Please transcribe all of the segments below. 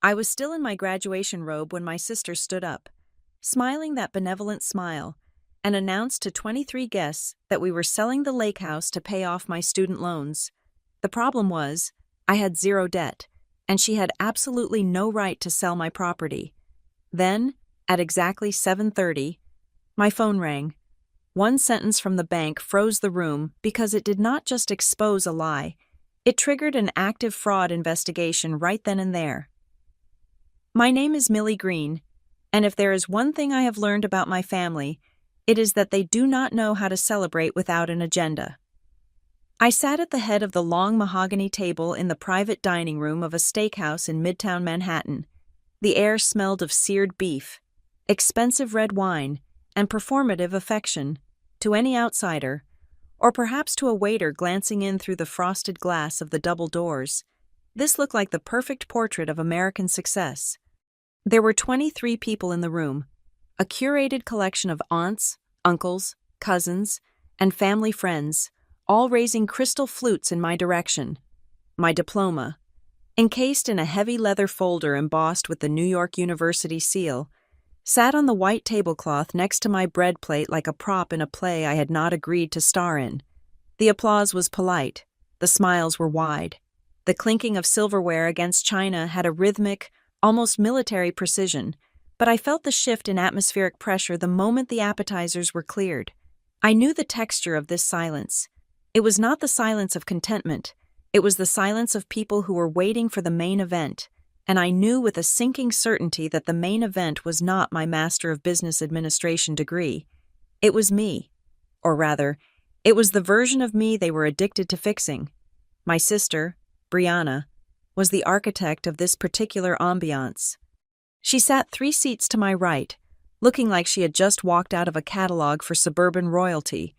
I was still in my graduation robe when my sister stood up, smiling that benevolent smile, and announced to 23 guests that we were selling the lake house to pay off my student loans. The problem was, I had zero debt, and she had absolutely no right to sell my property. Then, at exactly 7:30, my phone rang. One sentence from the bank froze the room because it did not just expose a lie, it triggered an active fraud investigation right then and there. My name is Millie Green, and if there is one thing I have learned about my family, it is that they do not know how to celebrate without an agenda. I sat at the head of the long mahogany table in the private dining room of a steakhouse in Midtown Manhattan. The air smelled of seared beef, expensive red wine, and performative affection. To any outsider, or perhaps to a waiter glancing in through the frosted glass of the double doors, this looked like the perfect portrait of American success. There were 23 people in the room, a curated collection of aunts, uncles, cousins, and family friends, all raising crystal flutes in my direction. My diploma, encased in a heavy leather folder embossed with the New York University seal, sat on the white tablecloth next to my bread plate like a prop in a play I had not agreed to star in. The applause was polite, the smiles were wide. The clinking of silverware against china had a rhythmic, almost military precision, but I felt the shift in atmospheric pressure the moment the appetizers were cleared. I knew the texture of this silence. It was not the silence of contentment, it was the silence of people who were waiting for the main event, and I knew with a sinking certainty that the main event was not my Master of Business Administration degree. It was me. Or rather, it was the version of me they were addicted to fixing. My sister, Briana, was the architect of this particular ambiance. She sat 3 seats to my right, looking like she had just walked out of a catalog for suburban royalty.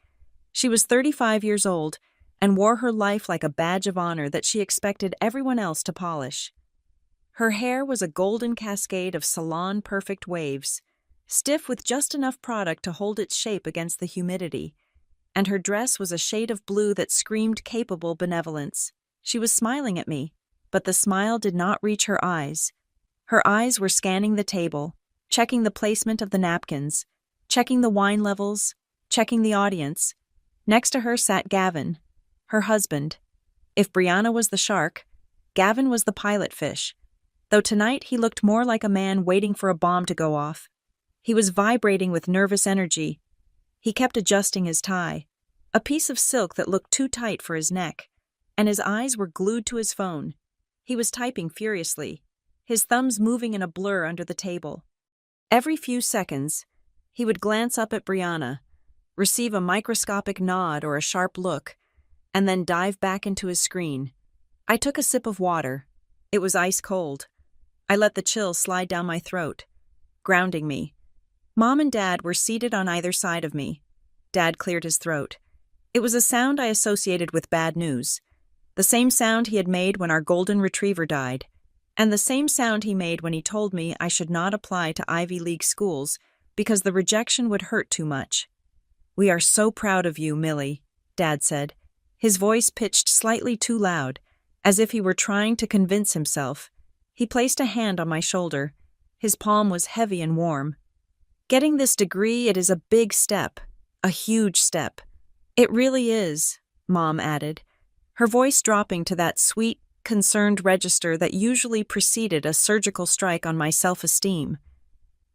She was 35 years old and wore her life like a badge of honor that she expected everyone else to polish. Her hair was a golden cascade of salon-perfect waves, stiff with just enough product to hold its shape against the humidity, and her dress was a shade of blue that screamed capable benevolence. She was smiling at me, but the smile did not reach her eyes. Her eyes were scanning the table, checking the placement of the napkins, checking the wine levels, checking the audience. Next to her sat Gavin, her husband. If Briana was the shark, Gavin was the pilot fish, though tonight he looked more like a man waiting for a bomb to go off. He was vibrating with nervous energy. He kept adjusting his tie, a piece of silk that looked too tight for his neck, and his eyes were glued to his phone. He was typing furiously, his thumbs moving in a blur under the table. Every few seconds, he would glance up at Briana, receive a microscopic nod or a sharp look, and then dive back into his screen. I took a sip of water. It was ice cold. I let the chill slide down my throat, grounding me. Mom and Dad were seated on either side of me. Dad cleared his throat. It was a sound I associated with bad news. The same sound he had made when our golden retriever died, and the same sound he made when he told me I should not apply to Ivy League schools because the rejection would hurt too much. "We are so proud of you, Millie," Dad said, his voice pitched slightly too loud, as if he were trying to convince himself. He placed a hand on my shoulder. His palm was heavy and warm. "Getting this degree, it is a big step, a huge step." "It really is," Mom added, her voice dropping to that sweet, concerned register that usually preceded a surgical strike on my self-esteem.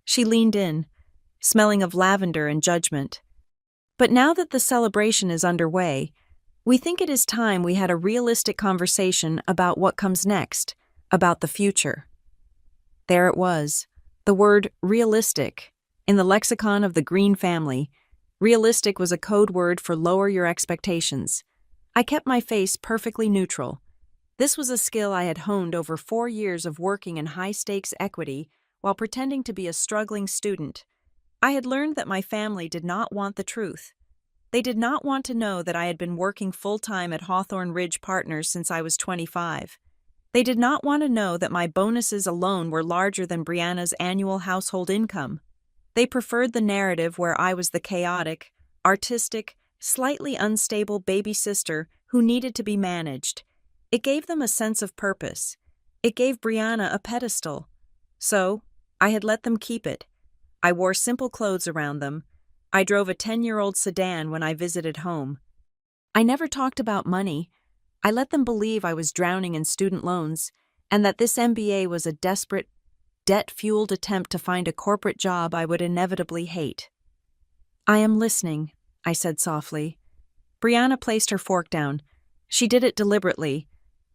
She leaned in, smelling of lavender and judgment. "But now that the celebration is underway, we think it is time we had a realistic conversation about what comes next, about the future." There it was, the word realistic. In the lexicon of the Green family, realistic was a code word for lower your expectations. I kept my face perfectly neutral. This was a skill I had honed over 4 years of working in high-stakes equity while pretending to be a struggling student. I had learned that my family did not want the truth. They did not want to know that I had been working full-time at Hawthorne Ridge Partners since I was 25. They did not want to know that my bonuses alone were larger than Briana's annual household income. They preferred the narrative where I was the chaotic, artistic, slightly unstable baby sister who needed to be managed. It gave them a sense of purpose. It gave Briana a pedestal. So, I had let them keep it. I wore simple clothes around them. I drove a 10-year-old sedan when I visited home. I never talked about money. I let them believe I was drowning in student loans, and that this MBA was a desperate, debt-fueled attempt to find a corporate job I would inevitably hate. "I am listening," I said softly. Briana placed her fork down. She did it deliberately,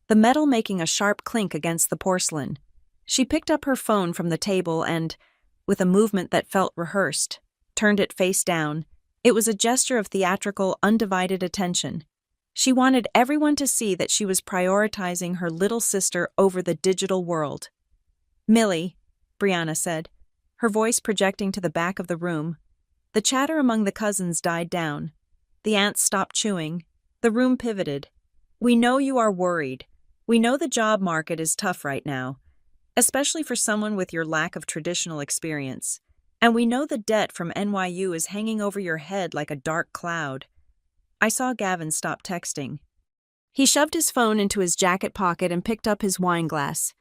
the metal making a sharp clink against the porcelain. She picked up her phone from the table and, with a movement that felt rehearsed, turned it face down. It was a gesture of theatrical, undivided attention. She wanted everyone to see that she was prioritizing her little sister over the digital world. "Millie," Briana said, her voice projecting to the back of the room. The chatter among the cousins died down. The aunts stopped chewing. The room pivoted. "We know you are worried. We know the job market is tough right now, especially for someone with your lack of traditional experience. And we know the debt from NYU is hanging over your head like a dark cloud." I saw Gavin stop texting. He shoved his phone into his jacket pocket and picked up his wine glass,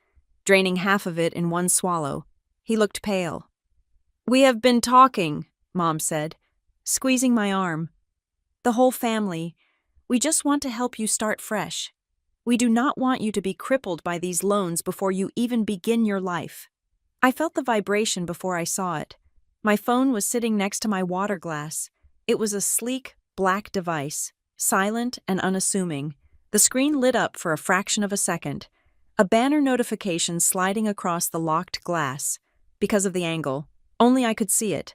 draining half of it in one swallow. He looked pale. "We have been talking," Mom said, squeezing my arm. "The whole family. We just want to help you start fresh. We do not want you to be crippled by these loans before you even begin your life." I felt the vibration before I saw it. My phone was sitting next to my water glass. It was a sleek, black device, silent and unassuming. The screen lit up for a fraction of a second, a banner notification sliding across the locked glass. Because of the angle, only I could see it.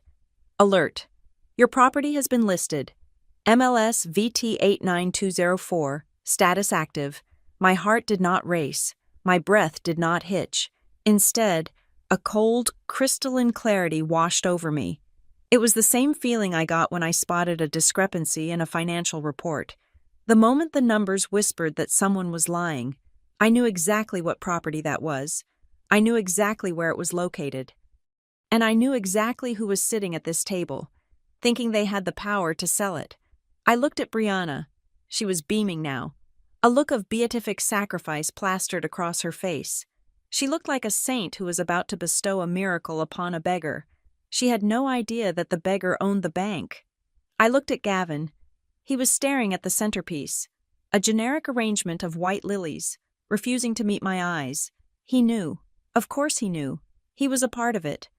"Alert. Your property has been listed. MLS VT 89204, status active." My heart did not race. My breath did not hitch. Instead, a cold, crystalline clarity washed over me. It was the same feeling I got when I spotted a discrepancy in a financial report. The moment the numbers whispered that someone was lying, I knew exactly what property that was. I knew exactly where it was located. And I knew exactly who was sitting at this table, thinking they had the power to sell it. I looked at Briana. She was beaming now, a look of beatific sacrifice plastered across her face. She looked like a saint who was about to bestow a miracle upon a beggar. She had no idea that the beggar owned the bank. I looked at Gavin. He was staring at the centerpiece, a generic arrangement of white lilies, refusing to meet my eyes. He knew. Of course he knew. He was a part of it.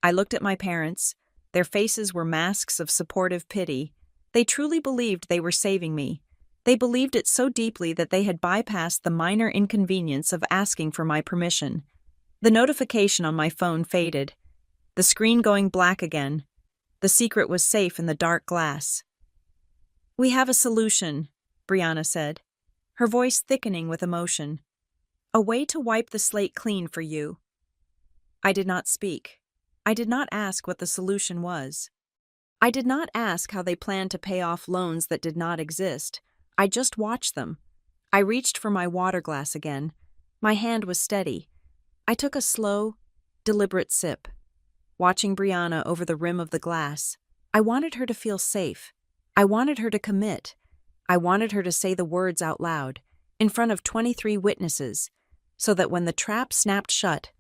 I looked at my parents. Their faces were masks of supportive pity. They truly believed they were saving me. They believed it so deeply that they had bypassed the minor inconvenience of asking for my permission. The notification on my phone faded, the screen going black again. The secret was safe in the dark glass. "We have a solution," Briana said, her voice thickening with emotion. "A way to wipe the slate clean for you." I did not speak. I did not ask what the solution was. I did not ask how they planned to pay off loans that did not exist. I just watched them. I reached for my water glass again. My hand was steady. I took a slow, deliberate sip, watching Briana over the rim of the glass. I wanted her to feel safe. I wanted her to commit. I wanted her to say the words out loud, in front of 23 witnesses, so that when the trap snapped shut,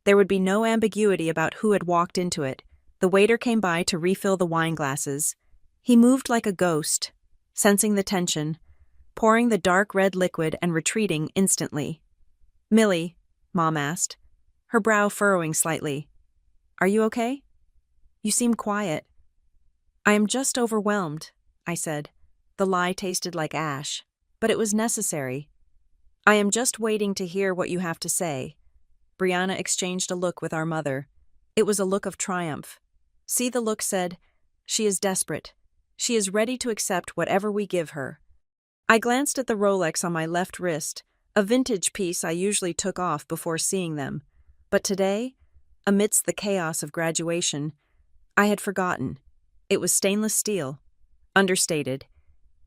there would be no ambiguity about who had walked into it. The waiter came by to refill the wine glasses. He moved like a ghost, sensing the tension, pouring the dark red liquid and retreating instantly. "Millie," Mom asked, her brow furrowing slightly. "Are you okay? You seem quiet." "I am just overwhelmed," I said. The lie tasted like ash, but it was necessary. "I am just waiting to hear what you have to say." Briana exchanged a look with our mother. It was a look of triumph. See, the look said, "She is desperate. She is ready to accept whatever we give her." I glanced at the Rolex on my left wrist, a vintage piece I usually took off before seeing them. But today, amidst the chaos of graduation, I had forgotten. It was stainless steel, understated,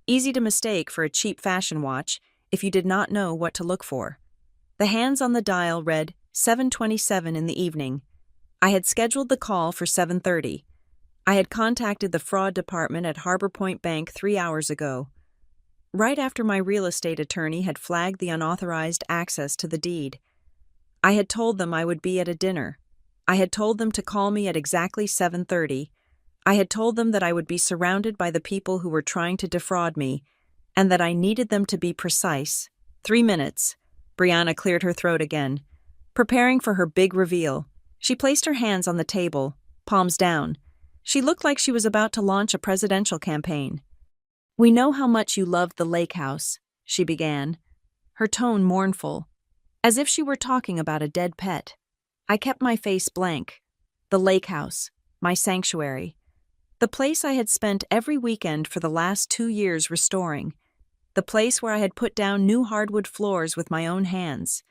easy to mistake for a cheap fashion watch if you did not know what to look for. The hands on the dial read 7:27 in the evening. I had scheduled the call for 7:30. I had contacted the fraud department at Harbor Point Bank 3 hours ago, right after my real estate attorney had flagged the unauthorized access to the deed. I had told them I would be at a dinner. I had told them to call me at exactly 7:30. I had told them that I would be surrounded by the people who were trying to defraud me, and that I needed them to be precise. 3 minutes. Briana cleared her throat again. Preparing for her big reveal, she placed her hands on the table, palms down. She looked like she was about to launch a presidential campaign. "We know how much you loved the lakehouse," she began, her tone mournful, as if she were talking about a dead pet. I kept my face blank. The lakehouse, my sanctuary. The place I had spent every weekend for the last 2 years restoring. The place where I had put down new hardwood floors with my own hands.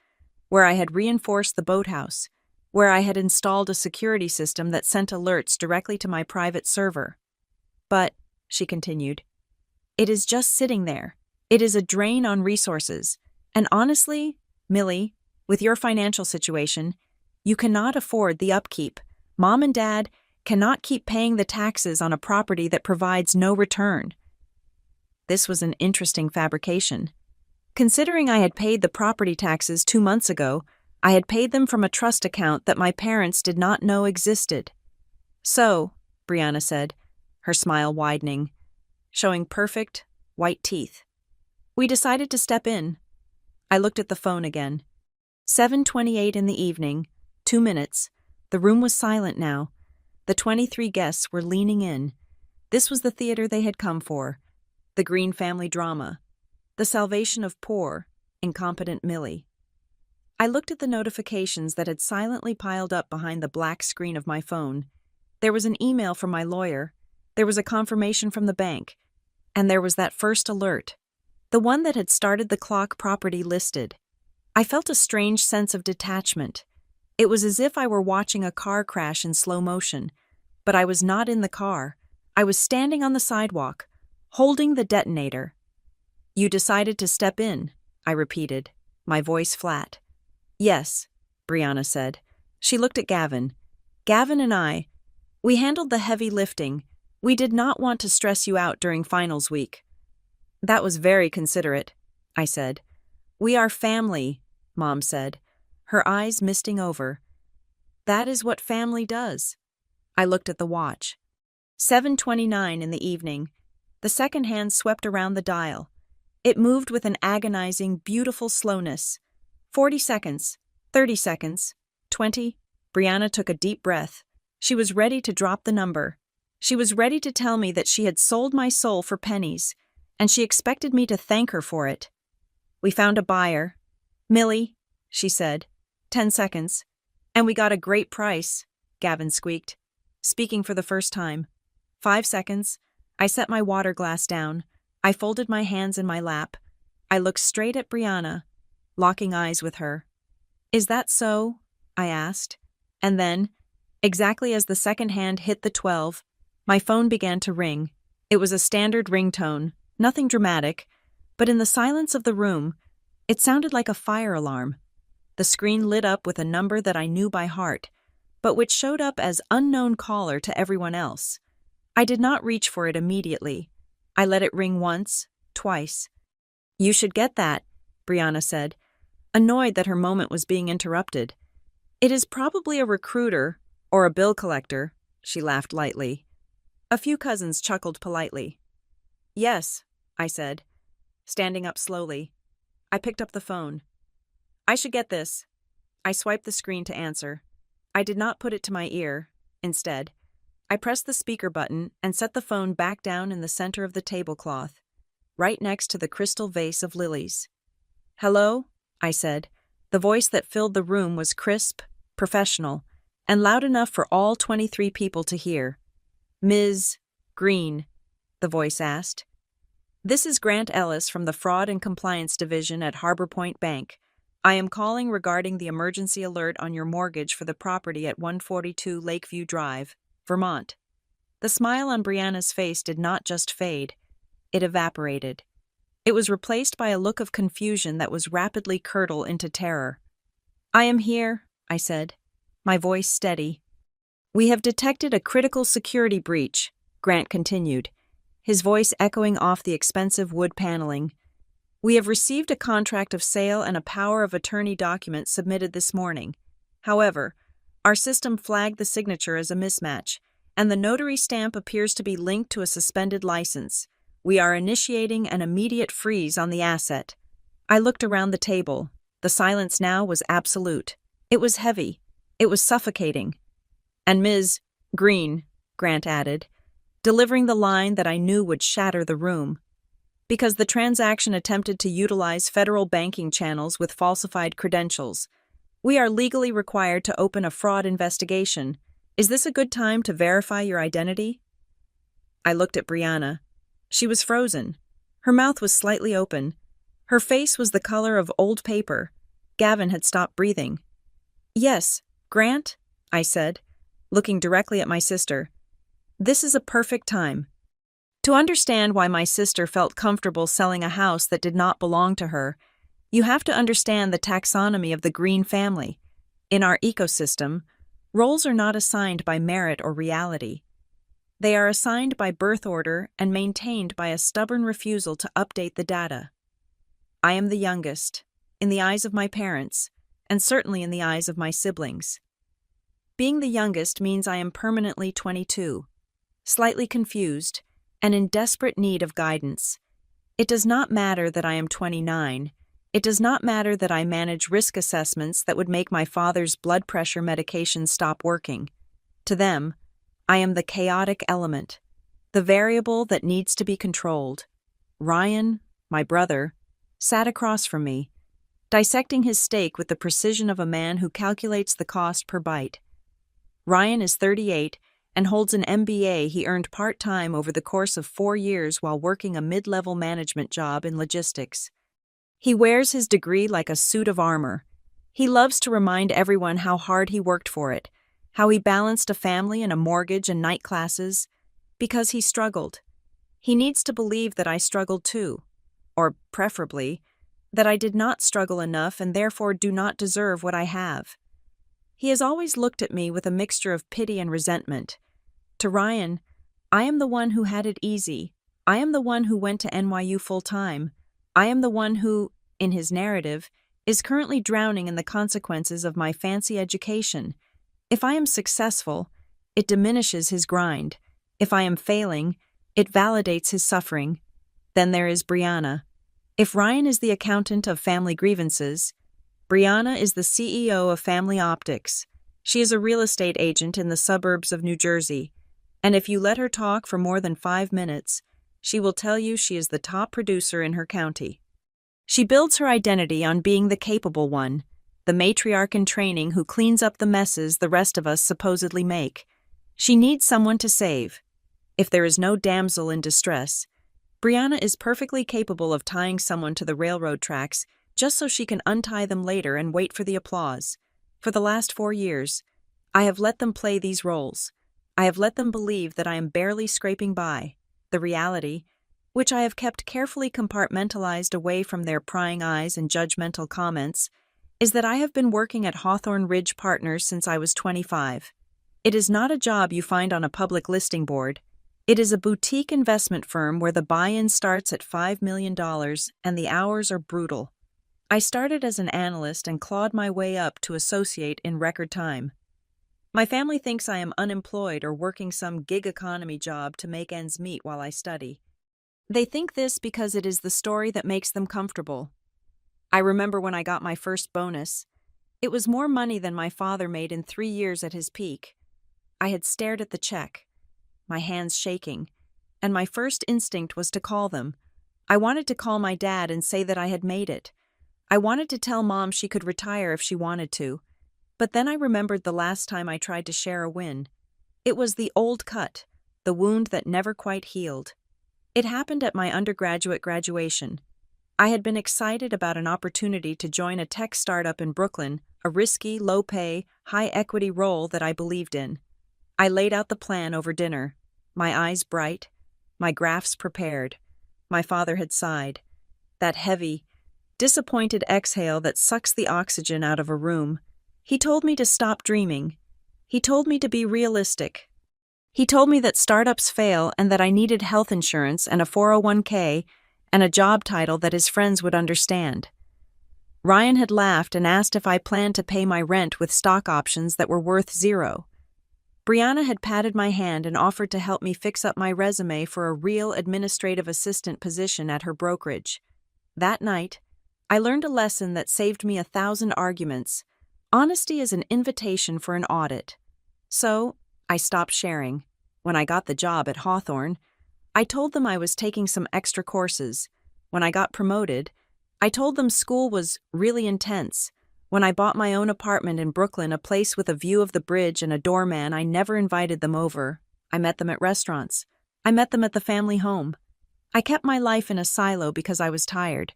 Where I had reinforced the boathouse. Where I had installed a security system that sent alerts directly to my private server. "But," she continued, "it is just sitting there. It is a drain on resources. And honestly, Millie, with your financial situation, you cannot afford the upkeep. Mom and Dad cannot keep paying the taxes on a property that provides no return." This was an interesting fabrication. Considering I had paid the property taxes 2 months ago, I had paid them from a trust account that my parents did not know existed. "So," Briana said, her smile widening, showing perfect, white teeth, "we decided to step in." I looked at the phone again. 7:28 in the evening, 2 minutes. The room was silent now. The 23 guests were leaning in. This was the theater they had come for. The Green family drama. The salvation of poor, incompetent Millie. I looked at the notifications that had silently piled up behind the black screen of my phone. There was an email from my lawyer. There was a confirmation from the bank. And there was that first alert. The one that had started the clock property listed. I felt a strange sense of detachment. It was as if I were watching a car crash in slow motion. But I was not in the car. I was standing on the sidewalk, holding the detonator. "You decided to step in," I repeated, my voice flat. "Yes," Briana said. She looked at Gavin. "Gavin and I, we handled the heavy lifting. We did not want to stress you out during finals week." "That was very considerate," I said. "We are family," Mom said, her eyes misting over. "That is what family does." I looked at the watch. 7:29 in the evening. The second hand swept around the dial. It moved with an agonizing, beautiful slowness. 40 seconds, 30 seconds, 20. Briana took a deep breath. She was ready to drop the number. She was ready to tell me that she had sold my soul for pennies, and she expected me to thank her for it. "We found a buyer. Millie," she said. 10 seconds. "And we got a great price," Gavin squeaked, speaking for the first time. 5 seconds. I set my water glass down. I folded my hands in my lap. I looked straight at Briana, locking eyes with her. "Is that so?" I asked. And then, exactly as the second hand hit the 12, my phone began to ring. It was a standard ringtone, nothing dramatic, but in the silence of the room, it sounded like a fire alarm. The screen lit up with a number that I knew by heart, but which showed up as unknown caller to everyone else. I did not reach for it immediately. I let it ring once, twice. "You should get that," Briana said, annoyed that her moment was being interrupted. "It is probably a recruiter or a bill collector," she laughed lightly. A few cousins chuckled politely. "Yes," I said, standing up slowly. I picked up the phone. "I should get this." I swiped the screen to answer. I did not put it to my ear. Instead, I pressed the speaker button and set the phone back down in the center of the tablecloth, right next to the crystal vase of lilies. "Hello?" I said. The voice that filled the room was crisp, professional, and loud enough for all 23 people to hear. "Ms. Green," the voice asked. "This is Grant Ellis from the Fraud and Compliance Division at Harbor Point Bank. I am calling regarding the emergency alert on your mortgage for the property at 142 Lakeview Drive, Vermont." The smile on Briana's face did not just fade. It evaporated. It was replaced by a look of confusion that was rapidly curdled into terror. "I am here," I said, my voice steady. "We have detected a critical security breach," Grant continued, his voice echoing off the expensive wood paneling. We have received a contract of sale and a power of attorney document submitted this morning. However, our system flagged the signature as a mismatch, and the notary stamp appears to be linked to a suspended license. We are initiating an immediate freeze on the asset. I looked around the table. The silence now was absolute. It was heavy. It was suffocating. And Ms. Green, Grant added, delivering the line that I knew would shatter the room. Because the transaction attempted to utilize federal banking channels with falsified credentials. We are legally required to open a fraud investigation. Is this a good time to verify your identity? I looked at Briana. She was frozen. Her mouth was slightly open. Her face was the color of old paper. Gavin had stopped breathing. Yes, Grant, I said, looking directly at my sister. This is a perfect time. To understand why my sister felt comfortable selling a house that did not belong to her, you have to understand the taxonomy of the Green family. In our ecosystem, roles are not assigned by merit or reality. They are assigned by birth order and maintained by a stubborn refusal to update the data. I am the youngest, in the eyes of my parents, and certainly in the eyes of my siblings. Being the youngest means I am permanently 22, slightly confused, and in desperate need of guidance. It does not matter that I am 29. It does not matter that I manage risk assessments that would make my father's blood pressure medication stop working. To them, I am the chaotic element, the variable that needs to be controlled. Ryan, my brother, sat across from me, dissecting his steak with the precision of a man who calculates the cost per bite. Ryan is 38 and holds an MBA he earned part-time over the course of 4 years while working a mid-level management job in logistics. He wears his degree like a suit of armor. He loves to remind everyone how hard he worked for it, how he balanced a family and a mortgage and night classes, because he struggled. He needs to believe that I struggled too, or preferably, that I did not struggle enough and therefore do not deserve what I have. He has always looked at me with a mixture of pity and resentment. To Ryan, I am the one who had it easy. I am the one who went to NYU full-time. I am the one who, in his narrative, is currently drowning in the consequences of my fancy education. If I am successful, it diminishes his grind. If I am failing, it validates his suffering. Then there is Briana. If Ryan is the accountant of family grievances, Briana is the CEO of Family Optics. She is a real estate agent in the suburbs of New Jersey, and if you let her talk for more than 5 minutes, she will tell you she is the top producer in her county. She builds her identity on being the capable one, the matriarch in training who cleans up the messes the rest of us supposedly make. She needs someone to save. If there is no damsel in distress, Briana is perfectly capable of tying someone to the railroad tracks just so she can untie them later and wait for the applause. For the last 4 years, I have let them play these roles. I have let them believe that I am barely scraping by. The reality, which I have kept carefully compartmentalized away from their prying eyes and judgmental comments, is that I have been working at Hawthorne Ridge Partners since I was 25. It is not a job you find on a public listing board. It is a boutique investment firm where the buy-in starts at $5 million and the hours are brutal. I started as an analyst and clawed my way up to associate in record time. My family thinks I am unemployed or working some gig economy job to make ends meet while I study. They think this because it is the story that makes them comfortable. I remember when I got my first bonus. It was more money than my father made in 3 years at his peak. I had stared at the check, my hands shaking, and my first instinct was to call them. I wanted to call my dad and say that I had made it. I wanted to tell Mom she could retire if she wanted to, but then I remembered the last time I tried to share a win. It was the old cut, the wound that never quite healed. It happened at my undergraduate graduation. I had been excited about an opportunity to join a tech startup in Brooklyn, a risky, low-pay, high-equity role that I believed in. I laid out the plan over dinner, my eyes bright, my graphs prepared. My father had sighed. That heavy, disappointed exhale that sucks the oxygen out of a room. He told me to stop dreaming. He told me to be realistic. He told me that startups fail and that I needed health insurance and a 401k and a job title that his friends would understand. Ryan had laughed and asked if I planned to pay my rent with stock options that were worth zero. Briana had patted my hand and offered to help me fix up my resume for a real administrative assistant position at her brokerage. That night, I learned a lesson that saved me 1,000 arguments. Honesty is an invitation for an audit. So, I stopped sharing. When I got the job at Hawthorne, I told them I was taking some extra courses. When I got promoted, I told them school was really intense. When I bought my own apartment in Brooklyn, a place with a view of the bridge and a doorman, I never invited them over. I met them at restaurants. I met them at the family home. I kept my life in a silo because I was tired.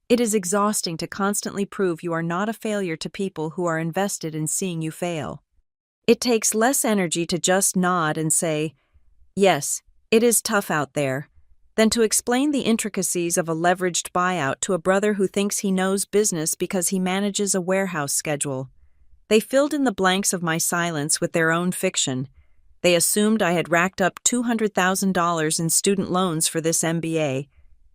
It is exhausting to constantly prove you are not a failure to people who are invested in seeing you fail. It takes less energy to just nod and say, "Yes, it is tough out there," than to explain the intricacies of a leveraged buyout to a brother who thinks he knows business because he manages a warehouse schedule. They filled in the blanks of my silence with their own fiction. They assumed I had racked up $200,000 in student loans for this MBA.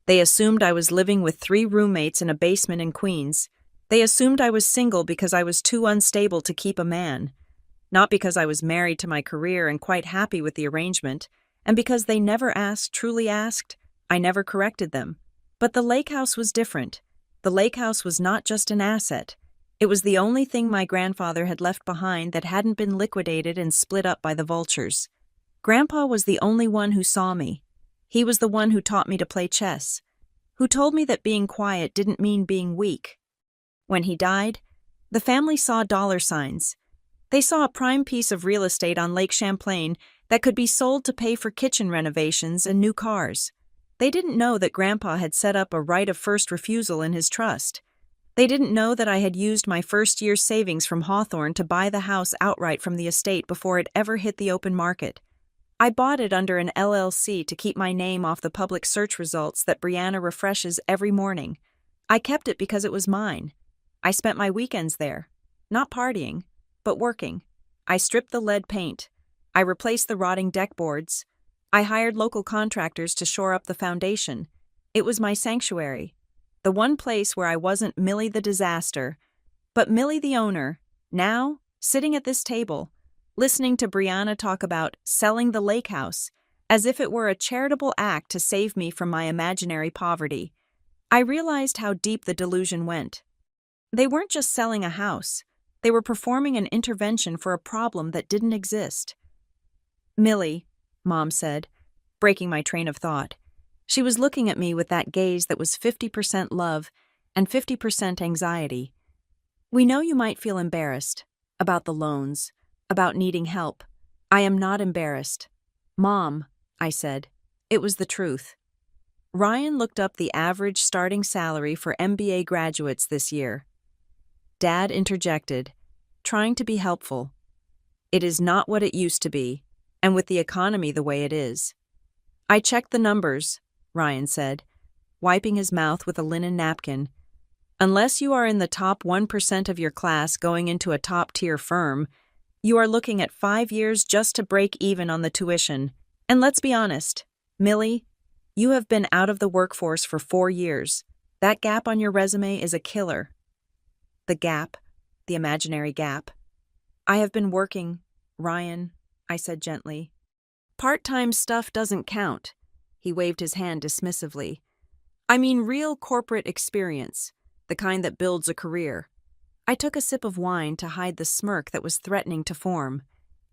They assumed I was living with 3 roommates in a basement in Queens. They assumed I was single because I was too unstable to keep a man. Not because I was married to my career and quite happy with the arrangement, and because they never truly asked, I never corrected them. But the lakehouse was different. The lakehouse was not just an asset. It was the only thing my grandfather had left behind that hadn't been liquidated and split up by the vultures. Grandpa was the only one who saw me. He was the one who taught me to play chess, who told me that being quiet didn't mean being weak. When he died, the family saw dollar signs. They saw a prime piece of real estate on Lake Champlain that could be sold to pay for kitchen renovations and new cars. They didn't know that Grandpa had set up a right of first refusal in his trust. They didn't know that I had used my first year's savings from Hawthorne to buy the house outright from the estate before it ever hit the open market. I bought it under an LLC to keep my name off the public search results that Briana refreshes every morning. I kept it because it was mine. I spent my weekends there, not partying, but working. I stripped the lead paint. I replaced the rotting deck boards. I hired local contractors to shore up the foundation. It was my sanctuary, the one place where I wasn't Millie the disaster, but Millie the owner, now sitting at this table, listening to Briana talk about selling the lakehouse as if it were a charitable act to save me from my imaginary poverty. I realized how deep the delusion went. They weren't just selling a house. They were performing an intervention for a problem that didn't exist. "Millie," Mom said, breaking my train of thought. She was looking at me with that gaze that was 50% love and 50% anxiety. "We know you might feel embarrassed about the loans, about needing help. I am not embarrassed." "Mom," I said. It was the truth. Ryan looked up the average starting salary for MBA graduates this year. Dad interjected, trying to be helpful. "It is not what it used to be, and with the economy the way it is." "I checked the numbers," Ryan said, wiping his mouth with a linen napkin. "Unless you are in the top 1% of your class going into a top-tier firm, you are looking at 5 years just to break even on the tuition. And let's be honest, Millie, you have been out of the workforce for 4 years. That gap on your resume is a killer." The gap, the imaginary gap. "I have been working, Ryan," I said gently. "Part-time stuff doesn't count." He waved his hand dismissively. "I mean real corporate experience, the kind that builds a career." I took a sip of wine to hide the smirk that was threatening to form.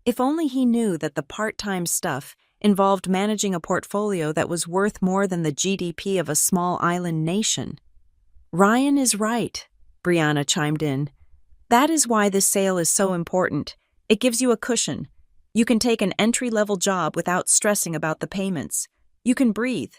If only he knew that the part-time stuff involved managing a portfolio that was worth more than the GDP of a small island nation. "Ryan is right," Briana chimed in. "That is why this sale is so important. It gives you a cushion. You can take an entry-level job without stressing about the payments. You can breathe."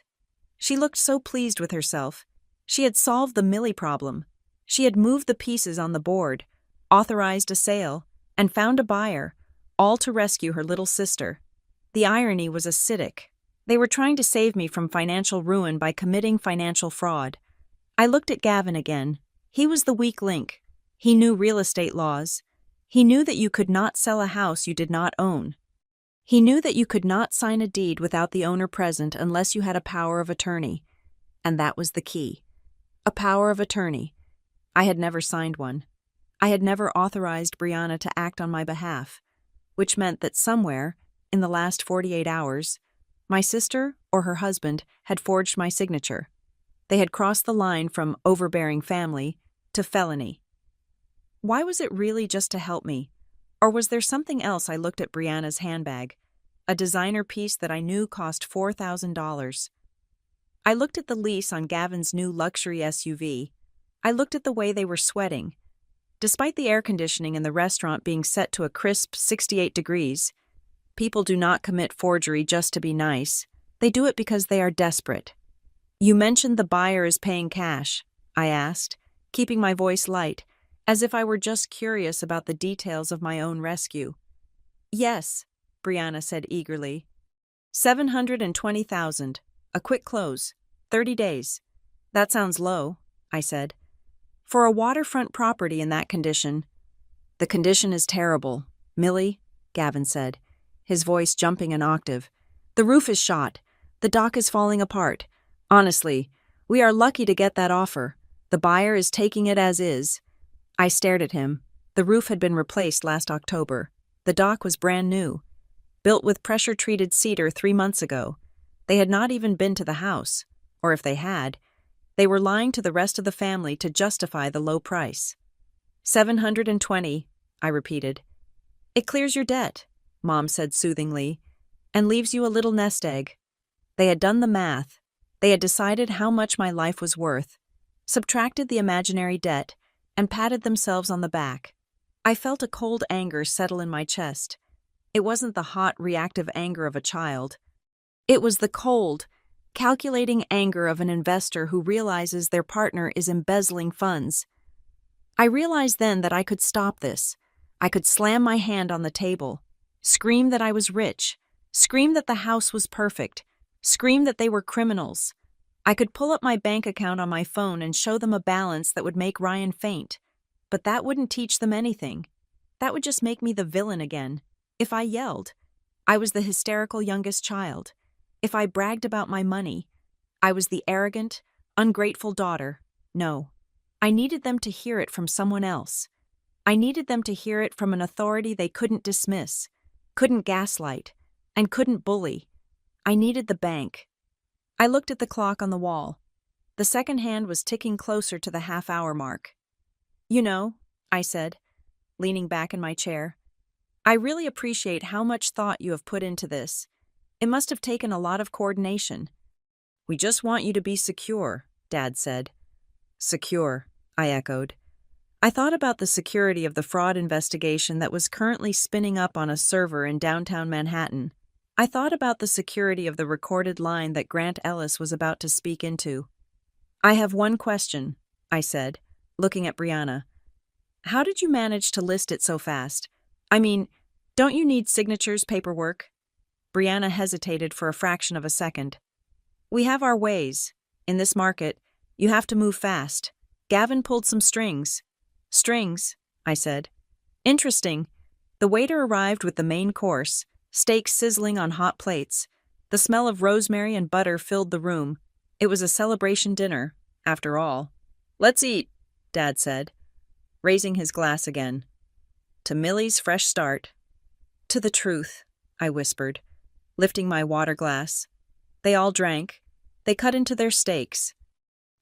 She looked so pleased with herself. She had solved the Millie problem. She had moved the pieces on the board, authorized a sale, and found a buyer, all to rescue her little sister. The irony was acidic. They were trying to save me from financial ruin by committing financial fraud. I looked at Gavin again. He was the weak link. He knew real estate laws. He knew that you could not sell a house you did not own. He knew that you could not sign a deed without the owner present unless you had a power of attorney. And that was the key. A power of attorney. I had never signed one. I had never authorized Briana to act on my behalf, which meant that somewhere, in the last 48 hours, my sister or her husband had forged my signature. They had crossed the line from overbearing family to felony. Why was it really just to help me? Or was there something else? I looked at Briana's handbag, a designer piece that I knew cost $4,000. I looked at the lease on Gavin's new luxury SUV. I looked at the way they were sweating. Despite the air conditioning in the restaurant being set to a crisp 68 degrees, people do not commit forgery just to be nice. They do it because they are desperate. You mentioned the buyer is paying cash, I asked, keeping my voice light, as if I were just curious about the details of my own rescue. Yes, Briana said eagerly. $720,000, a quick close, 30 days. That sounds low, I said. For a waterfront property in that condition. The condition is terrible, Millie, Gavin said, his voice jumping an octave. The roof is shot. The dock is falling apart. Honestly, we are lucky to get that offer. The buyer is taking it as is. I stared at him. The roof had been replaced last October. The dock was brand new, built with pressure-treated cedar 3 months ago. They had not even been to the house, or if they had, they were lying to the rest of the family to justify the low price. 720, I repeated. It clears your debt, Mom said soothingly, and leaves you a little nest egg. They had done the math. They had decided how much my life was worth, subtracted the imaginary debt, and patted themselves on the back. I felt a cold anger settle in my chest. It wasn't the hot, reactive anger of a child. It was the cold, calculating anger of an investor who realizes their partner is embezzling funds. I realized then that I could stop this. I could slam my hand on the table, scream that I was rich, scream that the house was perfect, scream that they were criminals. I could pull up my bank account on my phone and show them a balance that would make Ryan faint. But that wouldn't teach them anything. That would just make me the villain again. If I yelled, I was the hysterical youngest child. If I bragged about my money, I was the arrogant, ungrateful daughter. No, I needed them to hear it from someone else. I needed them to hear it from an authority they couldn't dismiss, couldn't gaslight, and couldn't bully. I needed the bank. I looked at the clock on the wall. The second hand was ticking closer to the half-hour mark. You know, I said, leaning back in my chair, I really appreciate how much thought you have put into this. It must have taken a lot of coordination. We just want you to be secure, Dad said. Secure, I echoed. I thought about the security of the fraud investigation that was currently spinning up on a server in downtown Manhattan. I thought about the security of the recorded line that Grant Ellis was about to speak into. I have one question, I said, looking at Briana. How did you manage to list it so fast? I mean, don't you need signatures, paperwork? Briana hesitated for a fraction of a second. We have our ways. In this market, you have to move fast. Gavin pulled some strings. Strings, I said. Interesting. The waiter arrived with the main course, steaks sizzling on hot plates. The smell of rosemary and butter filled the room. It was a celebration dinner, after all. Let's eat, Dad said, raising his glass again. To Millie's fresh start. To the truth, I whispered, lifting my water glass. They all drank. They cut into their steaks.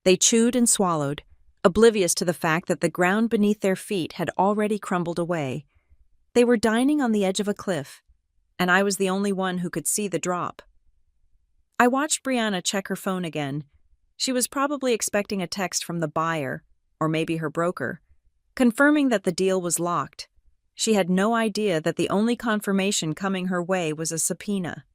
They chewed and swallowed, oblivious to the fact that the ground beneath their feet had already crumbled away. They were dining on the edge of a cliff, and I was the only one who could see the drop. I watched Briana check her phone again. She was probably expecting a text from the buyer, or maybe her broker, confirming that the deal was locked. She had no idea that the only confirmation coming her way was a subpoena.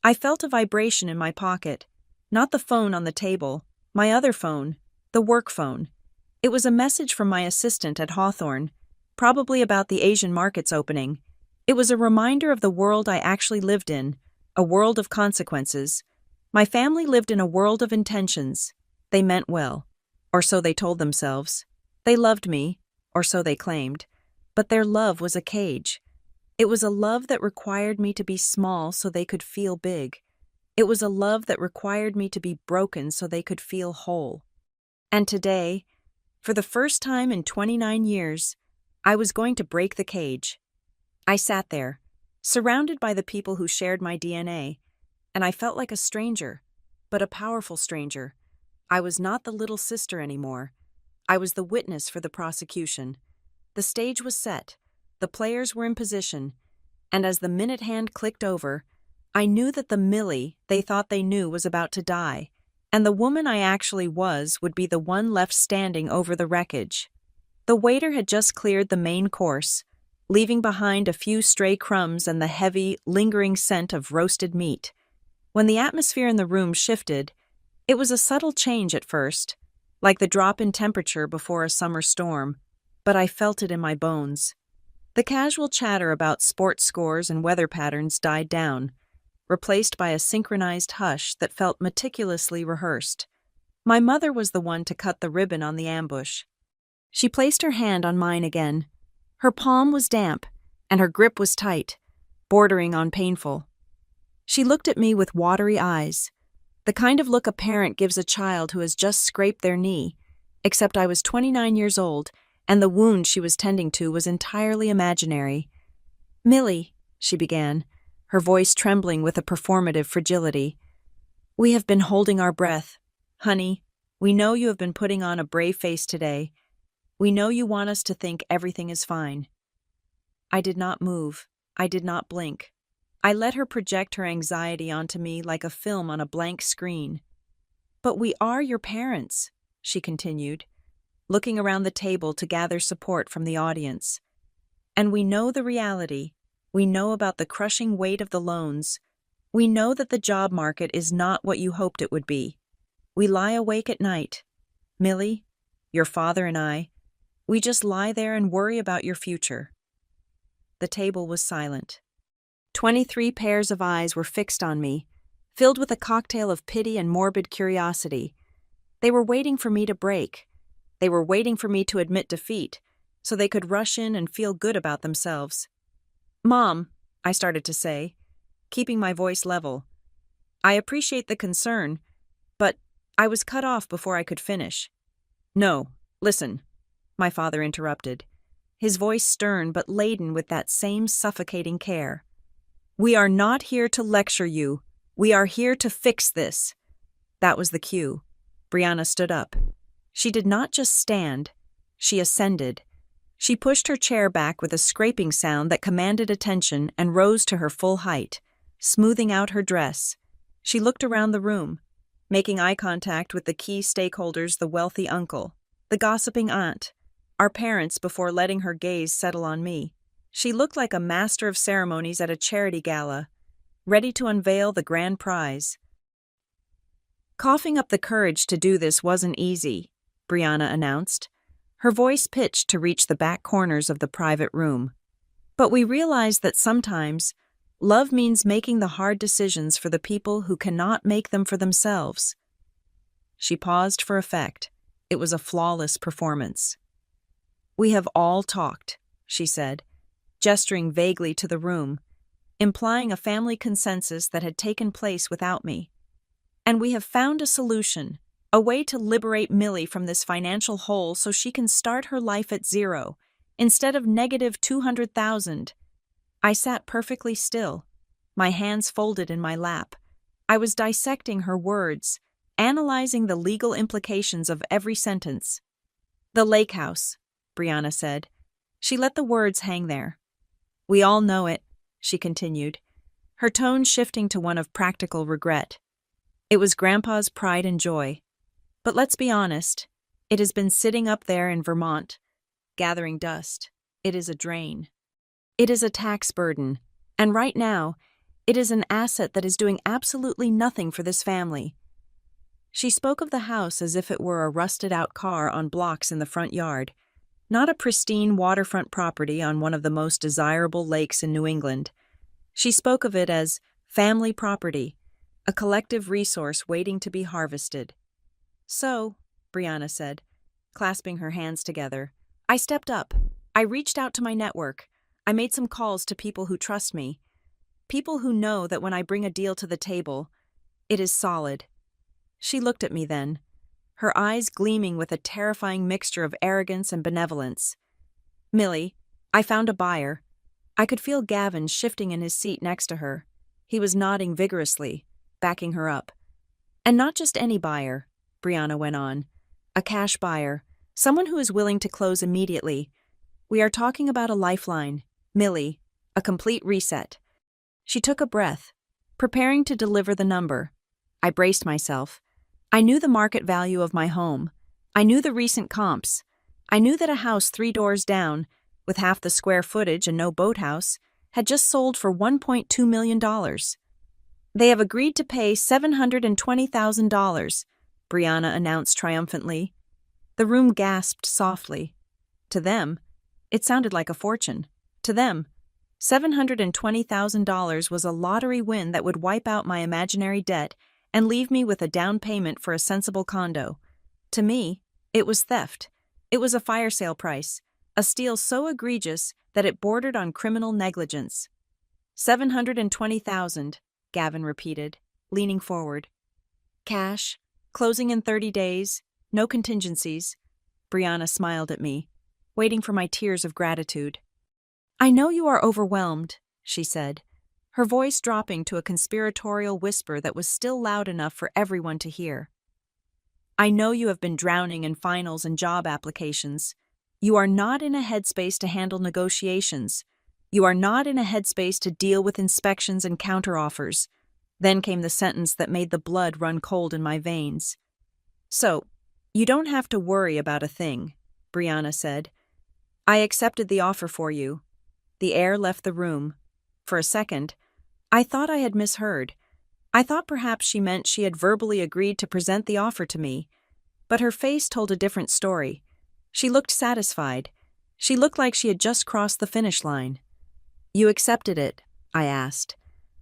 I felt a vibration in my pocket, not the phone on the table, my other phone, the work phone. It was a message from my assistant at Hawthorne, probably about the Asian markets opening. It was a reminder of the world I actually lived in, a world of consequences. My family lived in a world of intentions. They meant well, or so they told themselves. They loved me, or so they claimed, but their love was a cage. It was a love that required me to be small so they could feel big. It was a love that required me to be broken so they could feel whole. And today, for the first time in 29 years, I was going to break the cage. I sat there, surrounded by the people who shared my DNA, and I felt like a stranger, but a powerful stranger. I was not the little sister anymore. I was the witness for the prosecution. The stage was set, the players were in position, and as the minute hand clicked over, I knew that the Millie they thought they knew was about to die, and the woman I actually was would be the one left standing over the wreckage. The waiter had just cleared the main course, leaving behind a few stray crumbs and the heavy, lingering scent of roasted meat. When the atmosphere in the room shifted, it was a subtle change at first, like the drop in temperature before a summer storm, but I felt it in my bones. The casual chatter about sports scores and weather patterns died down, replaced by a synchronized hush that felt meticulously rehearsed. My mother was the one to cut the ribbon on the ambush. She placed her hand on mine again. Her palm was damp, and her grip was tight, bordering on painful. She looked at me with watery eyes, the kind of look a parent gives a child who has just scraped their knee, except I was 29 years old, and the wound she was tending to was entirely imaginary. "Millie," she began, her voice trembling with a performative fragility, "we have been holding our breath. Honey, we know you have been putting on a brave face today. We know you want us to think everything is fine." I did not move. I did not blink. I let her project her anxiety onto me like a film on a blank screen. "But we are your parents," she continued, looking around the table to gather support from the audience. "And we know the reality. We know about the crushing weight of the loans. We know that the job market is not what you hoped it would be. We lie awake at night. Millie, your father and I, we just lie there and worry about your future." The table was silent. 23 pairs of eyes were fixed on me, filled with a cocktail of pity and morbid curiosity. They were waiting for me to break. They were waiting for me to admit defeat, so they could rush in and feel good about themselves. "Mom," I started to say, keeping my voice level, "I appreciate the concern, but I was cut off before I could finish." "No, listen," my father interrupted, his voice stern but laden with that same suffocating care. "We are not here to lecture you. We are here to fix this." That was the cue. Briana stood up. She did not just stand, she ascended. She pushed her chair back with a scraping sound that commanded attention and rose to her full height, smoothing out her dress. She looked around the room, making eye contact with the key stakeholders, the wealthy uncle, the gossiping aunt, our parents, before letting her gaze settle on me. She looked like a master of ceremonies at a charity gala, ready to unveil the grand prize. "Coughing up the courage to do this wasn't easy," Briana announced, her voice pitched to reach the back corners of the private room. "But we realized that sometimes love means making the hard decisions for the people who cannot make them for themselves." She paused for effect. It was a flawless performance. "We have all talked," she said, gesturing vaguely to the room, implying a family consensus that had taken place without me. "And we have found a solution, a way to liberate Millie from this financial hole so she can start her life at zero, instead of negative 200,000. I sat perfectly still, my hands folded in my lap. I was dissecting her words, analyzing the legal implications of every sentence. "The lakehouse," Briana said. She let the words hang there. "We all know it," she continued, her tone shifting to one of practical regret. "It was Grandpa's pride and joy. But let's be honest, it has been sitting up there in Vermont, gathering dust. It is a drain. It is a tax burden, and right now, it is an asset that is doing absolutely nothing for this family." She spoke of the house as if it were a rusted-out car on blocks in the front yard, not a pristine waterfront property on one of the most desirable lakes in New England. She spoke of it as family property, a collective resource waiting to be harvested. "So," Briana said, clasping her hands together, "I stepped up. I reached out to my network. I made some calls to people who trust me. People who know that when I bring a deal to the table, It is solid. She looked at me then, her eyes gleaming with a terrifying mixture of arrogance and benevolence. Millie, I found a buyer. I could feel Gavin shifting in his seat next to her. He was nodding vigorously, backing her up. And not just any buyer, Briana went on. A cash buyer, someone who is willing to close immediately. We are talking about a lifeline, Millie, a complete reset. She took a breath, preparing to deliver the number. I braced myself. I knew the market value of my home. I knew the recent comps. I knew that a house 3 doors down, with half the square footage and no boathouse, had just sold for $1.2 million. They have agreed to pay $720,000, Briana announced triumphantly. The room gasped softly. To them, it sounded like a fortune. To them, $720,000 was a lottery win that would wipe out my imaginary debt and leave me with a down payment for a sensible condo. To me, it was theft. It was a fire sale price, a steal so egregious that it bordered on criminal negligence. $720,000, Gavin repeated, leaning forward. Cash, closing in 30 days, no contingencies. Briana smiled at me, waiting for my tears of gratitude. I know you are overwhelmed, she said, her voice dropping to a conspiratorial whisper that was still loud enough for everyone to hear. I know you have been drowning in finals and job applications. You are not in a headspace to handle negotiations. You are not in a headspace to deal with inspections and counteroffers. Then came the sentence that made the blood run cold in my veins. So, you don't have to worry about a thing, Briana said. I accepted the offer for you. The air left the room. For a second, I thought I had misheard. I thought perhaps she meant she had verbally agreed to present the offer to me. But her face told a different story. She looked satisfied. She looked like she had just crossed the finish line. You accepted it, I asked.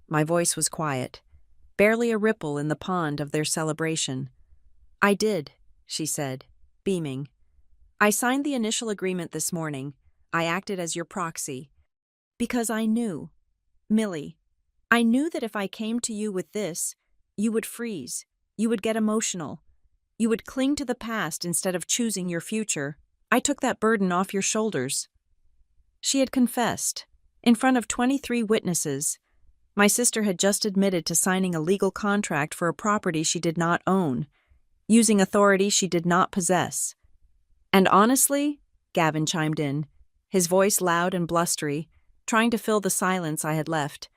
My voice was quiet, barely a ripple in the pond of their celebration. I did, she said, beaming. I signed the initial agreement this morning. I acted as your proxy. Because I knew, Millie, I knew that if I came to you with this, you would freeze, you would get emotional, you would cling to the past instead of choosing your future. I took that burden off your shoulders. She had confessed, in front of 23 witnesses. My sister had just admitted to signing a legal contract for a property she did not own, using authority she did not possess. And honestly, Gavin chimed in, his voice loud and blustery, trying to fill the silence I had left.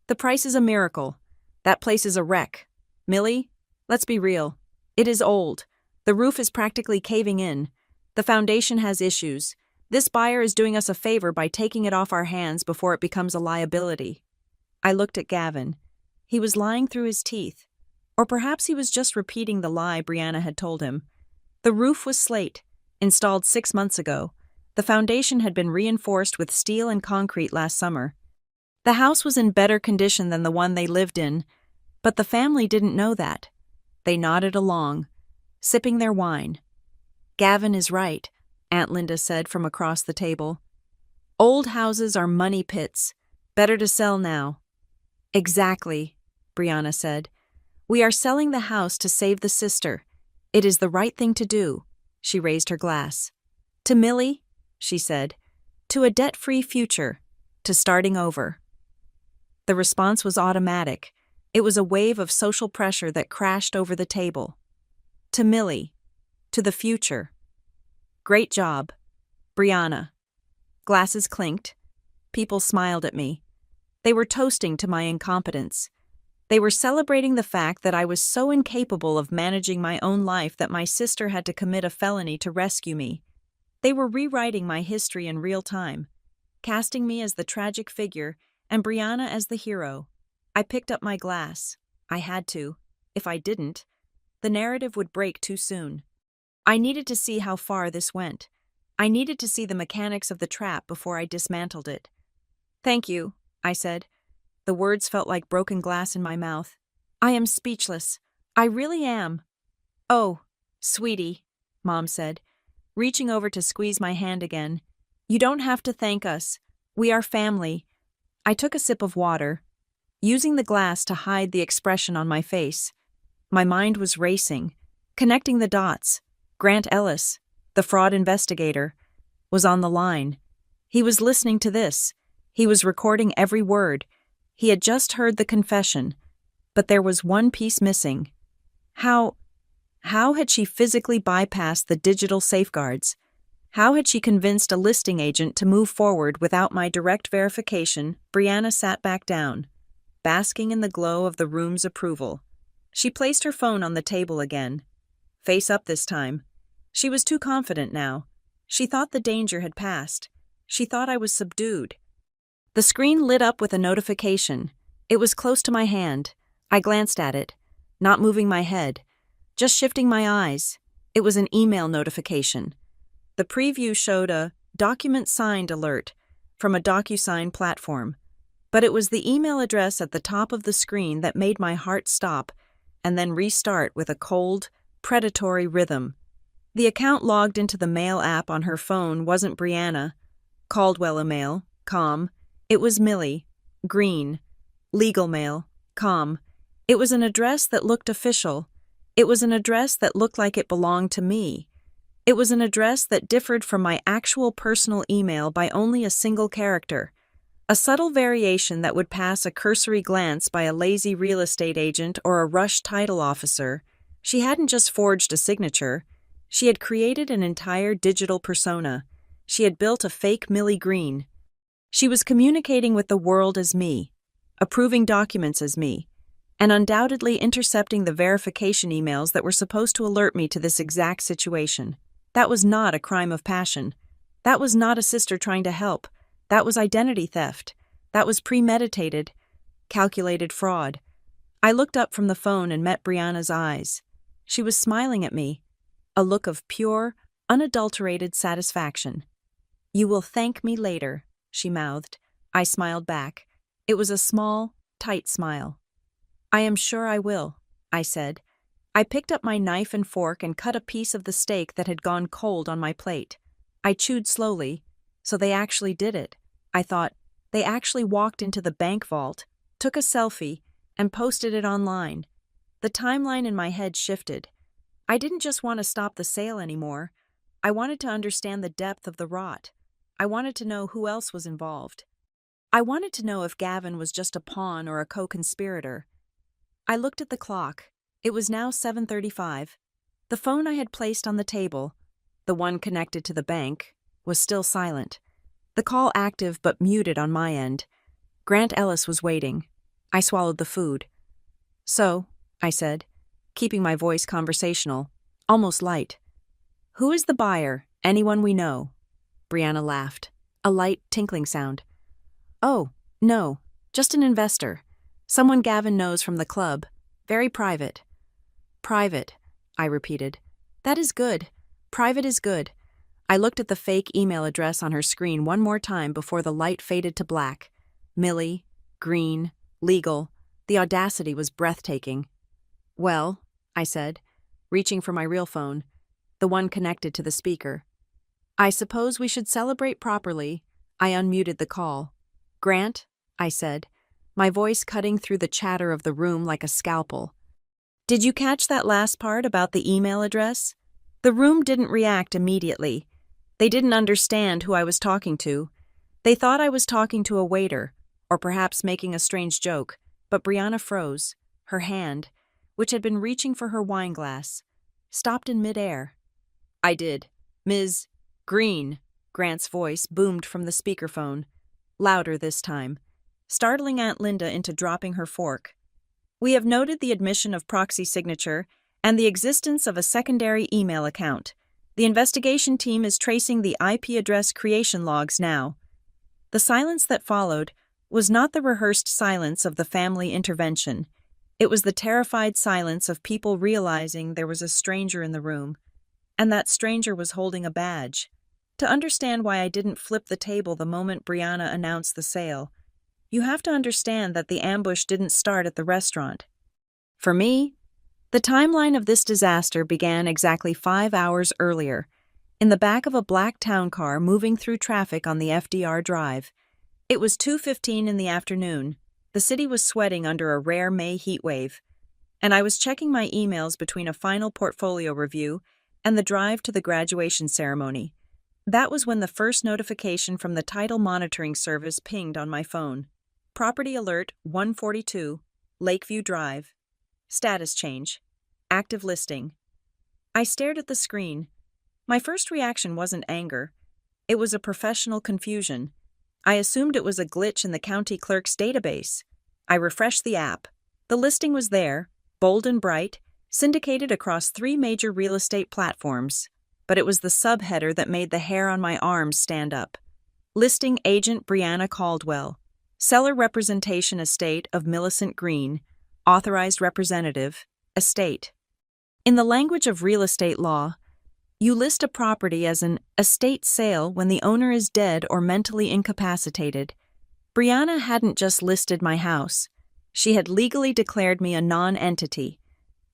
The price is a miracle. That place is a wreck. Millie, let's be real. It is old. The roof is practically caving in. The foundation has issues. This buyer is doing us a favor by taking it off our hands before it becomes a liability. I looked at Gavin. He was lying through his teeth. Or perhaps he was just repeating the lie Briana had told him. The roof was slate, installed 6 months ago. The foundation had been reinforced with steel and concrete last summer. The house was in better condition than the one they lived in, but the family didn't know that. They nodded along, sipping their wine. Gavin is right, Aunt Linda said from across the table. Old houses are money pits. Better to sell now. Exactly, Briana said. We are selling the house to save the sister. It is the right thing to do. She raised her glass. To Millie, she said, to a debt-free future, to starting over. The response was automatic. It was a wave of social pressure that crashed over the table. To Millie, to the future. Great job, Briana. Glasses clinked. People smiled at me. They were toasting to my incompetence. They were celebrating the fact that I was so incapable of managing my own life that my sister had to commit a felony to rescue me. They were rewriting my history in real time, casting me as the tragic figure and Briana as the hero. I picked up my glass. I had to. If I didn't, the narrative would break too soon. I needed to see how far this went. I needed to see the mechanics of the trap before I dismantled it. Thank you, I said. The words felt like broken glass in my mouth. I am speechless. I really am. Oh, sweetie, Mom said, reaching over to squeeze my hand again. You don't have to thank us. We are family. I took a sip of water, using the glass to hide the expression on my face. My mind was racing, connecting the dots. Grant Ellis, the fraud investigator, was on the line. He was listening to this. He was recording every word. He had just heard the confession. But there was one piece missing. How had she physically bypassed the digital safeguards? How had she convinced a listing agent to move forward without my direct verification? Briana sat back down, basking in the glow of the room's approval. She placed her phone on the table again. Face up this time. She was too confident now. She thought the danger had passed. She thought I was subdued. The screen lit up with a notification. It was close to my hand. I glanced at it, not moving my head, just shifting my eyes. It was an email notification. The preview showed a document signed alert from a DocuSign platform, but it was the email address at the top of the screen that made my heart stop and then restart with a cold, predatory rhythm. The account logged into the mail app on her phone wasn't Briana, Caldwell Mail, com. It was Millie, Green, Legal Mail, com. It was an address that looked official. It was an address that looked like it belonged to me. It was an address that differed from my actual personal email by only a single character, a subtle variation that would pass a cursory glance by a lazy real estate agent or a rushed title officer. She hadn't just forged a signature. She had created an entire digital persona. She had built a fake Millie Green. She was communicating with the world as me, approving documents as me, and undoubtedly intercepting the verification emails that were supposed to alert me to this exact situation. That was not a crime of passion. That was not a sister trying to help. That was identity theft. That was premeditated, calculated fraud. I looked up from the phone and met Briana's eyes. She was smiling at me, a look of pure, unadulterated satisfaction. "You will thank me later," she mouthed. I smiled back. It was a small, tight smile. "I am sure I will," I said. I picked up my knife and fork and cut a piece of the steak that had gone cold on my plate. I chewed slowly. So they actually did it. I thought, they actually walked into the bank vault, took a selfie, and posted it online. The timeline in my head shifted. I didn't just want to stop the sale anymore. I wanted to understand the depth of the rot. I wanted to know who else was involved. I wanted to know if Gavin was just a pawn or a co-conspirator. I looked at the clock. It was now 7:35. The phone I had placed on the table, the one connected to the bank, was still silent. The call active but muted on my end. Grant Ellis was waiting. I swallowed the food. "So," I said, keeping my voice conversational, almost light. "Who is the buyer? Anyone we know?" Briana laughed, a light tinkling sound. "Oh, no, just an investor. Someone Gavin knows from the club. Very private." "Private," I repeated. "That is good. Private is good." I looked at the fake email address on her screen one more time before the light faded to black. Millie, Green, Legal. The audacity was breathtaking. "Well," I said, reaching for my real phone, the one connected to the speaker. "I suppose we should celebrate properly." I unmuted the call. "Grant," I said, my voice cutting through the chatter of the room like a scalpel. "Did you catch that last part about the email address?" The room didn't react immediately. They didn't understand who I was talking to. They thought I was talking to a waiter, or perhaps making a strange joke, but Briana froze. Her hand, which had been reaching for her wine glass, stopped in midair. "I did. Ms. Green," Grant's voice boomed from the speakerphone, louder this time, startling Aunt Linda into dropping her fork. "We have noted the admission of proxy signature and the existence of a secondary email account. The investigation team is tracing the IP address creation logs now." The silence that followed was not the rehearsed silence of the family intervention. It was the terrified silence of people realizing there was a stranger in the room, and that stranger was holding a badge. To understand why I didn't flip the table the moment Briana announced the sale, you have to understand that the ambush didn't start at the restaurant. For me, the timeline of this disaster began exactly 5 hours earlier, in the back of a black town car moving through traffic on the FDR Drive. It was 2:15 in the afternoon. The city was sweating under a rare May heatwave. and I was checking my emails between a final portfolio review and the drive to the graduation ceremony. That was when the first notification from the title monitoring service pinged on my phone. Property alert 142, Lakeview Drive. Status change. Active listing. I stared at the screen. My first reaction wasn't anger. It was a professional confusion. I assumed it was a glitch in the county clerk's database. I refreshed the app. The listing was there, bold and bright, syndicated across 3 major real estate platforms. But it was the subheader that made the hair on my arms stand up. Listing agent Briana Caldwell. Seller representation estate of Millicent Green. Authorized representative. Estate. In the language of real estate law, you list a property as an estate sale when the owner is dead or mentally incapacitated. Briana hadn't just listed my house. She had legally declared me a non-entity.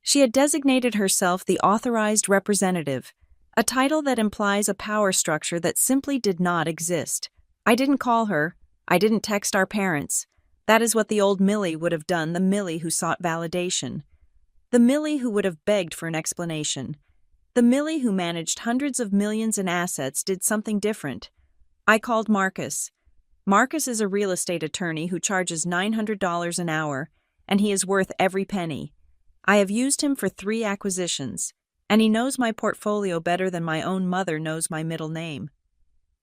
She had designated herself the authorized representative, a title that implies a power structure that simply did not exist. I didn't call her. I didn't text our parents. That is what the old Millie would have done, the Millie who sought validation. The Millie who would have begged for an explanation. The Millie who managed hundreds of millions in assets did something different. I called Marcus. Marcus is a real estate attorney who charges $900 an hour, and he is worth every penny. I have used him for 3 acquisitions, and he knows my portfolio better than my own mother knows my middle name.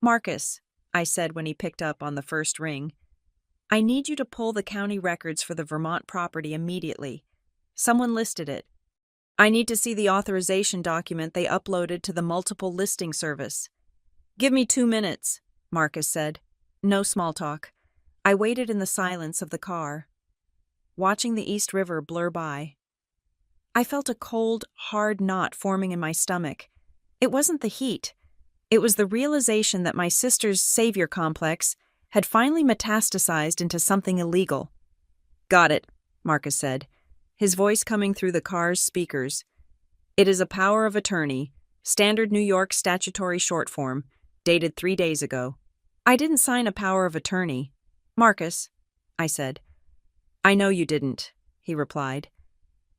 Marcus, I said when he picked up on the first ring, I need you to pull the county records for the Vermont property immediately. Someone listed it. I need to see the authorization document they uploaded to the multiple listing service. Give me 2 minutes, Marcus said. No small talk. I waited in the silence of the car, watching the East River blur by. I felt a cold, hard knot forming in my stomach. It wasn't the heat. It was the realization that my sister's savior complex had finally metastasized into something illegal. Got it, Marcus said, his voice coming through the car's speakers. It is a power of attorney, standard New York statutory short form, dated 3 days ago. I didn't sign a power of attorney. Marcus, I said. I know you didn't, he replied.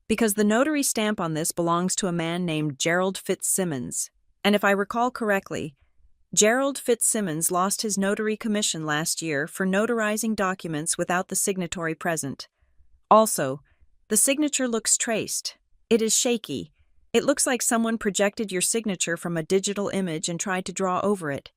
Because the notary stamp on this belongs to a man named Gerald Fitzsimmons. And if I recall correctly, Gerald Fitzsimmons lost his notary commission last year for notarizing documents without the signatory present. Also, the signature looks traced. It is shaky. It looks like someone projected your signature from a digital image and tried to draw over it.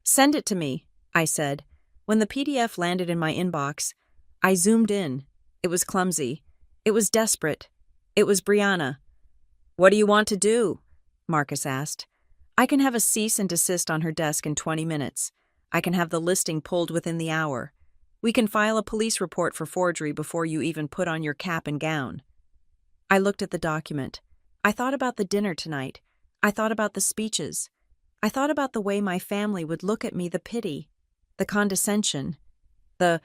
Send it to me, I said. When the PDF landed in my inbox, I zoomed in. It was clumsy. It was desperate. It was Briana. What do you want to do? Marcus asked. I can have a cease and desist on her desk in 20 minutes. I can have the listing pulled within the hour. We can file a police report for forgery before you even put on your cap and gown. I looked at the document. I thought about the dinner tonight. I thought about the speeches. I thought about the way my family would look at me, the pity, the condescension, the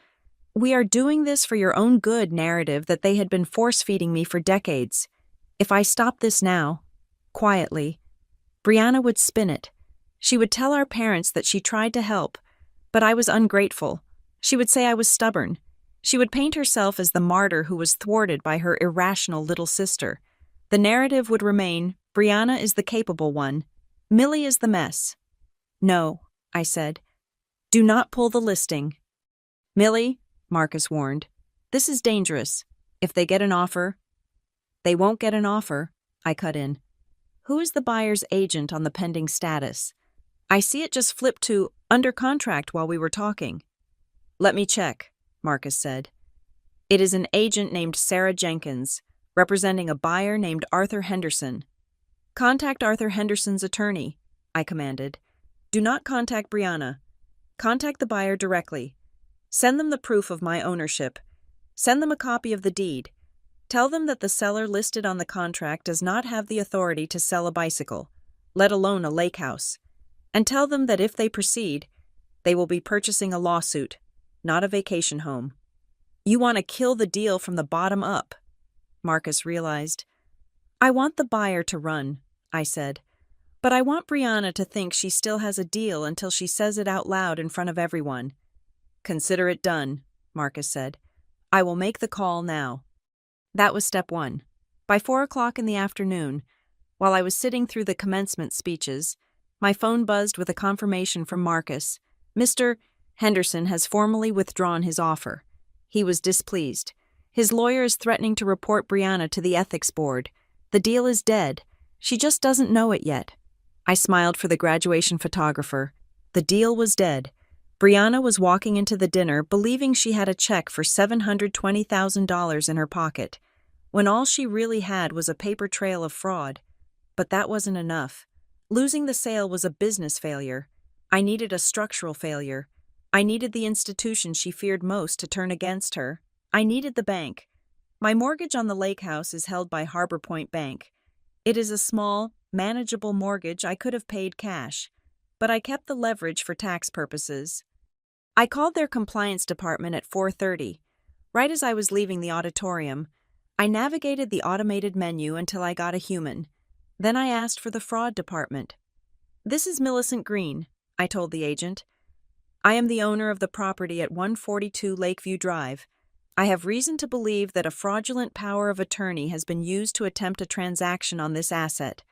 "we are doing this for your own good" narrative that they had been force-feeding me for decades. If I stopped this now, quietly, Briana would spin it. She would tell our parents that she tried to help, but I was ungrateful. She would say I was stubborn. She would paint herself as the martyr who was thwarted by her irrational little sister. The narrative would remain, Briana is the capable one. Millie is the mess. No, I said. Do not pull the listing. Millie, Marcus warned, this is dangerous. If they get an offer. They won't get an offer, I cut in. Who is the buyer's agent on the pending status? I see it just flipped to under contract while we were talking. Let me check, Marcus said. It is an agent named Sarah Jenkins, representing a buyer named Arthur Henderson. Contact Arthur Henderson's attorney, I commanded. Do not contact Briana. Contact the buyer directly. Send them the proof of my ownership. Send them a copy of the deed. Tell them that the seller listed on the contract does not have the authority to sell a bicycle, let alone a lakehouse. And tell them that if they proceed, they will be purchasing a lawsuit, not a vacation home. You want to kill the deal from the bottom up, Marcus realized. I want the buyer to run, I said. But I want Briana to think she still has a deal until she says it out loud in front of everyone. Consider it done, Marcus said. I will make the call now. That was step one. By 4 o'clock in the afternoon, while I was sitting through the commencement speeches, my phone buzzed with a confirmation from Marcus. Mr. Henderson has formally withdrawn his offer. He was displeased. His lawyer is threatening to report Briana to the ethics board. The deal is dead. She just doesn't know it yet. I smiled for the graduation photographer. The deal was dead. Briana was walking into the dinner believing she had a check for $720,000 in her pocket, when all she really had was a paper trail of fraud. But that wasn't enough. Losing the sale was a business failure. I needed a structural failure. I needed the institution she feared most to turn against her. I needed the bank. My mortgage on the lakehouse is held by Harbor Point Bank. It is a small, manageable mortgage I could have paid cash, but I kept the leverage for tax purposes. I called their compliance department at 4:30. Right as I was leaving the auditorium, I navigated the automated menu until I got a human. Then I asked for the fraud department. "This is Millicent Green," I told the agent. "I am the owner of the property at 142 Lakeview Drive. I have reason to believe that a fraudulent power of attorney has been used to attempt a transaction on this asset.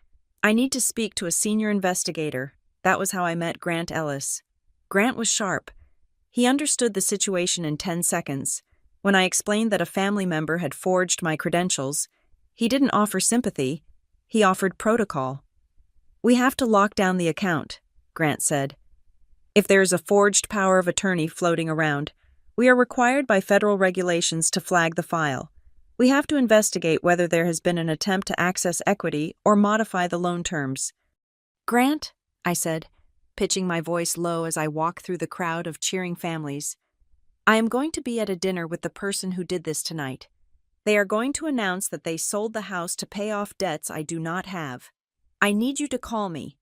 I need to speak to a senior investigator." That was how I met Grant Ellis. Grant was sharp. He understood the situation in 10 seconds. When I explained that a family member had forged my credentials, he didn't offer sympathy, he offered protocol. "We have to lock down the account," Grant said. "If there is a forged power of attorney floating around, we are required by federal regulations to flag the file. We have to investigate whether there has been an attempt to access equity or modify the loan terms." "Grant," I said, pitching my voice low as I walked through the crowd of cheering families, "I am going to be at a dinner with the person who did this tonight. They are going to announce that they sold the house to pay off debts I do not have. I need you to call me.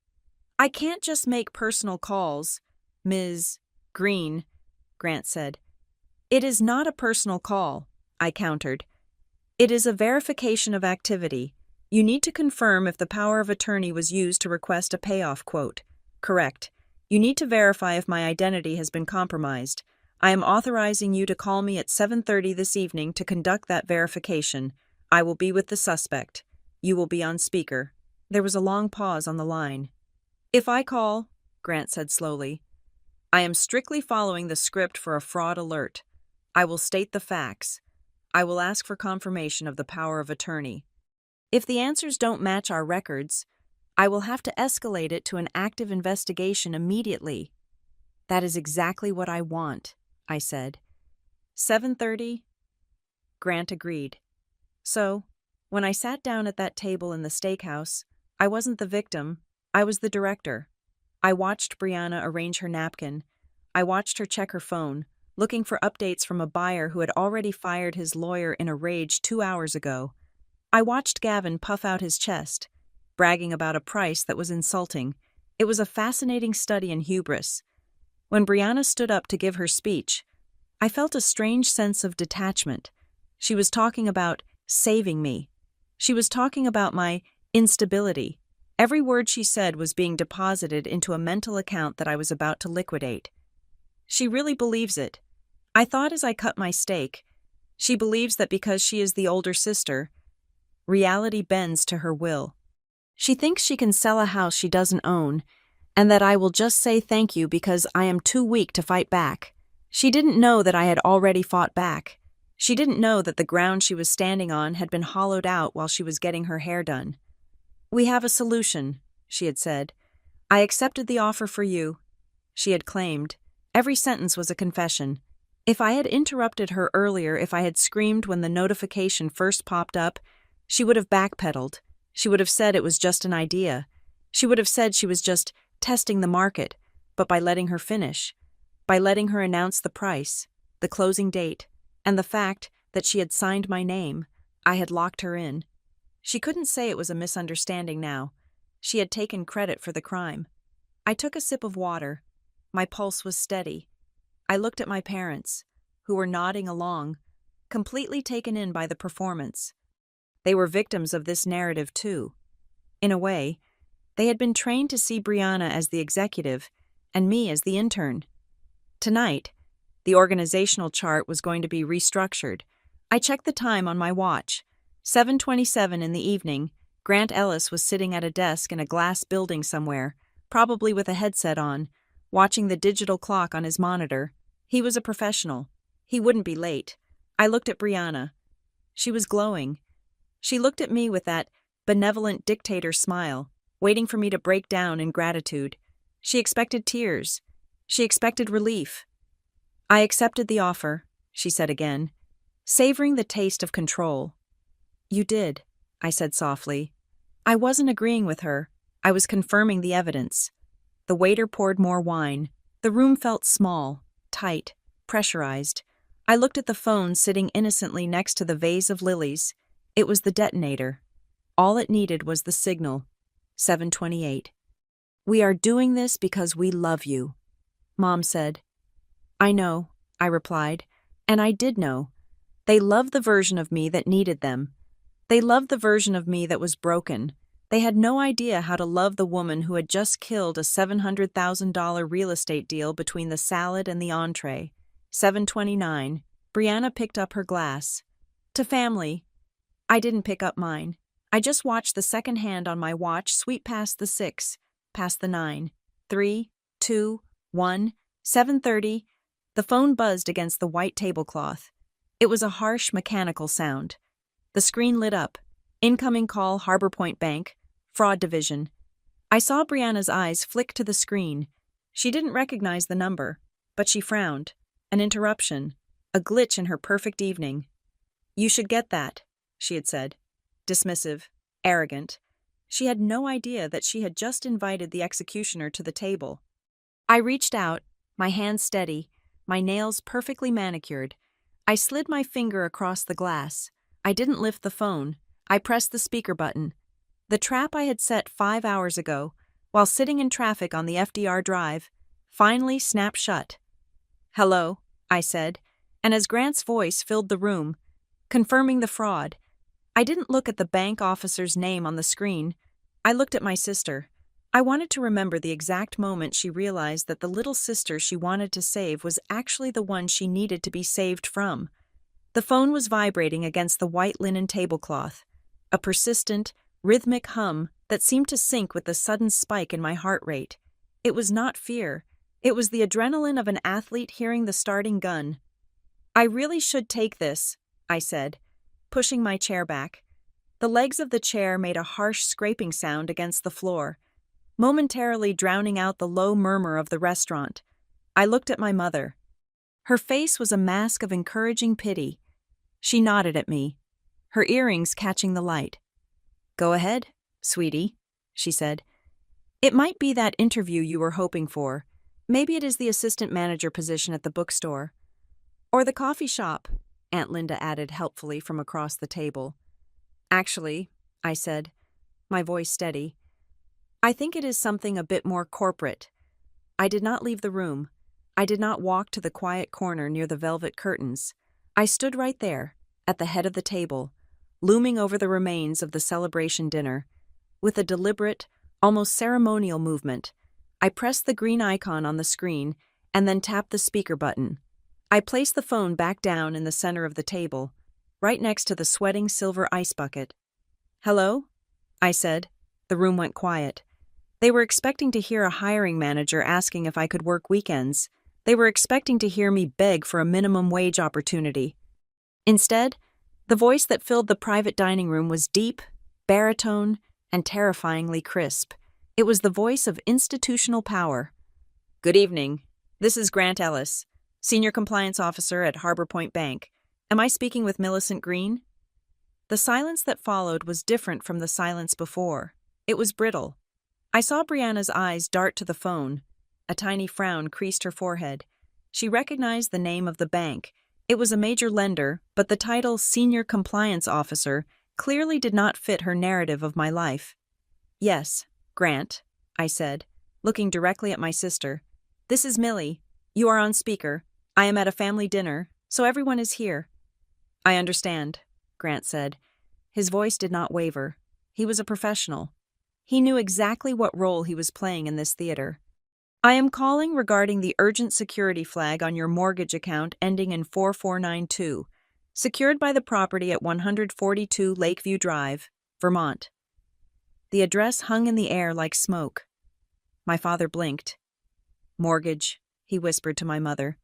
I can't just make personal calls, Ms. Green," Grant said. "It is not a personal call," I countered. "It is a verification of activity. You need to confirm if the power of attorney was used to request a payoff quote. Correct. You need to verify if my identity has been compromised. I am authorizing you to call me at 7:30 this evening to conduct that verification. I will be with the suspect. You will be on speaker." There was a long pause on the line. "If I call," Grant said slowly, "I am strictly following the script for a fraud alert. I will state the facts. I will ask for confirmation of the power of attorney. If the answers don't match our records, I will have to escalate it to an active investigation immediately." "That is exactly what I want," I said. 7:30? Grant agreed. So, when I sat down at that table in the steakhouse, I wasn't the victim, I was the director. I watched Briana arrange her napkin. I watched her check her phone, looking for updates from a buyer who had already fired his lawyer in a rage 2 hours ago. I watched Gavin puff out his chest, bragging about a price that was insulting. It was a fascinating study in hubris. When Briana stood up to give her speech, I felt a strange sense of detachment. She was talking about saving me. She was talking about my instability. Every word she said was being deposited into a mental account that I was about to liquidate. She really believes it. I thought as I cut my steak, she believes that because she is the older sister, reality bends to her will. She thinks she can sell a house she doesn't own, and that I will just say thank you because I am too weak to fight back. She didn't know that I had already fought back. She didn't know that the ground she was standing on had been hollowed out while she was getting her hair done. "We have a solution," she had said. "I accepted the offer for you," she had claimed. Every sentence was a confession. If I had interrupted her earlier, if I had screamed when the notification first popped up, she would have backpedaled. She would have said it was just an idea. She would have said she was just testing the market, but by letting her finish, by letting her announce the price, the closing date, and the fact that she had signed my name, I had locked her in. She couldn't say it was a misunderstanding now. She had taken credit for the crime. I took a sip of water. My pulse was steady. I looked at my parents, who were nodding along, completely taken in by the performance. They were victims of this narrative too. In a way, they had been trained to see Briana as the executive and me as the intern. Tonight, the organizational chart was going to be restructured. I checked the time on my watch. 7:27 in the evening, Grant Ellis was sitting at a desk in a glass building somewhere, probably with a headset on, watching the digital clock on his monitor. He was a professional. He wouldn't be late. I looked at Briana. She was glowing. She looked at me with that benevolent dictator smile, waiting for me to break down in gratitude. She expected tears. She expected relief. I accepted the offer, she said again, savoring the taste of control. You did, I said softly. I wasn't agreeing with her. I was confirming the evidence. The waiter poured more wine. The room felt small, tight, pressurized. I looked at the phone sitting innocently next to the vase of lilies. It was the detonator. All it needed was the signal. 7:28. We are doing this because we love you, Mom said. I know, I replied, and I did know. They loved the version of me that needed them. They loved the version of me that was broken. They had no idea how to love the woman who had just killed a $700,000 real estate deal between the salad and the entree. 7:29. Briana picked up her glass. To family. I didn't pick up mine. I just watched the second hand on my watch sweep past the 6, past the 9. 3, 2, 1, 7:30. The phone buzzed against the white tablecloth. It was a harsh, mechanical sound. The screen lit up. Incoming call, Harbor Point Bank, Fraud Division. I saw Briana's eyes flick to the screen. She didn't recognize the number, but she frowned. An interruption. A glitch in her perfect evening. You should get that, she had said. Dismissive, arrogant. She had no idea that she had just invited the executioner to the table. I reached out, my hands steady, my nails perfectly manicured. I slid my finger across the glass. I didn't lift the phone. I pressed the speaker button. The trap I had set 5 hours ago, while sitting in traffic on the FDR Drive, finally snapped shut. Hello, I said, and as Grant's voice filled the room, confirming the fraud, I didn't look at the bank officer's name on the screen. I looked at my sister. I wanted to remember the exact moment she realized that the little sister she wanted to save was actually the one she needed to be saved from. The phone was vibrating against the white linen tablecloth, a persistent, rhythmic hum that seemed to sync with the sudden spike in my heart rate. It was not fear. It was the adrenaline of an athlete hearing the starting gun. I really should take this, I said, pushing my chair back. The legs of the chair made a harsh scraping sound against the floor, momentarily drowning out the low murmur of the restaurant. I looked at my mother. Her face was a mask of encouraging pity. She nodded at me, her earrings catching the light. Go ahead, sweetie, she said. It might be that interview you were hoping for. Maybe it is the assistant manager position at the bookstore. Or the coffee shop, Aunt Linda added helpfully from across the table. Actually, I said, my voice steady, I think it is something a bit more corporate. I did not leave the room. I did not walk to the quiet corner near the velvet curtains. I stood right there, at the head of the table, looming over the remains of the celebration dinner. With a deliberate, almost ceremonial movement, I pressed the green icon on the screen and then tapped the speaker button. I placed the phone back down in the center of the table, right next to the sweating silver ice bucket. Hello? I said. The room went quiet. They were expecting to hear a hiring manager asking if I could work weekends. They were expecting to hear me beg for a minimum wage opportunity. Instead, the voice that filled the private dining room was deep, baritone, and terrifyingly crisp. It was the voice of institutional power. Good evening. This is Grant Ellis, Senior Compliance Officer at Harbor Point Bank. Am I speaking with Millicent Green? The silence that followed was different from the silence before. It was brittle. I saw Briana's eyes dart to the phone. A tiny frown creased her forehead. She recognized the name of the bank. It was a major lender, but the title Senior Compliance Officer clearly did not fit her narrative of my life. Yes, Grant, I said, looking directly at my sister. This is Millie. You are on speaker. I am at a family dinner, so everyone is here. I understand, Grant said. His voice did not waver. He was a professional. He knew exactly what role he was playing in this theater. I am calling regarding the urgent security flag on your mortgage account ending in 4492. secured by the property at 142 Lakeview Drive, Vermont. The address hung in the air like smoke. My father blinked. Mortgage, he whispered to my mother.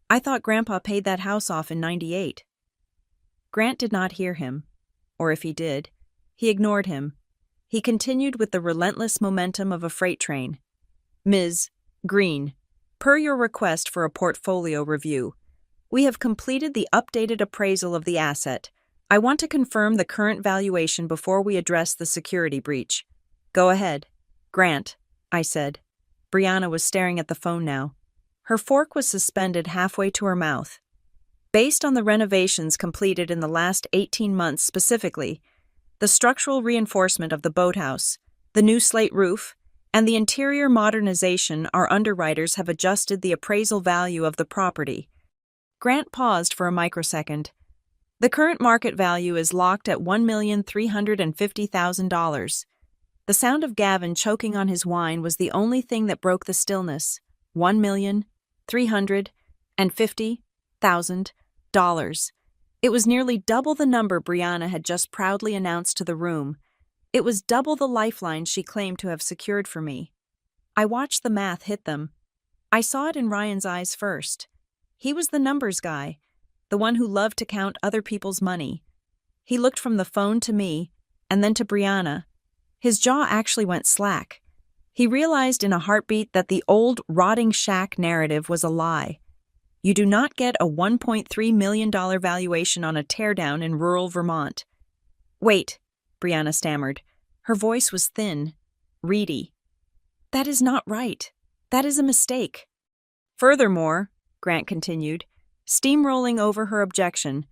I thought Grandpa paid that house off in '98. Grant did not hear him, or if he did, he ignored him. He continued with the relentless momentum of a freight train. Ms. Green, per your request for a portfolio review, we have completed the updated appraisal of the asset. I want to confirm the current valuation before we address the security breach. Go ahead. Grant, I said. Briana was staring at the phone now. Her fork was suspended halfway to her mouth. Based on the renovations completed in the last 18 months specifically, the structural reinforcement of the boathouse, the new slate roof, and the interior modernization, our underwriters have adjusted the appraisal value of the property. Grant paused for a microsecond. The current market value is locked at $1,350,000. The sound of Gavin choking on his wine was the only thing that broke the stillness. $1,350,000. It was nearly double the number Briana had just proudly announced to the room. It was double the lifeline she claimed to have secured for me. I watched the math hit them. I saw it in Ryan's eyes first. He was the numbers guy, the one who loved to count other people's money. He looked from the phone to me, and then to Briana. His jaw actually went slack. He realized in a heartbeat that the old rotting shack narrative was a lie. You do not get a $1.3 million valuation on a teardown in rural Vermont. Wait, Briana stammered. Her voice was thin, reedy. That is not right. That is a mistake. Furthermore, Grant continued, steamrolling over her objection,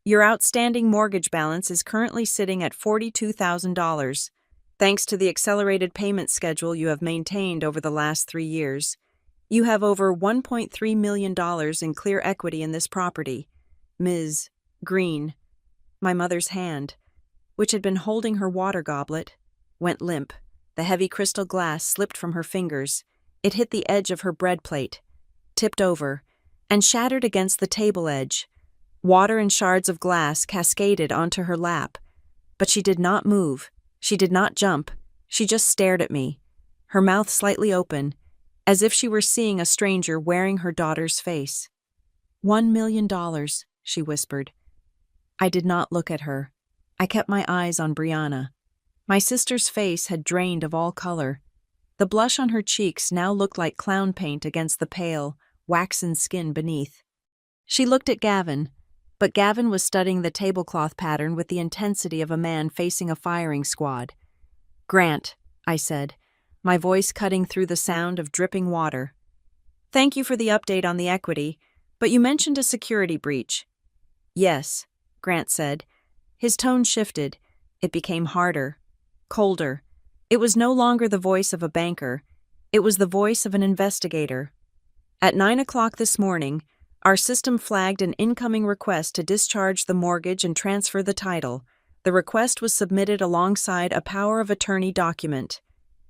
your outstanding mortgage balance is currently sitting at $42,000. Thanks to the accelerated payment schedule you have maintained over the last 3 years, you have over $1.3 million in clear equity in this property. Ms. Green, my mother's hand, which had been holding her water goblet, went limp. The heavy crystal glass slipped from her fingers. It hit the edge of her bread plate, tipped over, and shattered against the table edge. Water and shards of glass cascaded onto her lap. But she did not move. She did not jump. She just stared at me, her mouth slightly open, as if she were seeing a stranger wearing her daughter's face. $1 million, she whispered. I did not look at her. I kept my eyes on Briana. My sister's face had drained of all color. The blush on her cheeks now looked like clown paint against the pale, waxen skin beneath. She looked at Gavin, but Gavin was studying the tablecloth pattern with the intensity of a man facing a firing squad. Grant, I said, my voice cutting through the sound of dripping water. Thank you for the update on the equity, but you mentioned a security breach. Yes, Grant said. His tone shifted. It became harder, colder. It was no longer the voice of a banker. It was the voice of an investigator. At 9 o'clock this morning, our system flagged an incoming request to discharge the mortgage and transfer the title. The request was submitted alongside a power of attorney document.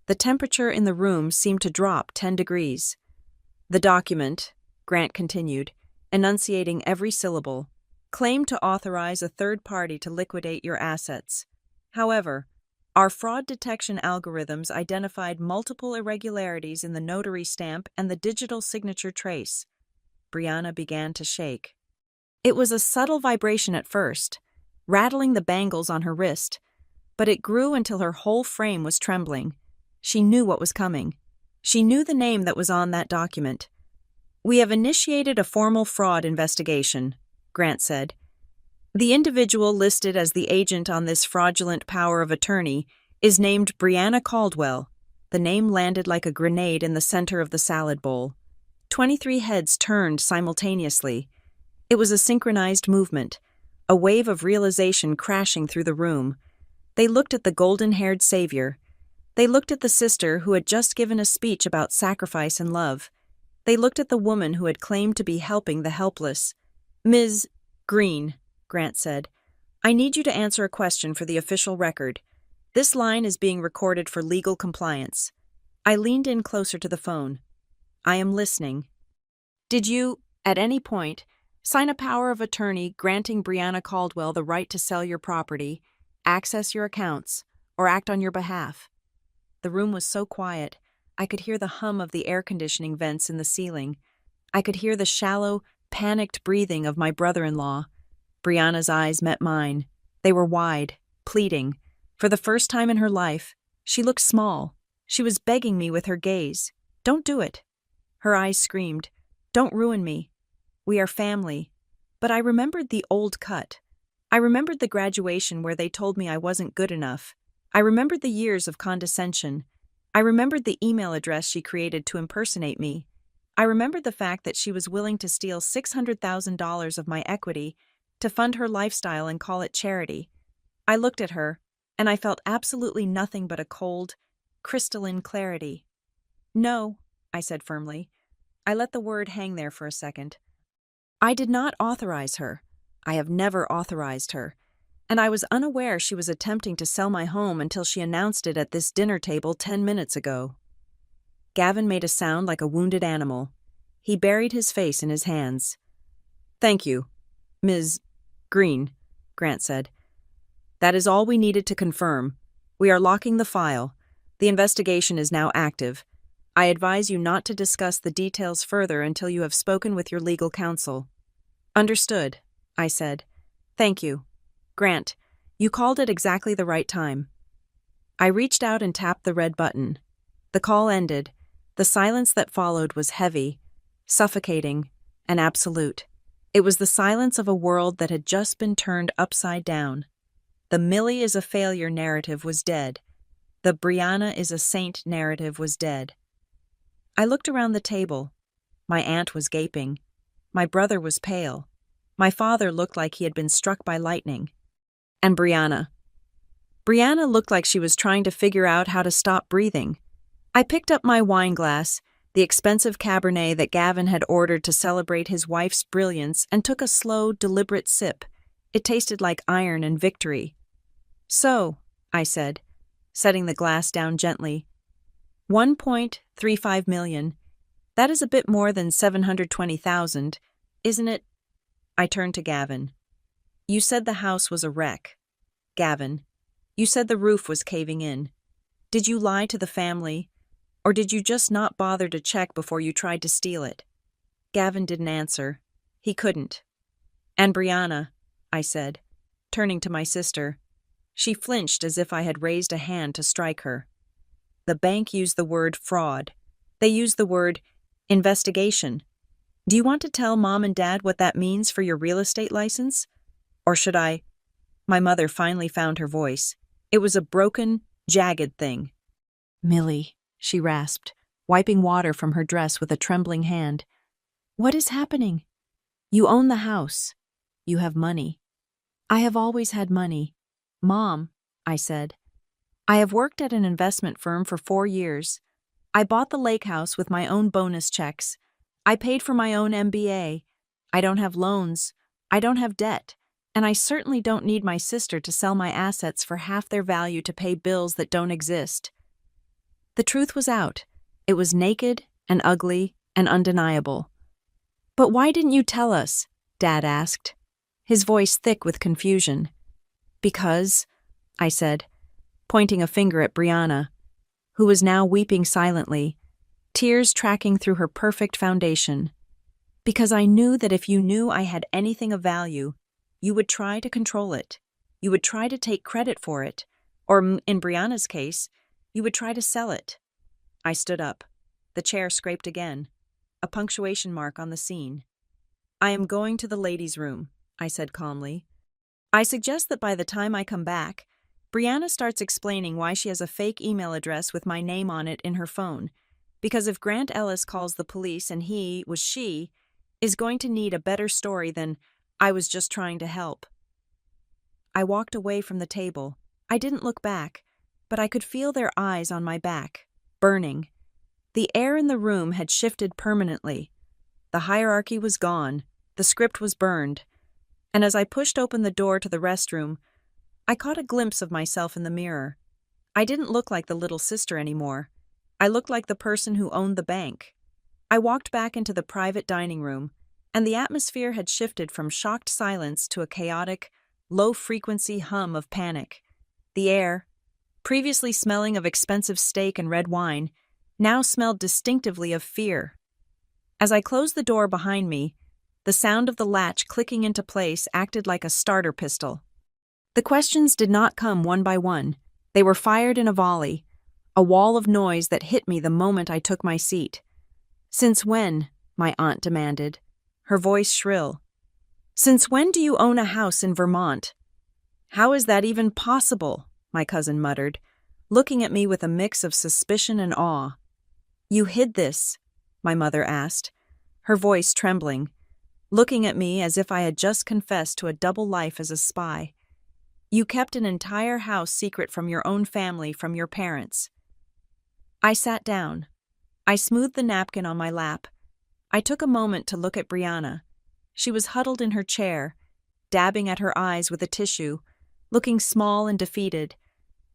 The temperature in the room seemed to drop 10 degrees. The document, Grant continued, enunciating every syllable, claimed to authorize a third party to liquidate your assets. However, our fraud detection algorithms identified multiple irregularities in the notary stamp and the digital signature trace. Briana began to shake. It was a subtle vibration at first, rattling the bangles on her wrist, but it grew until her whole frame was trembling. She knew what was coming. She knew the name that was on that document. We have initiated a formal fraud investigation, Grant said. The individual listed as the agent on this fraudulent power of attorney is named Briana Caldwell. The name landed like a grenade in the center of the salad bowl. 23 heads turned simultaneously. It was a synchronized movement, a wave of realization crashing through the room. They looked at the golden-haired savior. They looked at the sister who had just given a speech about sacrifice and love. They looked at the woman who had claimed to be helping the helpless. Ms. Green, Grant said, I need you to answer a question for the official record. This line is being recorded for legal compliance. I leaned in closer to the phone. I am listening. Did you, at any point, Sign a power of attorney granting Briana Caldwell the right to sell your property, access your accounts, or act on your behalf. The room was so quiet, I could hear the hum of the air conditioning vents in the ceiling. I could hear the shallow, panicked breathing of my brother-in-law. Briana's eyes met mine. They were wide, pleading. For the first time in her life, she looked small. She was begging me with her gaze. Don't do it. Her eyes screamed, don't ruin me. We are family. But I remembered the old cut. I remembered the graduation where they told me I wasn't good enough. I remembered the years of condescension. I remembered the email address she created to impersonate me. I remembered the fact that she was willing to steal $600,000 of my equity to fund her lifestyle and call it charity. I looked at her, and I felt absolutely nothing but a cold, crystalline clarity. No, I said firmly. I let the word hang there for a second. I did not authorize her. I have never authorized her. And I was unaware she was attempting to sell my home until she announced it at this dinner table 10 minutes ago. Gavin made a sound like a wounded animal. He buried his face in his hands. Thank you, Ms. Green, Grant said. That is all we needed to confirm. We are locking the file. The investigation is now active. I advise you not to discuss the details further until you have spoken with your legal counsel. Understood, I said. Thank you. Grant, you called at exactly the right time. I reached out and tapped the red button. The call ended. The silence that followed was heavy, suffocating, and absolute. It was the silence of a world that had just been turned upside down. The Millie is a failure narrative was dead. The Briana is a saint narrative was dead. I looked around the table. My aunt was gaping. My brother was pale. My father looked like he had been struck by lightning. And Briana. Briana looked like she was trying to figure out how to stop breathing. I picked up my wine glass, the expensive Cabernet that Gavin had ordered to celebrate his wife's brilliance, and took a slow, deliberate sip. It tasted like iron and victory. So, I said, setting the glass down gently, 1.35 million. That is a bit more than 720,000, isn't it? I turned to Gavin. You said the house was a wreck. Gavin, you said the roof was caving in. Did you lie to the family, or did you just not bother to check before you tried to steal it? Gavin didn't answer. He couldn't. And Briana, I said, turning to my sister. She flinched as if I had raised a hand to strike her. The bank used the word fraud. They used the word investigation. Do you want to tell Mom and Dad what that means for your real estate license? Or should I? My mother finally found her voice. It was a broken, jagged thing. Millie, she rasped, wiping water from her dress with a trembling hand. What is happening? You own the house. You have money. I have always had money. Mom, I said. I have worked at an investment firm for 4 years. I bought the lakehouse with my own bonus checks. I paid for my own MBA. I don't have loans. I don't have debt. And I certainly don't need my sister to sell my assets for half their value to pay bills that don't exist. The truth was out. It was naked and ugly and undeniable. But why didn't you tell us? Dad asked, his voice thick with confusion. Because, I said, pointing a finger at Briana, who was now weeping silently, tears tracking through her perfect foundation. Because I knew that if you knew I had anything of value, you would try to control it. You would try to take credit for it. Or, in Briana's case, you would try to sell it. I stood up. The chair scraped again. A punctuation mark on the scene. I am going to the ladies' room, I said calmly. I suggest that by the time I come back, Briana starts explaining why she has a fake email address with my name on it in her phone, because if Grant Ellis calls the police and he was she, is going to need a better story than I was just trying to help. I walked away from the table. I didn't look back, but I could feel their eyes on my back, burning. The air in the room had shifted permanently. The hierarchy was gone. The script was burned. And as I pushed open the door to the restroom, I caught a glimpse of myself in the mirror. I didn't look like the little sister anymore. I looked like the person who owned the bank. I walked back into the private dining room. and the atmosphere had shifted from shocked silence to a chaotic, low-frequency hum of panic. The air, previously smelling of expensive steak and red wine, now smelled distinctively of fear. As I closed the door behind me, the sound of the latch clicking into place acted like a starter pistol. The questions did not come one by one. They were fired in a volley, a wall of noise that hit me the moment I took my seat. "Since when?" my aunt demanded, her voice shrill. "Since when do you own a house in Vermont?" "How is that even possible?" my cousin muttered, looking at me with a mix of suspicion and awe. "You hid this?" my mother asked, her voice trembling, looking at me as if I had just confessed to a double life as a spy. "You kept an entire house secret from your own family, from your parents." I sat down. I smoothed the napkin on my lap. I took a moment to look at Briana. She was huddled in her chair, dabbing at her eyes with a tissue, looking small and defeated,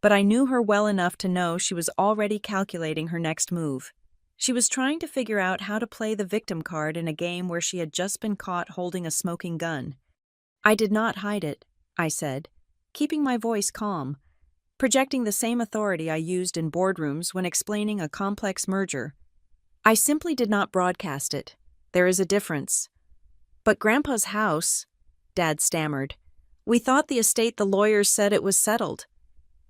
but I knew her well enough to know she was already calculating her next move. She was trying to figure out how to play the victim card in a game where she had just been caught holding a smoking gun. "I did not hide it," I said, keeping my voice calm, projecting the same authority I used in boardrooms when explaining a complex merger. "I simply did not broadcast it. There is a difference." "But Grandpa's house," Dad stammered. "We thought the estate the lawyers said it was settled."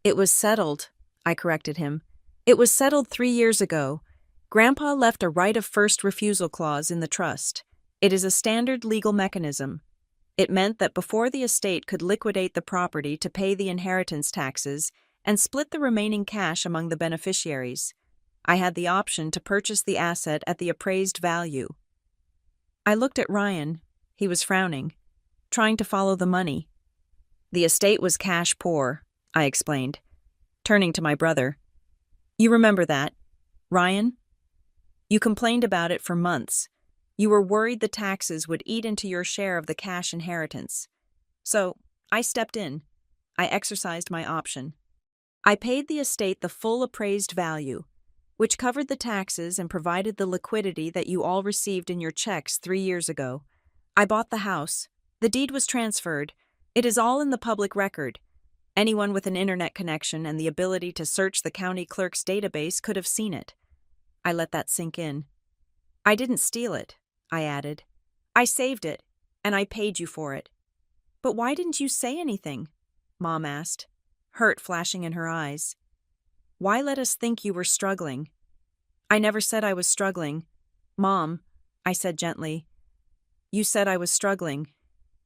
"It was settled," I corrected him. "It was settled 3 years ago. Grandpa left a right of first refusal clause in the trust. It is a standard legal mechanism. It meant that before the estate could liquidate the property to pay the inheritance taxes and split the remaining cash among the beneficiaries, I had the option to purchase the asset at the appraised value." I looked at Ryan. He was frowning, trying to follow the money. "The estate was cash poor," I explained, turning to my brother. "You remember that, Ryan? You complained about it for months. You were worried the taxes would eat into your share of the cash inheritance. So, I stepped in. I exercised my option. I paid the estate the full appraised value, which covered the taxes and provided the liquidity that you all received in your checks 3 years ago. I bought the house. The deed was transferred. It is all in the public record. Anyone with an internet connection and the ability to search the county clerk's database could have seen it." I let that sink in. "I didn't steal it," I added. "I saved it, and I paid you for it." "But why didn't you say anything?" Mom asked, hurt flashing in her eyes. "Why let us think you were struggling?" "I never said I was struggling. Mom," I said gently, "you said I was struggling.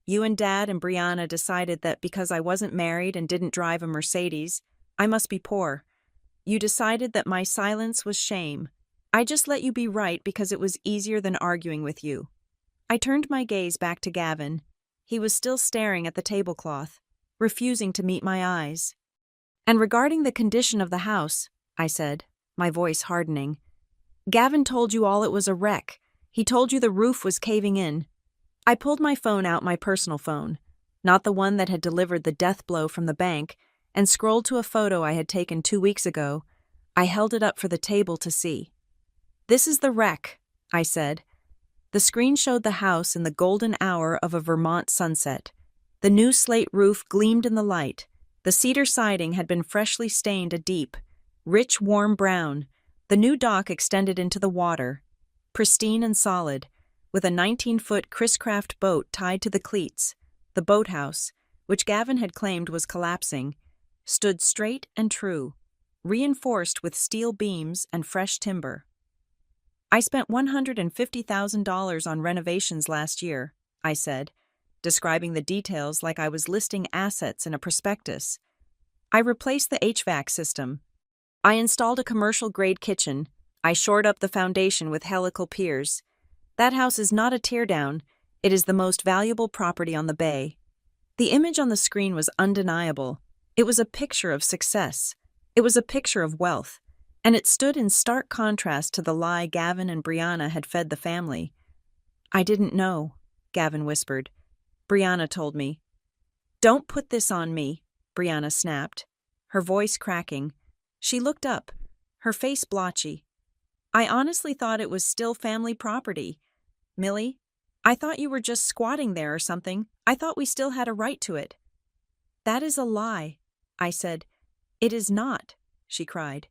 You and Dad and Briana decided that because I wasn't married and didn't drive a Mercedes, I must be poor. You decided that my silence was shame. I just let you be right because it was easier than arguing with you." I turned my gaze back to Gavin. He was still staring at the tablecloth, refusing to meet my eyes. "And regarding the condition of the house," I said, my voice hardening, "Gavin told you all it was a wreck. He told you the roof was caving in." I pulled my phone out, my personal phone, not the one that had delivered the death blow from the bank, and scrolled to a photo I had taken 2 weeks ago. I held it up for the table to see. "This is the wreck," I said. The screen showed the house in the golden hour of a Vermont sunset. The new slate roof gleamed in the light. The cedar siding had been freshly stained a deep, rich, warm brown. The new dock extended into the water, pristine and solid, with a 19-foot Chris-Craft boat tied to the cleats. The boathouse, which Gavin had claimed was collapsing, stood straight and true, reinforced with steel beams and fresh timber. "I spent $150,000 on renovations last year," I said, describing the details like I was listing assets in a prospectus. "I replaced the HVAC system. I installed a commercial-grade kitchen. I shored up the foundation with helical piers. That house is not a teardown. It is the most valuable property on the bay." The image on the screen was undeniable. It was a picture of success. It was a picture of wealth. And it stood in stark contrast to the lie Gavin and Briana had fed the family. "I didn't know," Gavin whispered. "Briana told me." "Don't put this on me," Briana snapped, her voice cracking. She looked up, her face blotchy. "I honestly thought it was still family property. Millie, I thought you were just squatting there or something. I thought we still had a right to it." "That is a lie," I said. "It is not," she cried.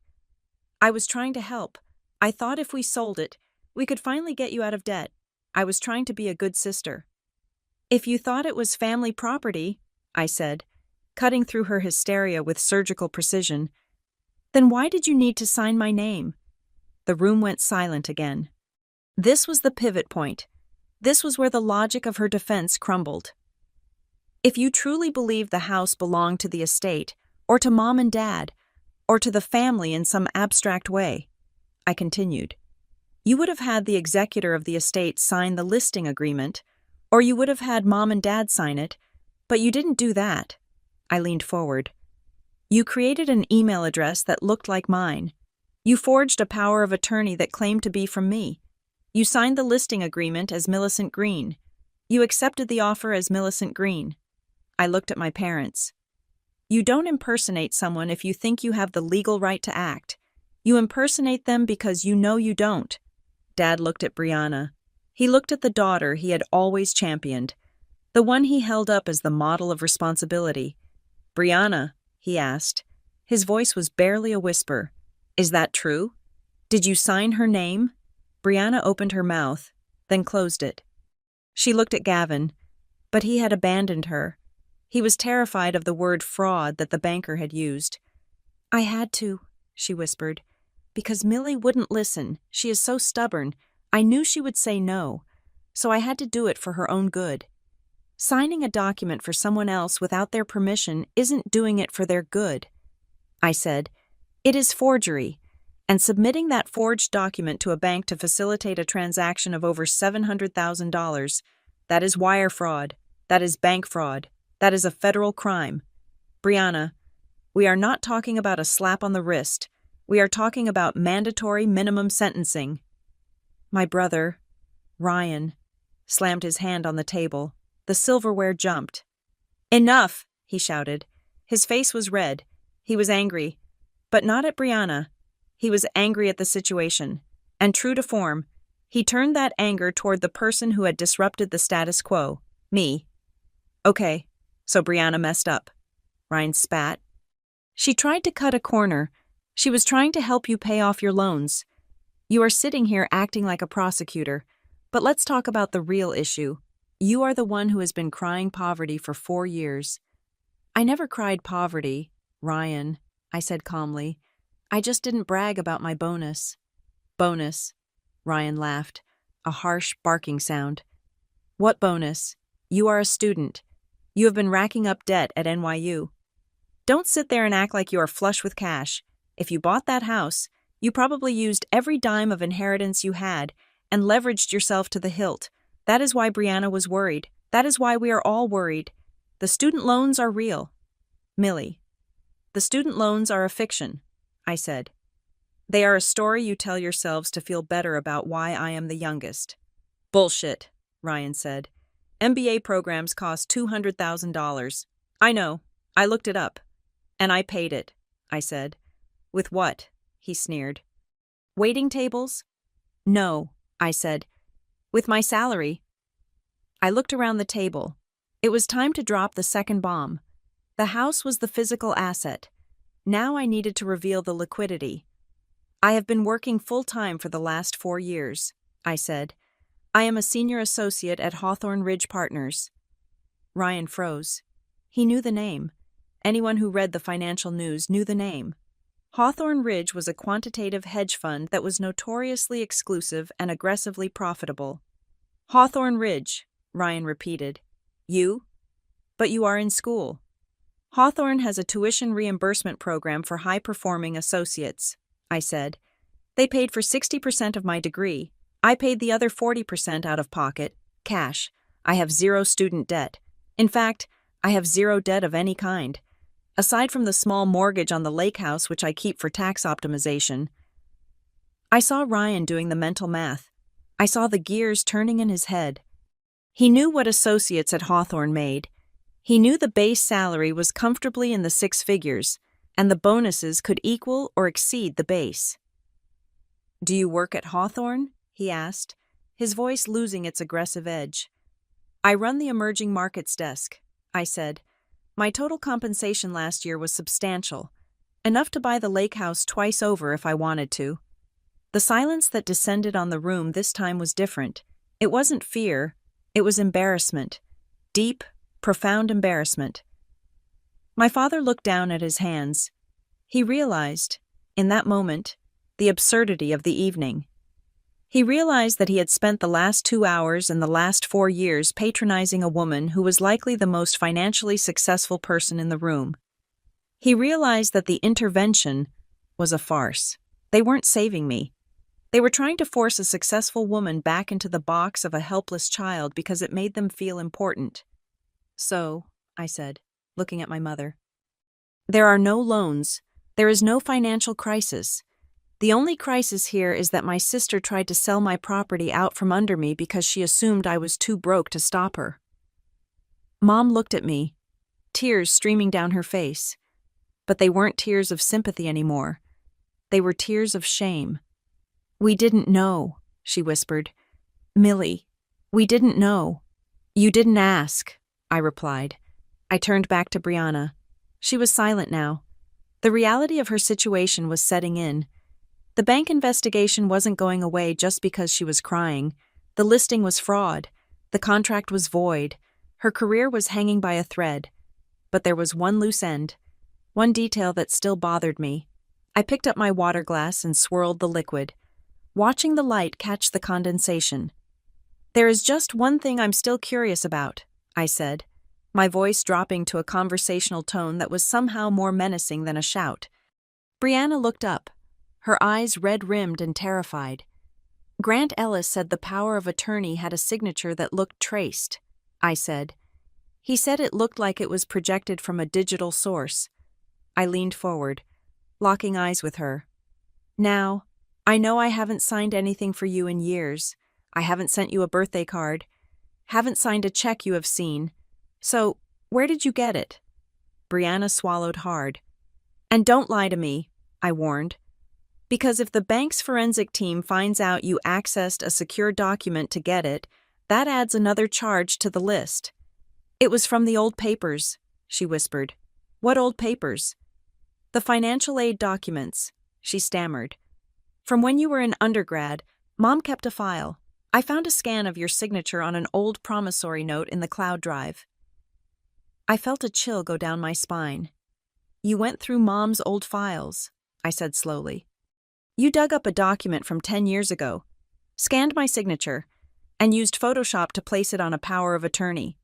"I was trying to help. I thought if we sold it, we could finally get you out of debt. I was trying to be a good sister." "If you thought it was family property," I said, cutting through her hysteria with surgical precision, "then why did you need to sign my name?" The room went silent again. This was the pivot point. This was where the logic of her defense crumbled. "If you truly believed the house belonged to the estate, or to Mom and Dad, or to the family in some abstract way," I continued, "you would have had the executor of the estate sign the listing agreement, or you would have had Mom and Dad sign it, but you didn't do that." I leaned forward. "You created an email address that looked like mine. You forged a power of attorney that claimed to be from me. You signed the listing agreement as Millicent Green. You accepted the offer as Millicent Green." I looked at my parents. "You don't impersonate someone if you think you have the legal right to act. You impersonate them because you know you don't." Dad looked at Briana. He looked at the daughter he had always championed, the one he held up as the model of responsibility. "Briana," he asked. His voice was barely a whisper. "Is that true? Did you sign her name?" Briana opened her mouth, then closed it. She looked at Gavin, but he had abandoned her. He was terrified of the word fraud that the banker had used. "I had to," she whispered, "because Millie wouldn't listen. She is so stubborn. I knew she would say no, so I had to do it for her own good. Signing a document for someone else without their permission isn't doing it for their good." I said, "It is forgery, and submitting that forged document to a bank to facilitate a transaction of over $700,000, that is wire fraud, that is bank fraud, that is a federal crime. Briana, we are not talking about a slap on the wrist. We are talking about mandatory minimum sentencing." My brother, Ryan, slammed his hand on the table. The silverware jumped. "Enough!" he shouted. His face was red. He was angry, but not at Briana. He was angry at the situation, and true to form, he turned that anger toward the person who had disrupted the status quo, me. "Okay, so Briana messed up," Ryan spat. "She tried to cut a corner. She was trying to help you pay off your loans. You are sitting here acting like a prosecutor, but let's talk about the real issue. You are the one who has been crying poverty for 4 years. "I never cried poverty, Ryan," I said calmly. "I just didn't brag about my bonus." "Bonus," Ryan laughed, a harsh barking sound. "What bonus? You are a student. You have been racking up debt at NYU. Don't sit there and act like you are flush with cash. If you bought that house, you probably used every dime of inheritance you had and leveraged yourself to the hilt. That is why Briana was worried. That is why we are all worried. The student loans are real." "Millie, the student loans are a fiction," I said. "They are a story you tell yourselves to feel better about why I am the youngest." "Bullshit," Ryan said. "MBA programs cost $200,000. I know. I looked it up. And I paid it," I said. "With what?" he sneered. "Waiting tables?" "No," I said. "With my salary." I looked around the table. It was time to drop the second bomb. The house was the physical asset. Now I needed to reveal the liquidity. "I have been working full-time for the last 4 years," I said. "I am a senior associate at Hawthorne Ridge Partners." Ryan froze. He knew the name. Anyone who read the financial news knew the name. Hawthorne Ridge was a quantitative hedge fund that was notoriously exclusive and aggressively profitable. "Hawthorne Ridge," Ryan repeated. "You? But you are in school." "Hawthorne has a tuition reimbursement program for high-performing associates," I said. "They paid for 60% of my degree. I paid the other 40% out of pocket, cash. I have 0 student debt. In fact, I have 0 debt of any kind. Aside from the small mortgage on the lakehouse which I keep for tax optimization." I saw Ryan doing the mental math. I saw the gears turning in his head. He knew what associates at Hawthorne made. He knew the base salary was comfortably in the 6 figures, and the bonuses could equal or exceed the base. "Do you work at Hawthorne?" he asked. his voice losing its aggressive edge. I run the emerging markets desk, I said. My total compensation last year was substantial, enough to buy the lakehouse twice over if I wanted to. The silence that descended on the room this time was different. It wasn't fear, it was embarrassment. Deep, profound embarrassment. My father looked down at his hands. He realized, in that moment, the absurdity of the evening. He realized that he had spent the last 2 hours and the last 4 years patronizing a woman who was likely the most financially successful person in the room. He realized that the intervention was a farce. They weren't saving me. They were trying to force a successful woman back into the box of a helpless child because it made them feel important. So, I said, looking at my mother, there are no loans. There is no financial crisis. The only crisis here is that my sister tried to sell my property out from under me because she assumed I was too broke to stop her. Mom looked at me, tears streaming down her face. But they weren't tears of sympathy anymore. They were tears of shame. We didn't know, she whispered. Millie, we didn't know. You didn't ask, I replied. I turned back to Briana. She was silent now. The reality of her situation was setting in. The bank investigation wasn't going away just because she was crying. The listing was fraud. The contract was void. Her career was hanging by a thread. But there was one loose end, one detail that still bothered me. I picked up my water glass and swirled the liquid, watching the light catch the condensation. There is just one thing I'm still curious about, I said, my voice dropping to a conversational tone that was somehow more menacing than a shout. Briana looked up, her eyes red-rimmed and terrified. Grant Ellis said the power of attorney had a signature that looked traced, I said. He said it looked like it was projected from a digital source. I leaned forward, locking eyes with her. Now, I know I haven't signed anything for you in years. I haven't sent you a birthday card. Haven't signed a check you have seen. So, where did you get it? Briana swallowed hard. And don't lie to me, I warned. Because if the bank's forensic team finds out you accessed a secure document to get it, that adds another charge to the list. It was from the old papers, she whispered. What old papers? The financial aid documents, she stammered. From when you were in undergrad, Mom kept a file. I found a scan of your signature on an old promissory note in the cloud drive. I felt a chill go down my spine. You went through Mom's old files, I said slowly. You dug up a document from 10 years ago, scanned my signature, and used Photoshop to place it on a power of attorney.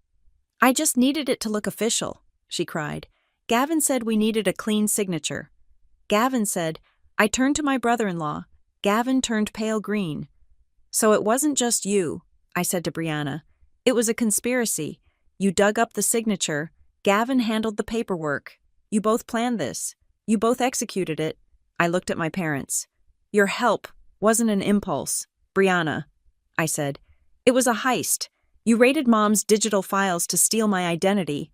I just needed it to look official, she cried. Gavin said we needed a clean signature. Gavin said, I turned to my brother-in-law. Gavin turned pale green. So it wasn't just you, I said to Briana. It was a conspiracy. You dug up the signature. Gavin handled the paperwork. You both planned this. You both executed it. I looked at my parents. Your help wasn't an impulse, Briana, I said. It was a heist. You raided Mom's digital files to steal my identity.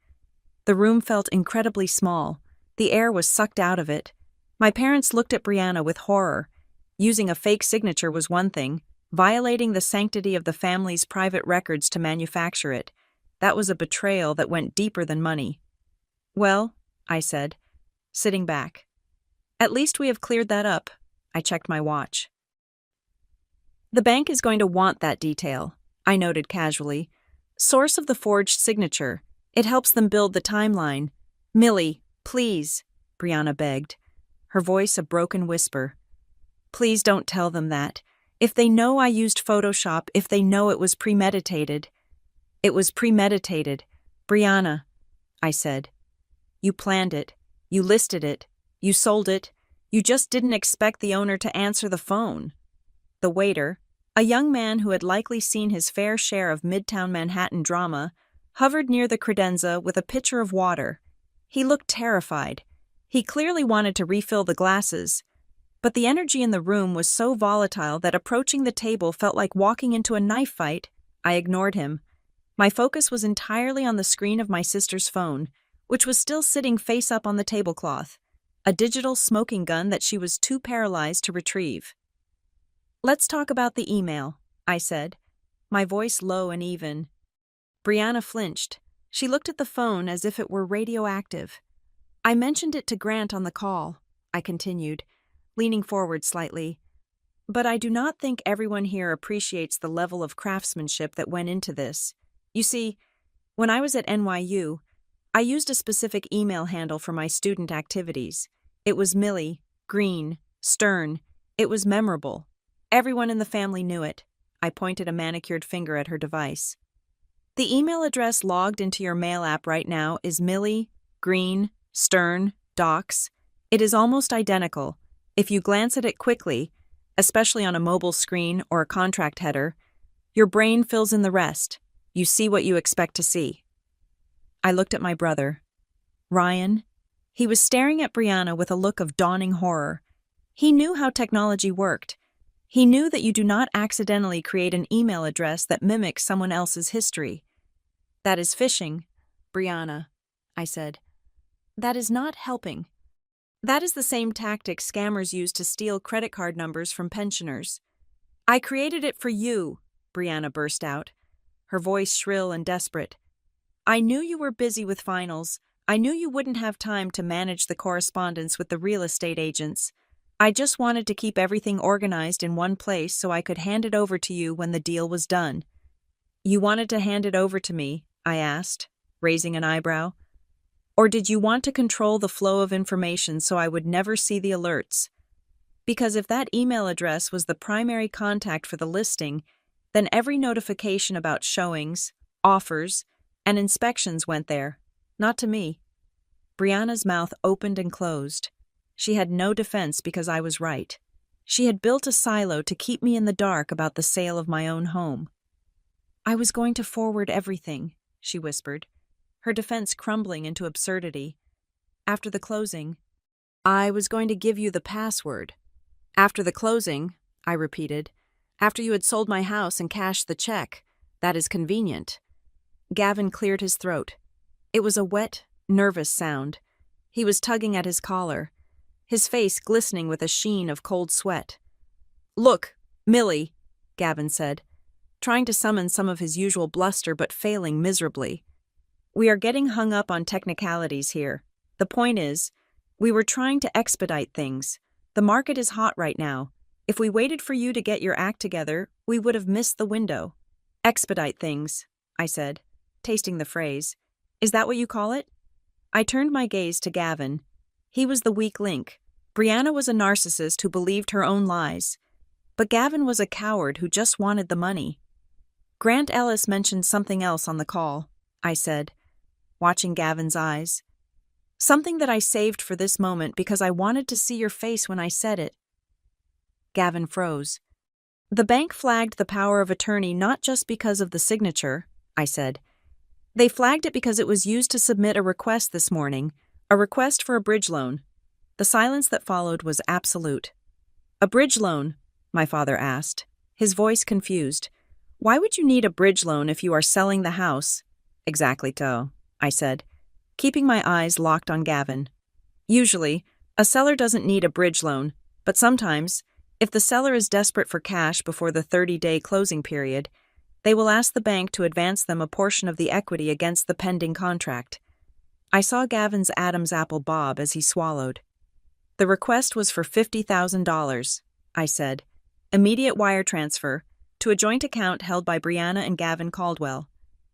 The room felt incredibly small. The air was sucked out of it. My parents looked at Briana with horror. Using a fake signature was one thing. Violating the sanctity of the family's private records to manufacture it. That was a betrayal that went deeper than money. Well, I said, sitting back. At least we have cleared that up. I checked my watch. The bank is going to want that detail, I noted casually. Source of the forged signature. It helps them build the timeline. Millie, please, Briana begged, her voice a broken whisper. Please don't tell them that. If they know I used Photoshop, if they know it was premeditated. It was premeditated. Briana, I said. You planned it. You listed it. You sold it. You just didn't expect the owner to answer the phone. The waiter, a young man who had likely seen his fair share of Midtown Manhattan drama, hovered near the credenza with a pitcher of water. He looked terrified. He clearly wanted to refill the glasses, but the energy in the room was so volatile that approaching the table felt like walking into a knife fight. I ignored him. My focus was entirely on the screen of my sister's phone, which was still sitting face up on the tablecloth, a digital smoking gun that she was too paralyzed to retrieve. Let's talk about the email, I said, my voice low and even. Briana flinched. She looked at the phone as if it were radioactive. I mentioned it to Grant on the call, I continued, leaning forward slightly. But I do not think everyone here appreciates the level of craftsmanship that went into this. You see, when I was at NYU, I used a specific email handle for my student activities. It was Millie, Green, Stern. It was memorable. Everyone in the family knew it. I pointed a manicured finger at her device. The email address logged into your mail app right now is Millie, Green, Stern, Docs. It is almost identical. If you glance at it quickly, especially on a mobile screen or a contract header, your brain fills in the rest. You see what you expect to see. I looked at my brother. Ryan. He was staring at Briana with a look of dawning horror. He knew how technology worked. He knew that you do not accidentally create an email address that mimics someone else's history. That is phishing, Briana, I said. That is not helping. That is the same tactic scammers use to steal credit card numbers from pensioners. I created it for you, Briana burst out, her voice shrill and desperate. I knew you were busy with finals. I knew you wouldn't have time to manage the correspondence with the real estate agents. I just wanted to keep everything organized in one place so I could hand it over to you when the deal was done. You wanted to hand it over to me, I asked, raising an eyebrow. Or did you want to control the flow of information so I would never see the alerts? Because if that email address was the primary contact for the listing, then every notification about showings, offers, and inspections went there, not to me. Briana's mouth opened and closed. She had no defense because I was right. She had built a silo to keep me in the dark about the sale of my own home. I was going to forward everything, she whispered, her defense crumbling into absurdity. After the closing, I was going to give you the password. After the closing, I repeated, after you had sold my house and cashed the check. That is convenient. Gavin cleared his throat. It was a wet, nervous sound. He was tugging at his collar, his face glistening with a sheen of cold sweat. Look, Millie, Gavin said, trying to summon some of his usual bluster but failing miserably. We are getting hung up on technicalities here. The point is, we were trying to expedite things. The market is hot right now. If we waited for you to get your act together, we would have missed the window. Expedite things, I said, tasting the phrase. Is that what you call it? I turned my gaze to Gavin. He was the weak link. Briana was a narcissist who believed her own lies. But Gavin was a coward who just wanted the money. Grant Ellis mentioned something else on the call, I said, watching Gavin's eyes. Something that I saved for this moment because I wanted to see your face when I said it. Gavin froze. The bank flagged the power of attorney not just because of the signature, I said. They flagged it because it was used to submit a request this morning, a request for a bridge loan. The silence that followed was absolute. A bridge loan? My father asked, his voice confused. Why would you need a bridge loan if you are selling the house? Exactly so, I said, keeping my eyes locked on Gavin. Usually, a seller doesn't need a bridge loan, but sometimes, if the seller is desperate for cash before the 30-day closing period, they will ask the bank to advance them a portion of the equity against the pending contract. I saw Gavin's Adam's apple bob as he swallowed. The request was for $50,000, I said. Immediate wire transfer to a joint account held by Briana and Gavin Caldwell.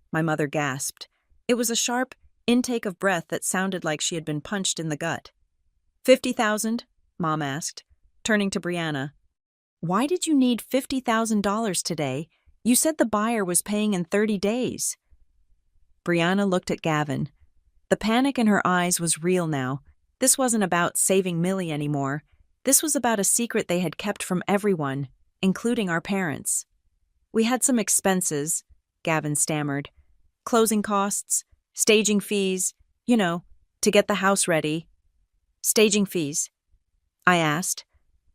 My mother gasped. It was a sharp intake of breath that sounded like she had been punched in the gut. $50,000? Mom asked, turning to Briana. Why did you need $50,000 today? You said the buyer was paying in 30 days. Briana looked at Gavin. The panic in her eyes was real now. This wasn't about saving Millie anymore. This was about a secret they had kept from everyone, including our parents. We had some expenses, Gavin stammered. Closing costs, staging fees, to get the house ready. Staging fees, I asked.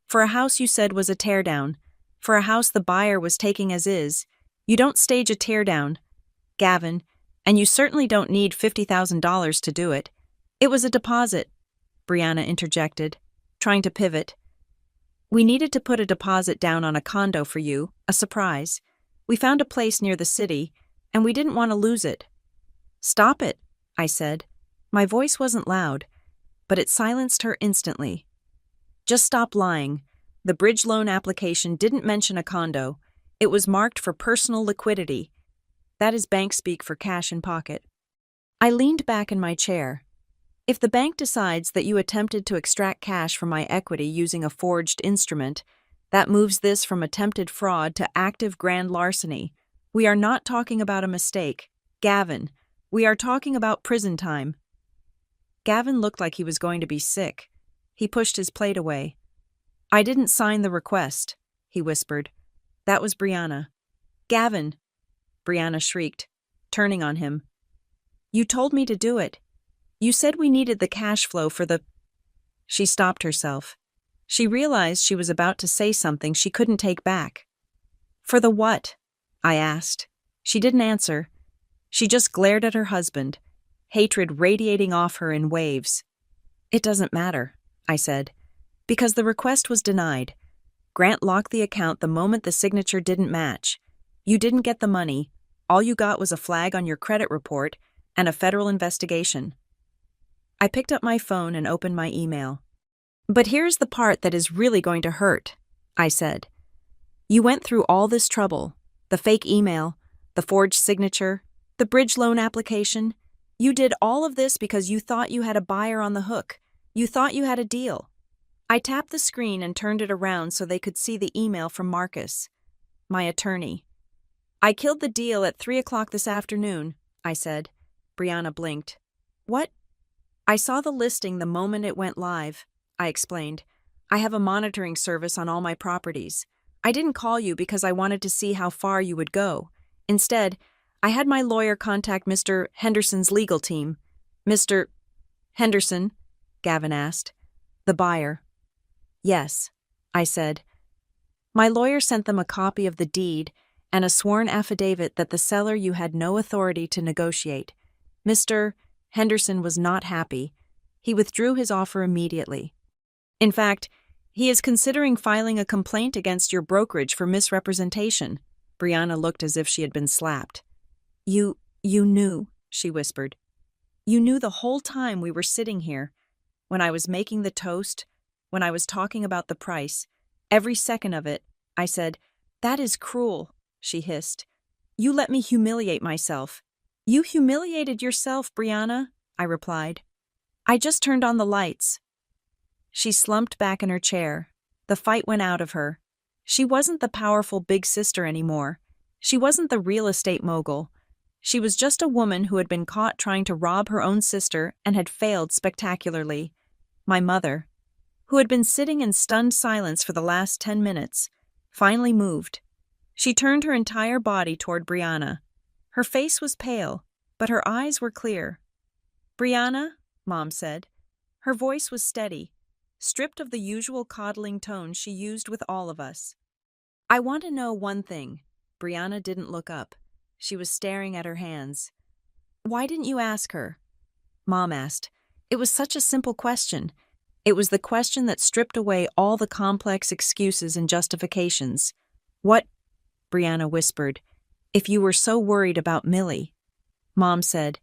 For a house you said was a teardown. For a house the buyer was taking as is. You don't stage a teardown, Gavin, and you certainly don't need $50,000 to do it. It was a deposit, Briana interjected, trying to pivot. We needed to put a deposit down on a condo for you, a surprise. We found a place near the city, and we didn't want to lose it. Stop it, I said. My voice wasn't loud, but it silenced her instantly. Just stop lying. The bridge loan application didn't mention a condo. It was marked for personal liquidity. That is bank speak for cash in pocket. I leaned back in my chair. If the bank decides that you attempted to extract cash from my equity using a forged instrument, that moves this from attempted fraud to active grand larceny. We are not talking about a mistake. Gavin, we are talking about prison time. Gavin looked like he was going to be sick. He pushed his plate away. I didn't sign the request, he whispered. That was Briana. Gavin, Briana shrieked, turning on him. You told me to do it. You said we needed the cash flow for the... She stopped herself. She realized she was about to say something she couldn't take back. For the what? I asked. She didn't answer. She just glared at her husband, hatred radiating off her in waves. It doesn't matter, I said, because the request was denied. Grant locked the account the moment the signature didn't match. You didn't get the money. All you got was a flag on your credit report and a federal investigation. I picked up my phone and opened my email. But here's the part that is really going to hurt, I said. You went through all this trouble, the fake email, the forged signature, the bridge loan application. You did all of this because you thought you had a buyer on the hook. You thought you had a deal. I tapped the screen and turned it around so they could see the email from Marcus, my attorney. I killed the deal at 3 o'clock this afternoon, I said. Briana blinked. What? I saw the listing the moment it went live, I explained. I have a monitoring service on all my properties. I didn't call you because I wanted to see how far you would go. Instead, I had my lawyer contact Mr. Henderson's legal team. Mr. Henderson? Gavin asked. The buyer. Yes, I said. My lawyer sent them a copy of the deed and a sworn affidavit that the seller you had no authority to negotiate. Mr. Henderson was not happy. He withdrew his offer immediately. In fact, he is considering filing a complaint against your brokerage for misrepresentation. Briana looked as if she had been slapped. You knew, she whispered. You knew the whole time we were sitting here. When I was making the toast, when I was talking about the price, every second of it, I said, that is cruel, she hissed. You let me humiliate myself. You humiliated yourself, Briana, I replied. I just turned on the lights. She slumped back in her chair. The fight went out of her. She wasn't the powerful big sister anymore. She wasn't the real estate mogul. She was just a woman who had been caught trying to rob her own sister and had failed spectacularly. My mother, who had been sitting in stunned silence for the last 10 minutes, finally moved. She turned her entire body toward Briana. Her face was pale, but her eyes were clear. Briana, Mom said. Her voice was steady, stripped of the usual coddling tone she used with all of us. I want to know one thing. Briana didn't look up. She was staring at her hands. Why didn't you ask her? Mom asked. It was such a simple question. It was the question that stripped away all the complex excuses and justifications. What? Briana whispered. If you were so worried about Millie. Mom said,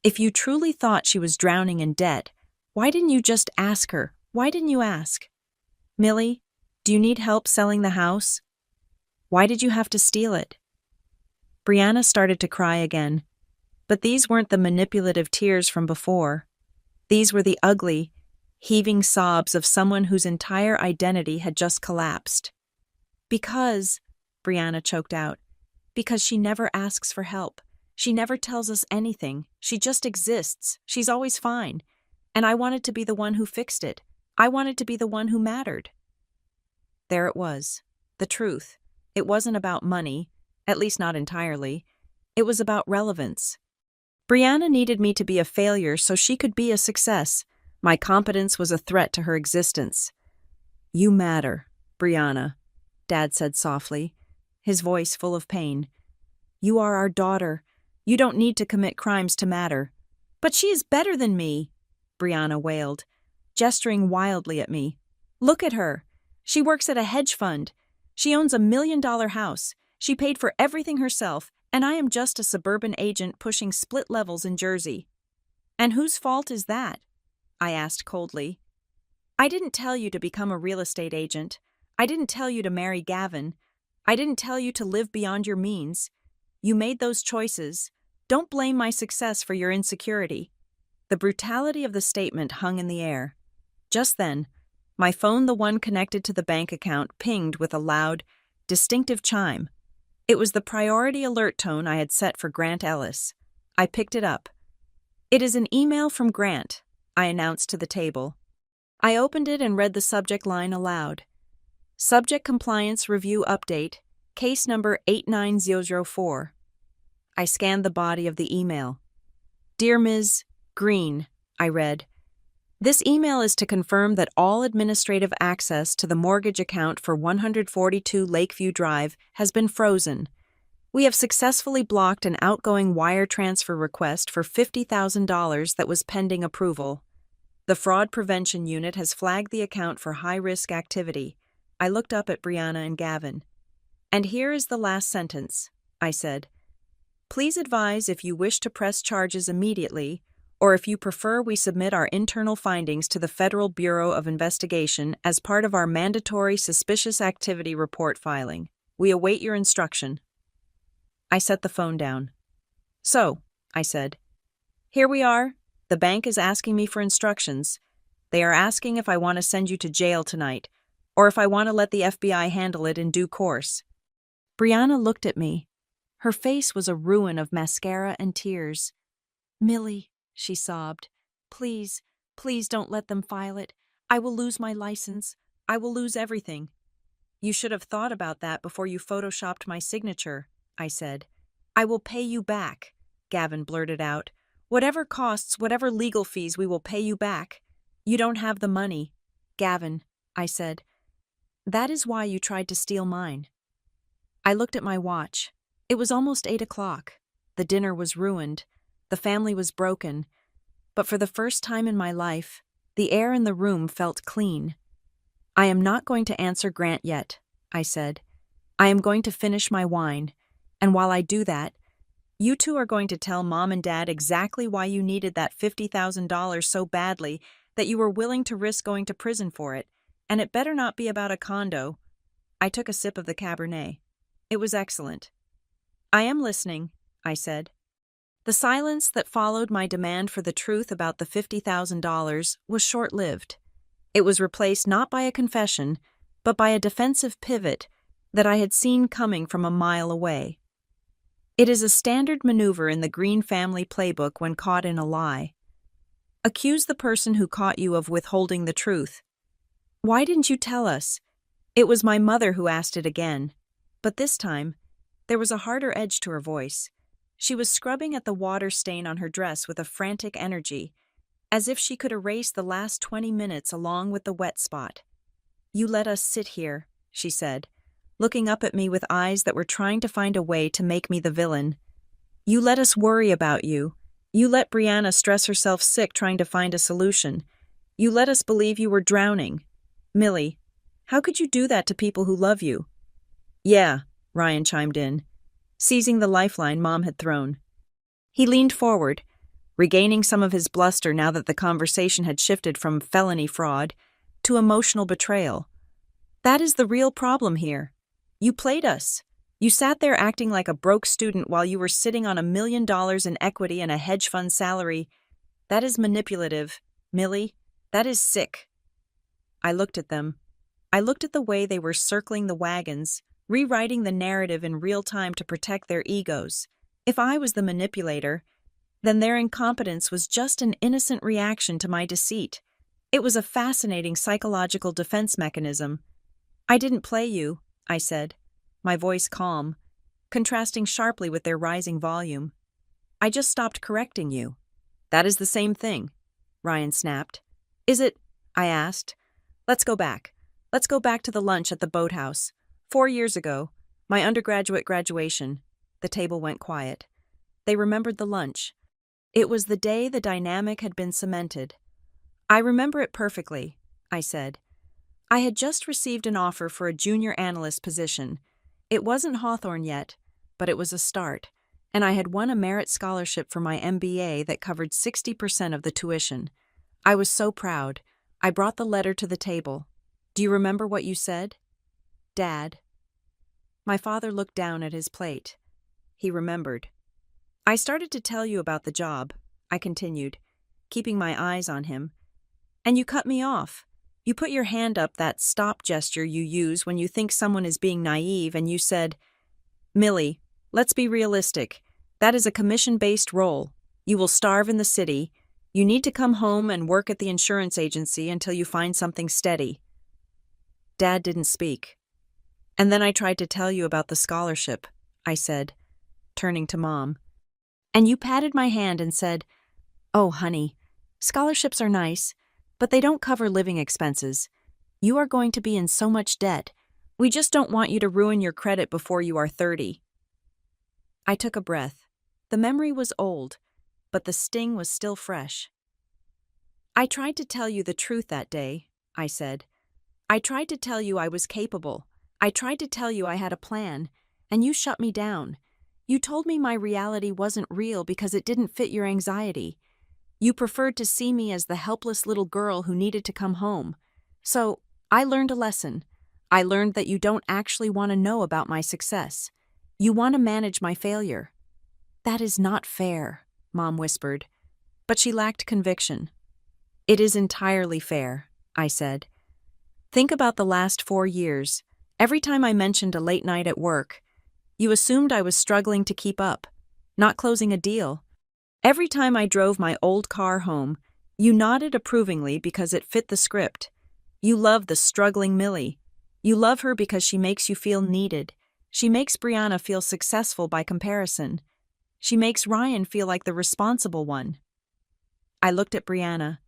if you truly thought she was drowning in debt, why didn't you just ask her? Why didn't you ask? Millie, do you need help selling the house? Why did you have to steal it? Briana started to cry again, but these weren't the manipulative tears from before. These were the ugly, heaving sobs of someone whose entire identity had just collapsed. Because, Briana choked out, because she never asks for help. She never tells us anything. She just exists. She's always fine. And I wanted to be the one who fixed it. I wanted to be the one who mattered. There it was. The truth. It wasn't about money, at least not entirely. It was about relevance. Briana needed me to be a failure so she could be a success. My competence was a threat to her existence. You matter, Briana, Dad said softly, his voice full of pain. You are our daughter. You don't need to commit crimes to matter. But she is better than me, Briana wailed, gesturing wildly at me. Look at her. She works at a hedge fund. She owns $1 million house. She paid for everything herself, and I am just a suburban agent pushing split levels in Jersey. And whose fault is that? I asked coldly. I didn't tell you to become a real estate agent. I didn't tell you to marry Gavin. I didn't tell you to live beyond your means. You made those choices. Don't blame my success for your insecurity. The brutality of the statement hung in the air. Just then, my phone, the one connected to the bank account, pinged with a loud, distinctive chime. It was the priority alert tone I had set for Grant Ellis. I picked it up. "It is an email from Grant," I announced to the table. I opened it and read the subject line aloud. "Subject Compliance Review Update, Case Number 89004. I scanned the body of the email. "Dear Ms. Green," I read, "this email is to confirm that all administrative access to the mortgage account for 142 Lakeview Drive has been frozen. We have successfully blocked an outgoing wire transfer request for $50,000 that was pending approval. The Fraud Prevention Unit has flagged the account for high-risk activity." I looked up at Briana and Gavin. "And here is the last sentence," I said. "Please advise if you wish to press charges immediately, or if you prefer we submit our internal findings to the Federal Bureau of Investigation as part of our mandatory suspicious activity report filing. We await your instruction." I set the phone down. "So," I said, "here we are. The bank is asking me for instructions. They are asking if I want to send you to jail tonight, or if I want to let the FBI handle it in due course." Briana looked at me. Her face was a ruin of mascara and tears. "Millie," she sobbed, "please, please don't let them file it. I will lose my license. I will lose everything." "You should have thought about that before you photoshopped my signature," I said. "I will pay you back," Gavin blurted out. "Whatever costs, whatever legal fees, we will pay you back." "You don't have the money." "Gavin," I said, "that is why you tried to steal mine." I looked at my watch. It was almost 8 o'clock. The dinner was ruined. The family was broken. But for the first time in my life, the air in the room felt clean. "I am not going to answer Grant yet," I said. "I am going to finish my wine. And while I do that, you two are going to tell Mom and Dad exactly why you needed that $50,000 so badly that you were willing to risk going to prison for it, and it better not be about a condo." I took a sip of the Cabernet. It was excellent. "I am listening," I said. The silence that followed my demand for the truth about the $50,000 was short-lived. It was replaced not by a confession, but by a defensive pivot that I had seen coming from a mile away. It is a standard maneuver in the Green family playbook when caught in a lie. Accuse the person who caught you of withholding the truth. "Why didn't you tell us?" It was my mother who asked it again. But this time, there was a harder edge to her voice. She was scrubbing at the water stain on her dress with a frantic energy, as if she could erase the last 20 minutes along with the wet spot. "You let us sit here," she said, looking up at me with eyes that were trying to find a way to make me the villain. "You let us worry about you. You let Briana stress herself sick trying to find a solution. You let us believe you were drowning. Millie, how could you do that to people who love you?" "Yeah," Ryan chimed in, seizing the lifeline Mom had thrown. He leaned forward, regaining some of his bluster now that the conversation had shifted from felony fraud to emotional betrayal. "That is the real problem here. You played us. You sat there acting like a broke student while you were sitting on $1 million in equity and a hedge fund salary. That is manipulative, Millie. That is sick." I looked at them. I looked at the way they were circling the wagons, rewriting the narrative in real time to protect their egos. If I was the manipulator, then their incompetence was just an innocent reaction to my deceit. It was a fascinating psychological defense mechanism. "I didn't play you," I said, my voice calm, contrasting sharply with their rising volume. "I just stopped correcting you." "That is the same thing," Ryan snapped. "Is it?" I asked. Let's go back. Let's go back to the lunch at the boathouse. 4 years ago, my undergraduate graduation." The table went quiet. They remembered the lunch. It was the day the dynamic had been cemented. "I remember it perfectly," I said. I had just received an offer for a junior analyst position, It wasn't Hawthorne yet, but it was a start, and I had won a merit scholarship for my MBA that covered 60% of the tuition. I was so proud. I brought the letter to the table. Do you remember what you said? Dad. My father looked down at his plate. He remembered. I started to tell you about the job, I continued, keeping my eyes on him. And you cut me off. You put your hand up, that stop gesture you use when you think someone is being naive, and you said, Millie, let's be realistic. That is a commission-based role. You will starve in the city. You need to come home and work at the insurance agency until you find something steady. Dad didn't speak. And then I tried to tell you about the scholarship, I said, turning to Mom. And you patted my hand and said, Oh, honey, scholarships are nice, but they don't cover living expenses. You are going to be in so much debt. We just don't want you to ruin your credit before you are 30. I took a breath. The memory was old, but the sting was still fresh. I tried to tell you the truth that day, I said. I tried to tell you I was capable. I tried to tell you I had a plan, and you shut me down. You told me my reality wasn't real because it didn't fit your anxiety. You preferred to see me as the helpless little girl who needed to come home. So, I learned a lesson. I learned that you don't actually want to know about my success. You want to manage my failure. That is not fair, Mom whispered. But she lacked conviction. It is entirely fair, I said. Think about the last 4 years. Every time I mentioned a late night at work, you assumed I was struggling to keep up, not closing a deal. Every time I drove my old car home, you nodded approvingly because it fit the script. You love the struggling Millie. You love her because she makes you feel needed. She makes Briana feel successful by comparison. She makes Ryan feel like the responsible one. I looked at Briana.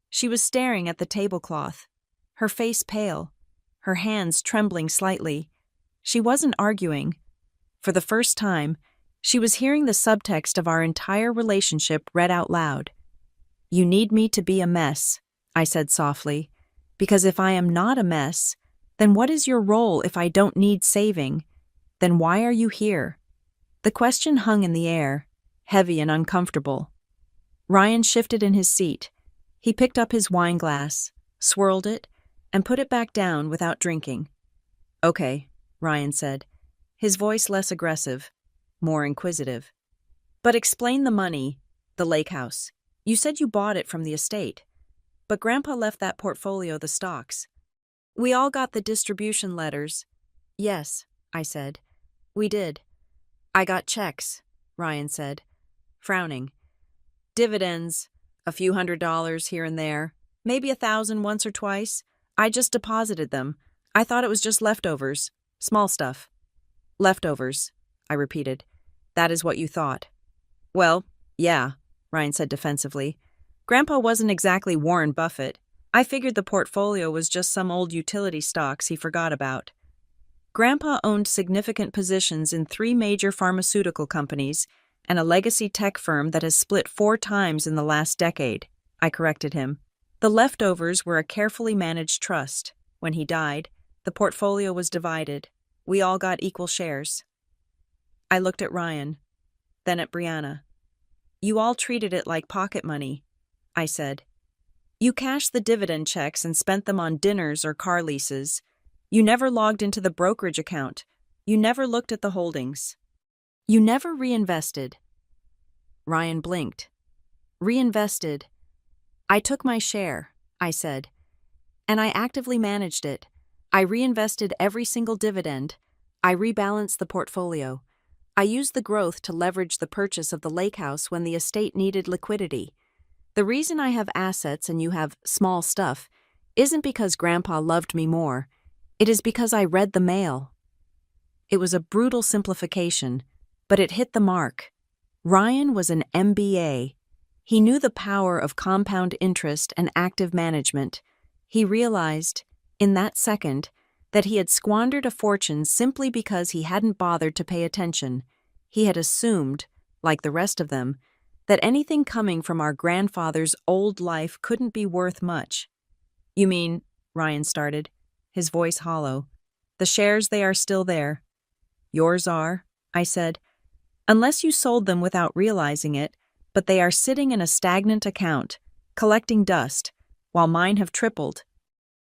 She was staring at the tablecloth, her face pale, her hands trembling slightly. She wasn't arguing. For the first time, she was hearing the subtext of our entire relationship read out loud. You need me to be a mess, I said softly, because if I am not a mess, then what is your role if I don't need saving? Then why are you here? The question hung in the air, heavy and uncomfortable. Ryan shifted in his seat. He picked up his wine glass, swirled it, and put it back down without drinking. Okay, Ryan said, his voice less aggressive, more inquisitive. But explain the money, the lakehouse. You said you bought it from the estate. But Grandpa left that portfolio the stocks. We all got the distribution letters. Yes, I said. We did. I got checks, Ryan said, frowning. Dividends, a few $100s here and there, maybe 1,000 once or twice. I just deposited them. I thought it was just leftovers, small stuff. Leftovers, I repeated. That is what you thought. Well, yeah, Ryan said defensively. Grandpa wasn't exactly Warren Buffett. I figured the portfolio was just some old utility stocks he forgot about. Grandpa owned significant positions in 3 major pharmaceutical companies and a legacy tech firm that has split 4 times in the last decade, I corrected him. The leftovers were a carefully managed trust. When he died, the portfolio was divided. We all got equal shares. I looked at Ryan, then at Briana. You all treated it like pocket money, I said. You cashed the dividend checks and spent them on dinners or car leases. You never logged into the brokerage account. You never looked at the holdings. You never reinvested. Ryan blinked. Reinvested. I took my share, I said, and I actively managed it. I reinvested every single dividend. I rebalanced the portfolio. I used the growth to leverage the purchase of the lakehouse when the estate needed liquidity. The reason I have assets and you have small stuff isn't because Grandpa loved me more. It is because I read the mail. It was a brutal simplification, but it hit the mark. Ryan was an MBA. He knew the power of compound interest and active management. He realized, in that second, that he had squandered a fortune simply because he hadn't bothered to pay attention. He had assumed, like the rest of them, that anything coming from our grandfather's old life couldn't be worth much. You mean, Ryan started, his voice hollow, the shares, they are still there. Yours are, I said. Unless you sold them without realizing it, but they are sitting in a stagnant account, collecting dust, while mine have tripled.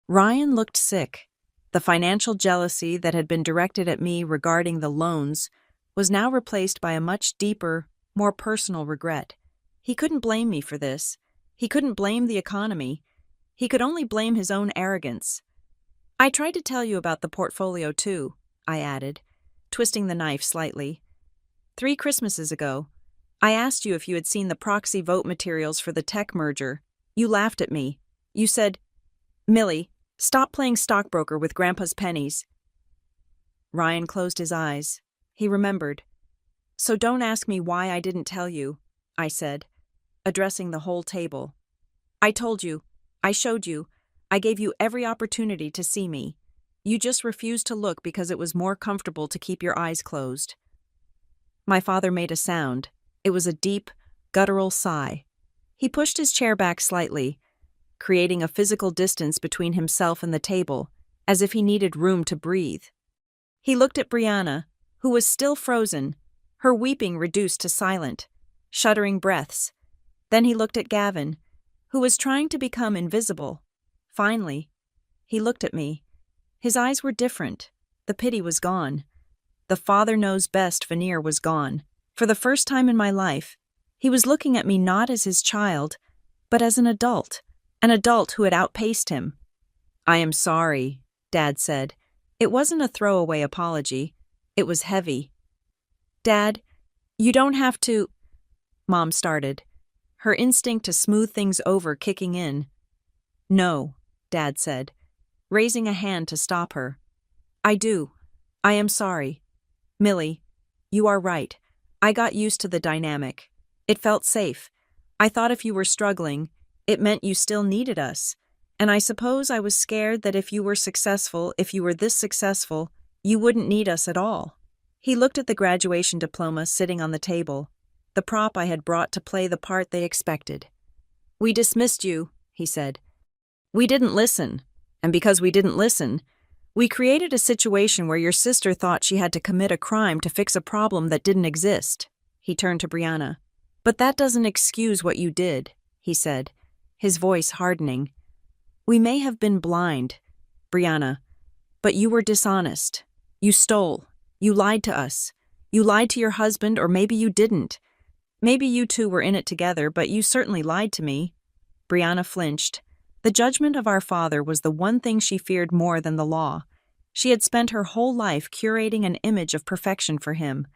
Ryan looked sick. The financial jealousy that had been directed at me regarding the loans was now replaced by a much deeper, more personal regret. He couldn't blame me for this. He couldn't blame the economy. He could only blame his own arrogance. I tried to tell you about the portfolio too, I added, twisting the knife slightly. 3 Christmases ago, I asked you if you had seen the proxy vote materials for the tech merger. You laughed at me. You said, "Millie, stop playing stockbroker with Grandpa's pennies." Ryan closed his eyes. He remembered. "So don't ask me why I didn't tell you," I said, addressing the whole table. "I told you. I showed you. I gave you every opportunity to see me. You just refused to look because it was more comfortable to keep your eyes closed." My father made a sound. It was a deep, guttural sigh. He pushed his chair back slightly, creating a physical distance between himself and the table, as if he needed room to breathe. He looked at Briana, who was still frozen, her weeping reduced to silent, shuddering breaths. Then he looked at Gavin, who was trying to become invisible. Finally, he looked at me. His eyes were different. The pity was gone. The father knows best veneer was gone. For the first time in my life, he was looking at me not as his child, but as an adult who had outpaced him. "I am sorry," Dad said. It wasn't a throwaway apology. It was heavy. "Dad, you don't have to—" Mom started, her instinct to smooth things over kicking in. "No," Dad said, raising a hand to stop her. "I do. I am sorry. Millie, you are right. I got used to the dynamic. It felt safe. I thought if you were struggling, it meant you still needed us. And I suppose I was scared that if you were this successful, you wouldn't need us at all." He looked at the graduation diploma sitting on the table, the prop I had brought to play the part they expected. "We dismissed you," he said. "We didn't listen. And because we didn't listen, we created a situation where your sister thought she had to commit a crime to fix a problem that didn't exist." He turned to Briana. "But that doesn't excuse what you did," he said, his voice hardening. "We may have been blind, Briana, but you were dishonest. You stole. You lied to us. You lied to your husband, or maybe you didn't. Maybe you two were in it together, but you certainly lied to me." Briana flinched. The judgment of our father was the one thing she feared more than the law. She had spent her whole life curating an image of perfection for him.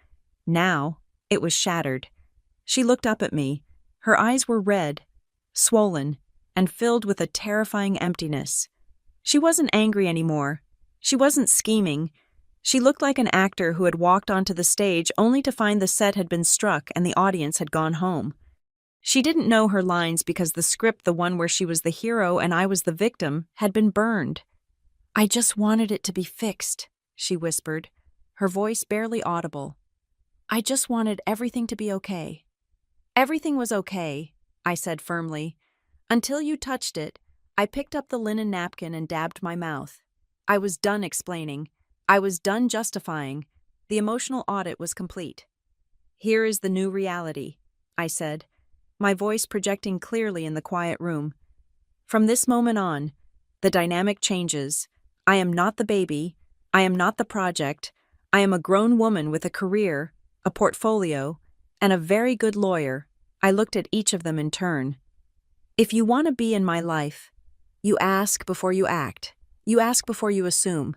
Now, it was shattered. She looked up at me. Her eyes were red, swollen, and filled with a terrifying emptiness. She wasn't angry anymore. She wasn't scheming. She looked like an actor who had walked onto the stage only to find the set had been struck and the audience had gone home. She didn't know her lines because the script, the one where she was the hero and I was the victim, had been burned. "I just wanted it to be fixed," she whispered, her voice barely audible. "I just wanted everything to be okay." "Everything was okay," I said firmly. "Until you touched it." I picked up the linen napkin and dabbed my mouth. I was done explaining. I was done justifying. The emotional audit was complete. "Here is the new reality," I said, my voice projecting clearly in the quiet room. "From this moment on, the dynamic changes. I am not the baby. I am not the project. I am a grown woman with a career, a portfolio, and a very good lawyer." I looked at each of them in turn. "If you want to be in my life, you ask before you act. You ask before you assume.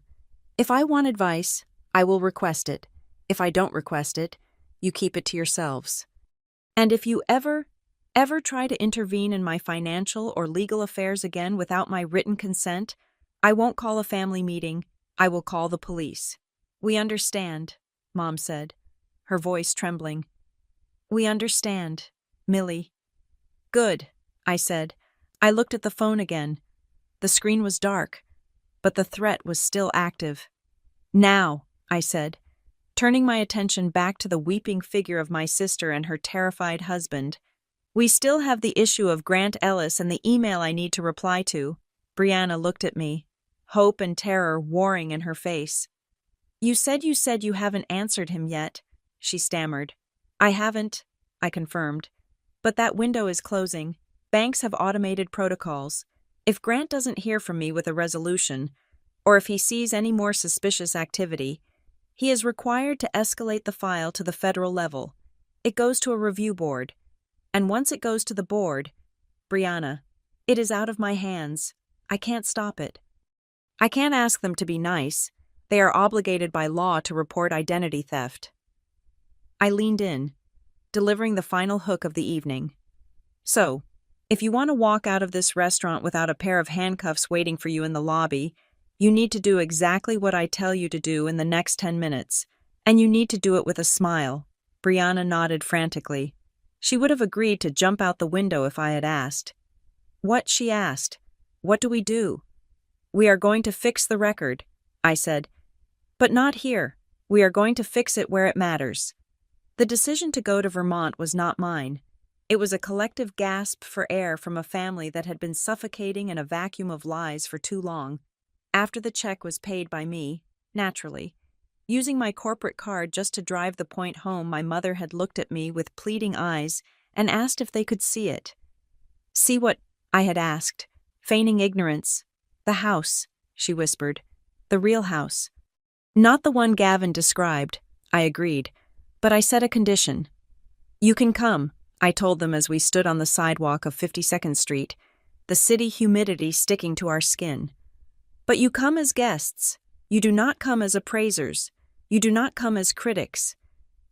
If I want advice, I will request it. If I don't request it, you keep it to yourselves. And if you ever try to intervene in my financial or legal affairs again without my written consent, I won't call a family meeting. I will call the police." "We understand," Mom said, her voice trembling. "We understand, Millie." "Good," I said. I looked at the phone again. The screen was dark, but the threat was still active. "Now," I said, turning my attention back to the weeping figure of my sister and her terrified husband. "We still have the issue of Grant Ellis and the email I need to reply to." Briana looked at me, hope and terror warring in her face. You said you haven't answered him yet, she stammered. I haven't, I confirmed. But that window is closing. Banks have automated protocols. If Grant doesn't hear from me with a resolution, or if he sees any more suspicious activity, he is required to escalate the file to the federal level. It goes to a review board. And once it goes to the board, Briana, it is out of my hands. I can't stop it. I can't ask them to be nice. They are obligated by law to report identity theft. I leaned in, delivering the final hook of the evening. So, if you want to walk out of this restaurant without a pair of handcuffs waiting for you in the lobby, you need to do exactly what I tell you to do in the next 10 minutes, and you need to do it with a smile. Briana nodded frantically. She would have agreed to jump out the window if I had asked. What, she asked. What do we do? We are going to fix the record, I said. But not here. We are going to fix it where it matters. The decision to go to Vermont was not mine. It was a collective gasp for air from a family that had been suffocating in a vacuum of lies for too long. After the check was paid by me, naturally, using my corporate card just to drive the point home, my mother had looked at me with pleading eyes and asked if they could see it. See what? I had asked, feigning ignorance. The house, she whispered. The real house. Not the one Gavin described, I agreed, but I set a condition. You can come, I told them as we stood on the sidewalk of 52nd Street, the city humidity sticking to our skin. But you come as guests. You do not come as appraisers. You do not come as critics.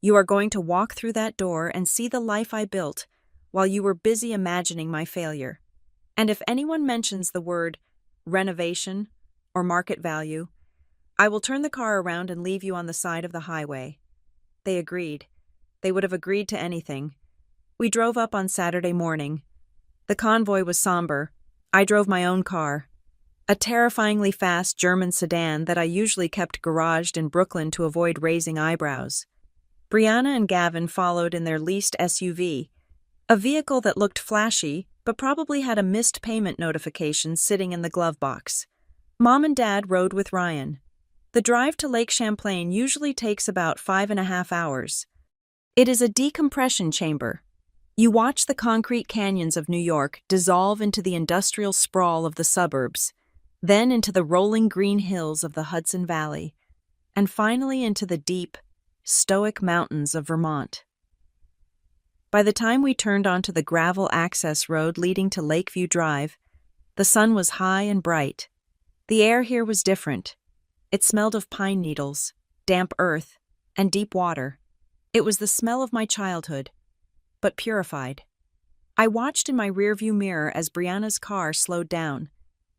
You are going to walk through that door and see the life I built while you were busy imagining my failure. And if anyone mentions the word renovation or market value, I will turn the car around and leave you on the side of the highway. They agreed. They would have agreed to anything. We drove up on Saturday morning. The convoy was somber. I drove my own car, a terrifyingly fast German sedan that I usually kept garaged in Brooklyn to avoid raising eyebrows. Briana and Gavin followed in their leased SUV, a vehicle that looked flashy but probably had a missed payment notification sitting in the glove box. Mom and Dad rode with Ryan. The drive to Lake Champlain usually takes about 5.5 hours. It is a decompression chamber. You watch the concrete canyons of New York dissolve into the industrial sprawl of the suburbs, then into the rolling green hills of the Hudson Valley, and finally into the deep, stoic mountains of Vermont. By the time we turned onto the gravel access road leading to Lakeview Drive, the sun was high and bright. The air here was different. It smelled of pine needles, damp earth, and deep water. It was the smell of my childhood, but purified. I watched in my rearview mirror as Briana's car slowed down.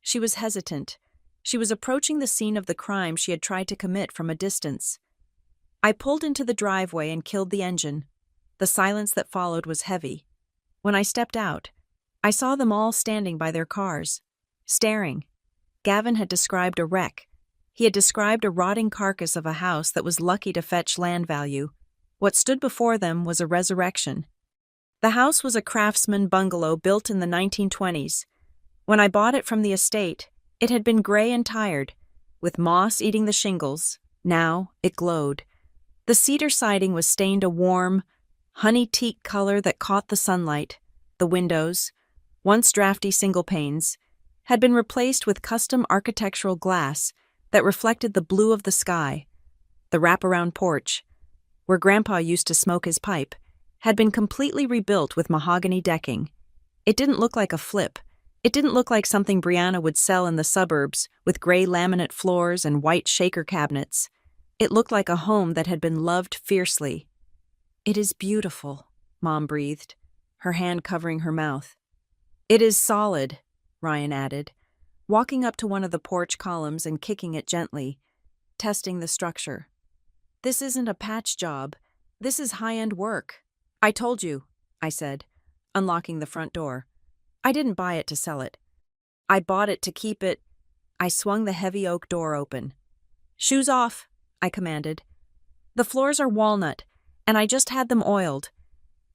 She was hesitant. She was approaching the scene of the crime she had tried to commit from a distance. I pulled into the driveway and killed the engine. The silence that followed was heavy. When I stepped out, I saw them all standing by their cars, staring. Gavin had described a wreck. He had described a rotting carcass of a house that was lucky to fetch land value. What stood before them was a resurrection. The house was a craftsman bungalow built in the 1920s. When I bought it from the estate, it had been gray and tired, with moss eating the shingles. Now it glowed. The cedar siding was stained a warm, honey teak color that caught the sunlight. The windows, once drafty single panes, had been replaced with custom architectural glass that reflected the blue of the sky. The wraparound porch, where Grandpa used to smoke his pipe, had been completely rebuilt with mahogany decking. It didn't look like a flip. It didn't look like something Briana would sell in the suburbs with gray laminate floors and white shaker cabinets. It looked like a home that had been loved fiercely. It is beautiful, Mom breathed, her hand covering her mouth. It is solid, Ryan added, walking up to one of the porch columns and kicking it gently, testing the structure. This isn't a patch job. This is high-end work. I told you, I said, unlocking the front door. I didn't buy it to sell it. I bought it to keep it. I swung the heavy oak door open. Shoes off, I commanded. The floors are walnut, and I just had them oiled.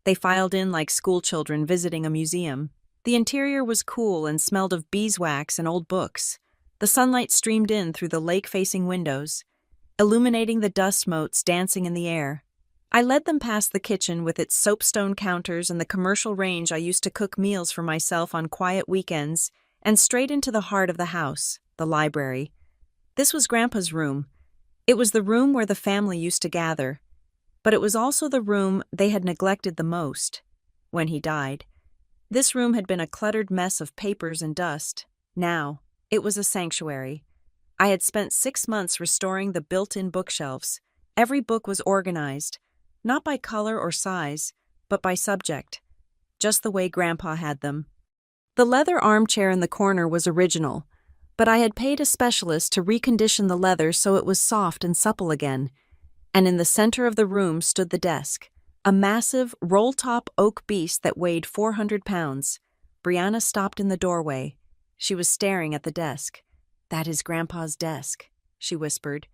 They filed in like schoolchildren visiting a museum. The interior was cool and smelled of beeswax and old books. The sunlight streamed in through the lake-facing windows. illuminating the dust motes dancing in the air. I led them past the kitchen with its soapstone counters and the commercial range I used to cook meals for myself on quiet weekends, and straight into the heart of the house, the library. This was Grandpa's room. It was the room where the family used to gather, but it was also the room they had neglected the most when he died. This room had been a cluttered mess of papers and dust. Now, it was a sanctuary. I had spent 6 months restoring the built-in bookshelves. Every book was organized, not by color or size, but by subject, just the way Grandpa had them. The leather armchair in the corner was original, but I had paid a specialist to recondition the leather so it was soft and supple again. And in the center of the room stood the desk, a massive, roll-top oak beast that weighed 400 pounds. Briana stopped in the doorway. She was staring at the desk. "That is Grandpa's desk," she whispered.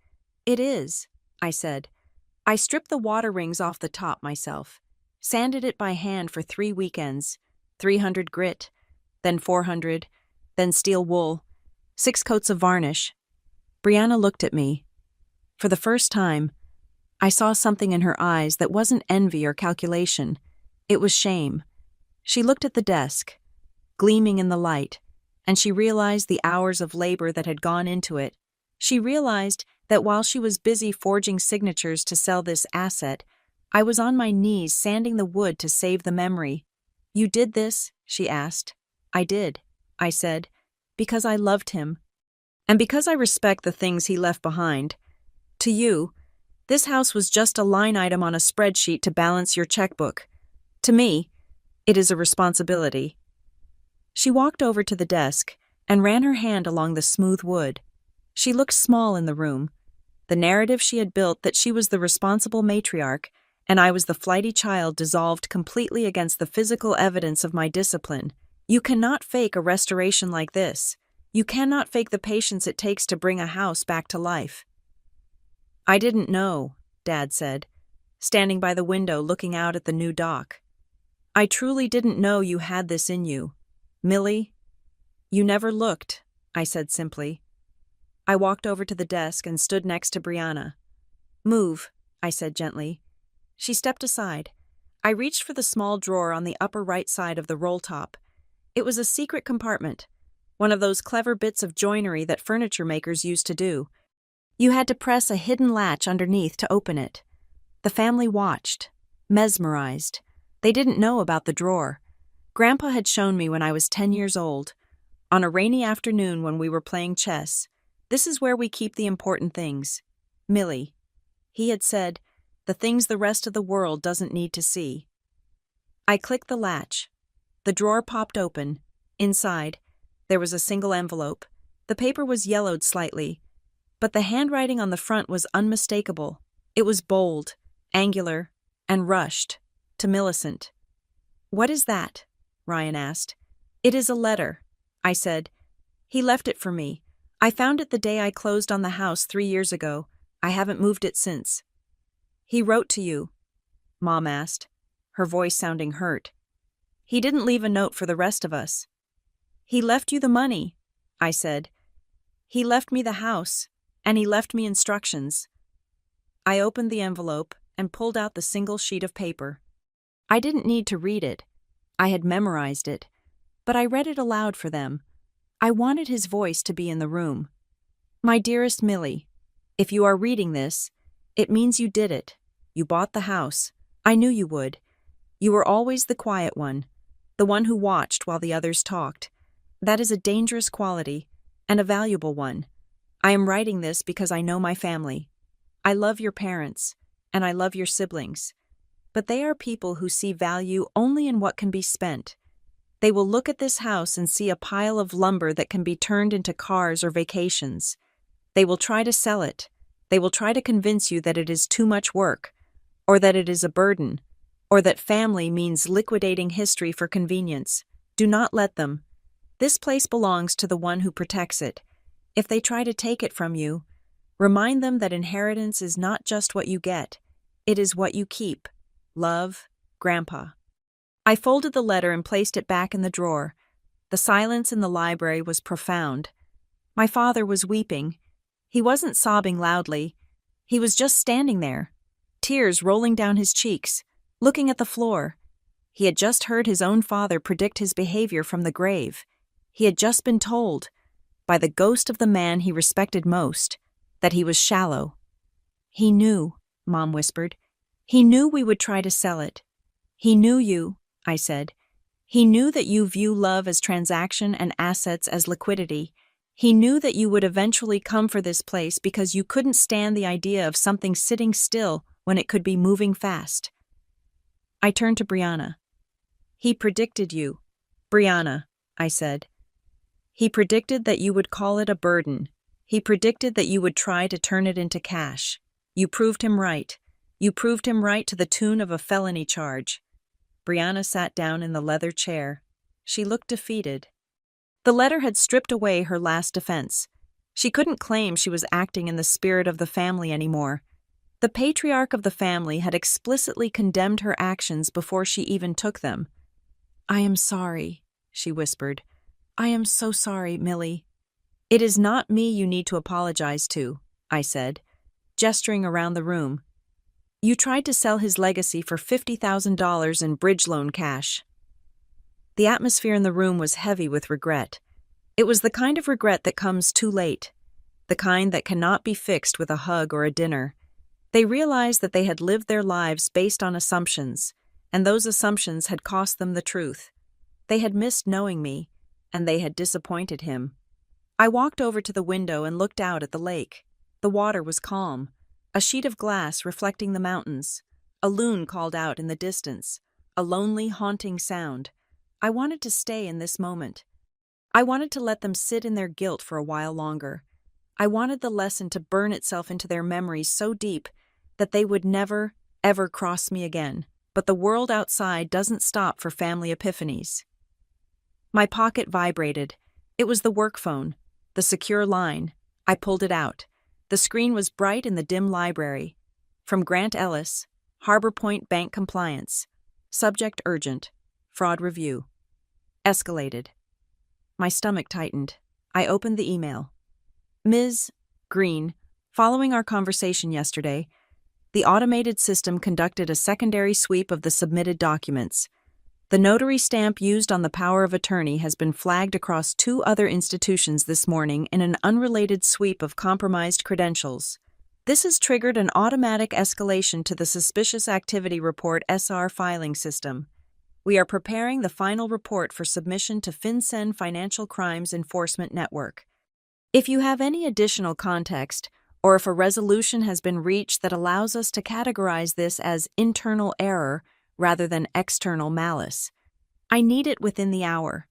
"It is," I said. I stripped the water rings off the top myself, sanded it by hand for 3 weekends, 300 grit, then 400, then steel wool, 6 coats of varnish. Briana looked at me. For the first time, I saw something in her eyes that wasn't envy or calculation. It was shame. She looked at the desk, gleaming in the light, and she realized the hours of labor that had gone into it. She realized that while she was busy forging signatures to sell this asset, I was on my knees sanding the wood to save the memory. "You did this?" she asked. "I did," I said, "because I loved him. And because I respect the things he left behind. To you, this house was just a line item on a spreadsheet to balance your checkbook. To me, it is a responsibility." She walked over to the desk and ran her hand along the smooth wood. She looked small in the room. The narrative she had built that she was the responsible matriarch and I was the flighty child dissolved completely against the physical evidence of my discipline. You cannot fake a restoration like this. You cannot fake the patience it takes to bring a house back to life. "I didn't know," Dad said, standing by the window looking out at the new dock. "I truly didn't know you had this in you. Millie, you never looked," I said simply. I walked over to the desk and stood next to Briana. "Move," I said gently. She stepped aside. I reached for the small drawer on the upper right side of the roll top. It was a secret compartment, one of those clever bits of joinery that furniture makers used to do. You had to press a hidden latch underneath to open it. The family watched, mesmerized. They didn't know about the drawer. Grandpa had shown me when I was 10 years old. On a rainy afternoon when we were playing chess, "This is where we keep the important things. Millie," he had said, "the things the rest of the world doesn't need to see." I clicked the latch. The drawer popped open. Inside, there was a single envelope. The paper was yellowed slightly, but the handwriting on the front was unmistakable. It was bold, angular, and rushed. To Millicent. "What is that?" Ryan asked. "It is a letter," I said. "He left it for me. I found it the day I closed on the house 3 years ago. I haven't moved it since." "He wrote to you?" Mom asked, her voice sounding hurt. "He didn't leave a note for the rest of us." "He left you the money," I said. "He left me the house, and he left me instructions." I opened the envelope and pulled out the single sheet of paper. I didn't need to read it. I had memorized it, but I read it aloud for them. I wanted his voice to be in the room. "My dearest Millie, if you are reading this, it means you did it. You bought the house. I knew you would. You were always the quiet one, the one who watched while the others talked. That is a dangerous quality, and a valuable one. I am writing this because I know my family. I love your parents, and I love your siblings. But they are people who see value only in what can be spent. They will look at this house and see a pile of lumber that can be turned into cars or vacations. They will try to sell it. They will try to convince you that it is too much work, or that it is a burden, or that family means liquidating history for convenience. Do not let them. This place belongs to the one who protects it. If they try to take it from you, remind them that inheritance is not just what you get. It is what you keep. Love, Grandpa. I folded the letter and placed it back in the drawer. The silence in the library was profound. My father was weeping. He wasn't sobbing loudly. He was just standing there, tears rolling down his cheeks, looking at the floor. He had just heard his own father predict his behavior from the grave. He had just been told, by the ghost of the man he respected most, that he was shallow. He knew, Mom whispered. He knew we would try to sell it. He knew you, I said. He knew that you view love as transaction and assets as liquidity. He knew that you would eventually come for this place because you couldn't stand the idea of something sitting still when it could be moving fast. I turned to Briana. He predicted you, Briana, I said. He predicted that you would call it a burden. He predicted that you would try to turn it into cash. You proved him right. You proved him right to the tune of a felony charge. Briana sat down in the leather chair. She looked defeated. The letter had stripped away her last defense. She couldn't claim she was acting in the spirit of the family anymore. The patriarch of the family had explicitly condemned her actions before she even took them. I am sorry, she whispered. I am so sorry, Millie. It is not me you need to apologize to, I said, gesturing around the room. You tried to sell his legacy for $50,000 in bridge loan cash. The atmosphere in the room was heavy with regret. It was the kind of regret that comes too late, the kind that cannot be fixed with a hug or a dinner. They realized that they had lived their lives based on assumptions, and those assumptions had cost them the truth. They had missed knowing me, and they had disappointed him. I walked over to the window and looked out at the lake. The water was calm, a sheet of glass reflecting the mountains. A loon called out in the distance, a lonely, haunting sound. I wanted to stay in this moment. I wanted to let them sit in their guilt for a while longer. I wanted the lesson to burn itself into their memories so deep that they would never, ever cross me again. But the world outside doesn't stop for family epiphanies. My pocket vibrated. It was the work phone, the secure line. I pulled it out. The screen was bright in the dim library. From Grant Ellis, Harbor Point Bank Compliance. Subject urgent. Fraud review. Escalated. My stomach tightened. I opened the email. Ms. Green, following our conversation yesterday, the automated system conducted a secondary sweep of the submitted documents. The notary stamp used on the power of attorney has been flagged across 2 other institutions this morning in an unrelated sweep of compromised credentials. This has triggered an automatic escalation to the Suspicious Activity Report SR filing system. We are preparing the final report for submission to FinCEN Financial Crimes Enforcement Network. If you have any additional context, or if a resolution has been reached that allows us to categorize this as internal error rather than external malice, I need it within the hour.